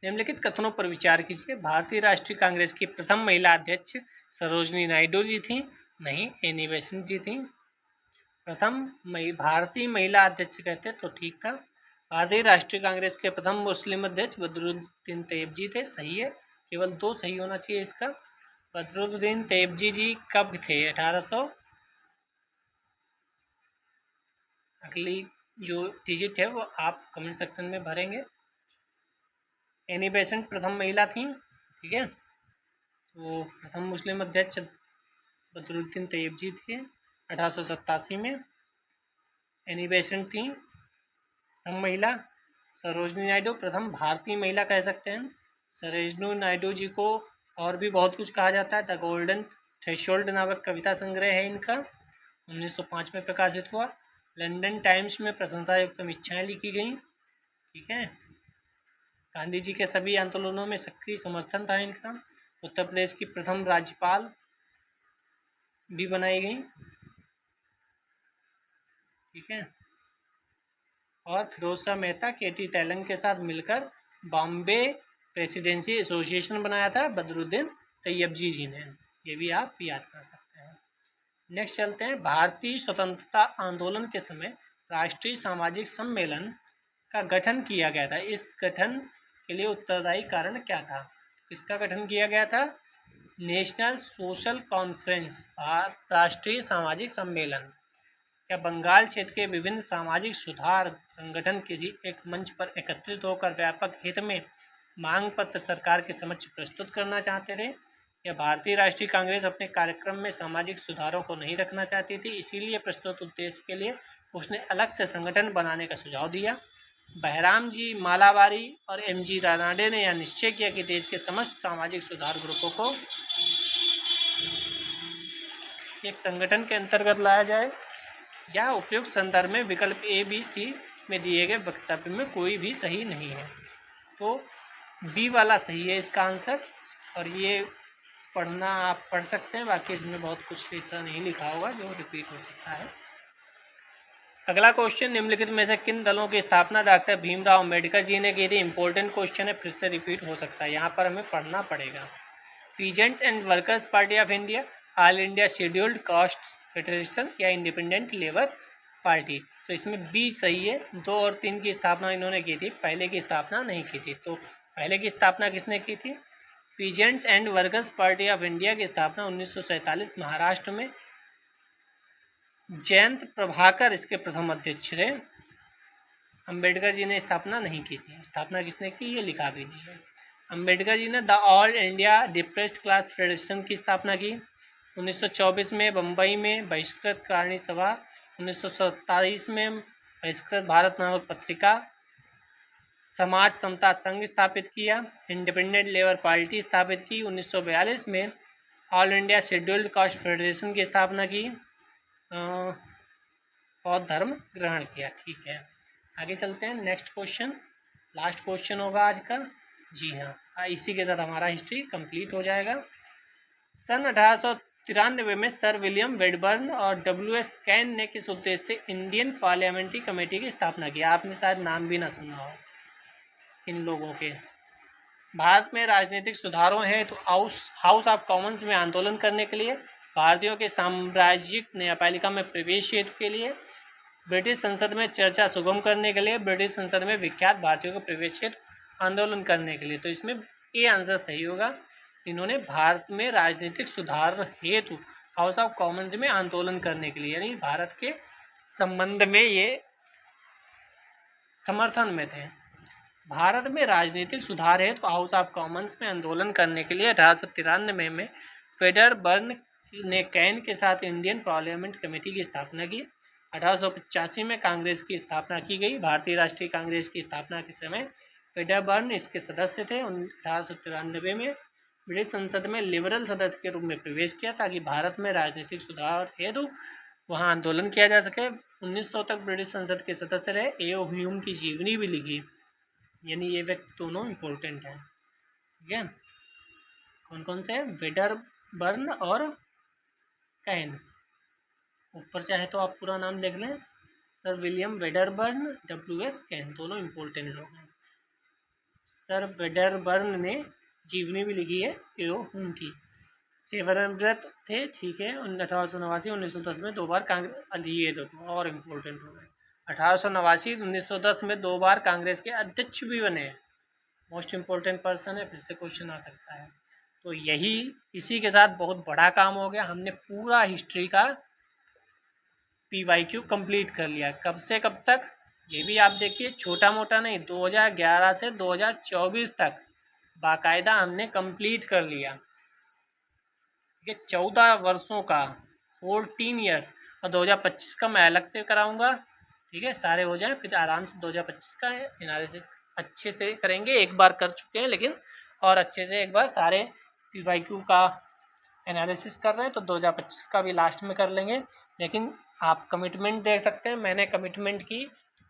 निम्नलिखित कथनों पर विचार कीजिए। भारतीय राष्ट्रीय कांग्रेस की प्रथम महिला अध्यक्ष सरोजनी नायडू जी थी। नहीं, एनी बेसेंट जी थी। प्रथम भारतीय महिला अध्यक्ष कहते तो ठीक था। भारतीय राष्ट्रीय कांग्रेस के प्रथम मुस्लिम अध्यक्ष बदरुद्दीन तैयबजी थे। सही है, केवल 2 सही होना चाहिए इसका। बदरुद्दीन तैयबजी जी कब थे? 1800, अगली जो डिजिट है वो आप कमेंट सेक्शन में भरेंगे। एनी बेसेंट प्रथम महिला थी, ठीक है। तो प्रथम मुस्लिम अध्यक्ष बदरुद्दीन तैयबजी थे 1887 में। एनी बेसेंट थी प्रथम महिला। सरोजनी नायडू प्रथम भारतीय महिला कह सकते हैं। सरोजनी नायडू जी को और भी बहुत कुछ कहा जाता है। द गोल्डन थ्रेशोल्ड नामक कविता संग्रह है इनका, 1905 में प्रकाशित हुआ। लंदन टाइम्स में प्रशंसा युक्त समीक्षाएं लिखी गई, ठीक है। गांधी जी के सभी आंदोलनों में सक्रिय समर्थन था इनका। उत्तर प्रदेश की प्रथम राज्यपाल भी बनाई गई, ठीक है। और फिरोज शाह मेहता, केटी तेलंग के साथ मिलकर बॉम्बे प्रेसिडेंसी एसोसिएशन बनाया था बदरुद्दीन तैयबजी जी ने, ये भी आप याद कर सकते हैं। नेक्स्ट चलते हैं। भारतीय स्वतंत्रता आंदोलन के समय राष्ट्रीय सामाजिक सम्मेलन का गठन किया गया था। इस गठन के लिए उत्तरदायी कारण क्या था? किसका गठन किया गया था? नेशनल सोशल कॉन्फ्रेंस, राष्ट्रीय सामाजिक सम्मेलन। क्या बंगाल क्षेत्र के विभिन्न सामाजिक सुधार संगठन किसी एक मंच पर एकत्रित होकर व्यापक हित में मांग पत्र सरकार के समक्ष प्रस्तुत करना चाहते थे? या भारतीय राष्ट्रीय कांग्रेस अपने कार्यक्रम में सामाजिक सुधारों को नहीं रखना चाहती थी, इसीलिए प्रस्तुत उद्देश्य के लिए उसने अलग से संगठन बनाने का सुझाव दिया? बहराम जी, मालाबारी और एम.जी. रानाडे ने यह निश्चय किया कि देश के समस्त सामाजिक सुधार ग्रुपों को एक संगठन के अंतर्गत लाया जाए। या उपयुक्त संदर्भ में विकल्प ए, बी, सी में दिए गए वक्तव्य में कोई भी सही नहीं है। तो बी वाला सही है इसका आंसर, और ये पढ़ना आप पढ़ सकते हैं, बाकी इसमें बहुत कुछ इतना नहीं लिखा होगा जो रिपीट हो सकता है। अगला क्वेश्चन, निम्नलिखित में से किन दलों की स्थापना डॉक्टर भीमराव अम्बेडकर जी ने की थी? इंपॉर्टेंट क्वेश्चन है, फिर से रिपीट हो सकता है, यहाँ पर हमें पढ़ना पड़ेगा। Peasants and workers party of India, all India scheduled caste federation या इंडिपेंडेंट लेबर पार्टी? तो इसमें बी सही है। 2 और 3 की स्थापना इन्होंने की थी, पहले की स्थापना नहीं की थी। तो पहले की स्थापना किसने की थी? Peasants and workers party of India की स्थापना 1947 महाराष्ट्र में जयंत प्रभाकर इसके प्रथम अध्यक्ष थे। अंबेडकर जी ने स्थापना नहीं की थी। स्थापना किसने की, ये लिखा भी नहीं है। अंबेडकर जी ने the all India depressed class federation की स्थापना की 1924 में बम्बई में। बहिष्कृत कारणी सभा 1927 में। बहिष्कृत भारत नामक पत्रिका। समाज समता संघ स्थापित किया। इंडिपेंडेंट लेबर पार्टी स्थापित की 1942 में। All India scheduled caste federation की स्थापना की। बौद्ध धर्म ग्रहण किया, ठीक है। आगे चलते हैं। नेक्स्ट क्वेश्चन, लास्ट क्वेश्चन होगा आज का। जी हाँ, इसी के साथ हमारा हिस्ट्री कंप्लीट हो जाएगा। सन 1893 में सर विलियम वेडबर्न और W.S. कैन ने किस उद्देश्य से इंडियन पार्लियामेंट्री कमेटी की स्थापना की? आपने शायद नाम भी ना सुना हो इन लोगों के। भारत में राजनीतिक सुधारों हेतु हाउस ऑफ कॉमन्स में आंदोलन करने के लिए, भारतीयों के साम्राज्यिक न्यायपालिका में प्रवेश हेतु के लिए, ब्रिटिश संसद में चर्चा सुगम करने के लिए, ब्रिटिश संसद में विख्यात भारतीयों के प्रवेश हेतु आंदोलन करने के लिए। तो इसमें ए आंसर सही होगा। इन्होंने भारत में राजनीतिक सुधार हेतु हाउस ऑफ कॉमन्स में आंदोलन करने के लिए, यानी भारत के संबंध में ये समर्थन में थे। भारत में राजनीतिक सुधार हेतु हाउस ऑफ कॉमन्स में आंदोलन करने के लिए 1893 में फेडरबर्न ने कैन के साथ इंडियन पार्लियामेंट कमेटी की स्थापना की। 1885 में कांग्रेस की स्थापना की गई। भारतीय राष्ट्रीय कांग्रेस की स्थापना के समय फेडरबर्न इसके सदस्य थे। 1893 में ब्रिटिश संसद में लिबरल सदस्य के रूप में प्रवेश किया ताकि भारत में राजनीतिक सुधार हेतु वहाँ आंदोलन किया जा सके। 1900 तक ब्रिटिश संसद के सदस्य रहे। ए.ओ. ह्यूम की जीवनी भी लिखी, यानी ये व्यक्ति दोनों इम्पोर्टेंट हैं। ठीक है, कौन कौन से? फेडरबर्न और कैन। ऊपर चाहे तो आप पूरा नाम देख लें, sir William Wedderburn, W.S. Can, दोनों इम्पोर्टेंट लोग हैं। सर वेडरबर्न ने जीवनी भी लिखी है ए.ओ. ह्यूम की। सेवानिवृत्त थे, ठीक है। 1889 1910 में 2 बार कांग्रेस, ये दो और इम्पोर्टेंट हो गए। 1889 1910 में 2 बार कांग्रेस के अध्यक्ष भी बने। मोस्ट इम्पोर्टेंट पर्सन है, फिर से क्वेश्चन आ सकता है। तो यही इसी के साथ बहुत बड़ा काम हो गया। हमने पूरा हिस्ट्री का PYQ कंप्लीट कर लिया। कब से कब तक ये भी आप देखिए, छोटा मोटा नहीं, 2011 से 2024 तक बाकायदा हमने कंप्लीट कर लिया। ठीक है, 14 वर्षों का, 14 ईयर्स। और 2025 का मैं अलग से कराऊंगा। ठीक है, सारे हो जाए फिर आराम से 2025 का एनालिसिस अच्छे से करेंगे। एक बार कर चुके हैं, लेकिन और अच्छे से एक बार सारे PYQ का एनालिसिस कर रहे हैं, तो 2025 का भी लास्ट में कर लेंगे। लेकिन आप कमिटमेंट देख सकते हैं, मैंने कमिटमेंट की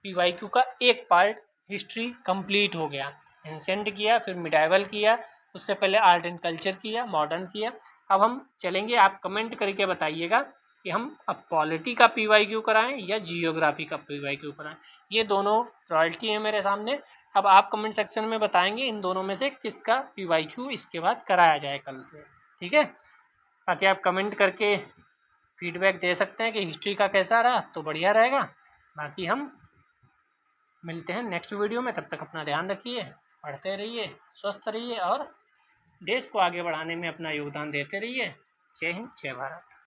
PYQ का एक पार्ट हिस्ट्री कंप्लीट हो गया। एंसेंट किया, फिर मिडाइवल किया, उससे पहले आर्ट एंड कल्चर किया, मॉडर्न किया। अब हम चलेंगे, आप कमेंट करके बताइएगा कि हम अब पॉलिटी का PYQ कराएं या जियोग्राफी का PYQ कराएं। ये दोनों रॉयल्टी है मेरे सामने। अब आप कमेंट सेक्शन में बताएंगे इन दोनों में से किसका PYQ इसके बाद कराया जाए कल से। ठीक है, बाकी आप कमेंट करके फीडबैक दे सकते हैं कि हिस्ट्री का कैसा रहा, तो बढ़िया रहेगा। बाकी हम मिलते हैं नेक्स्ट वीडियो में, तब तक अपना ध्यान रखिए, पढ़ते रहिए, स्वस्थ रहिए और देश को आगे बढ़ाने में अपना योगदान देते रहिए। जय हिंद, जय भारत।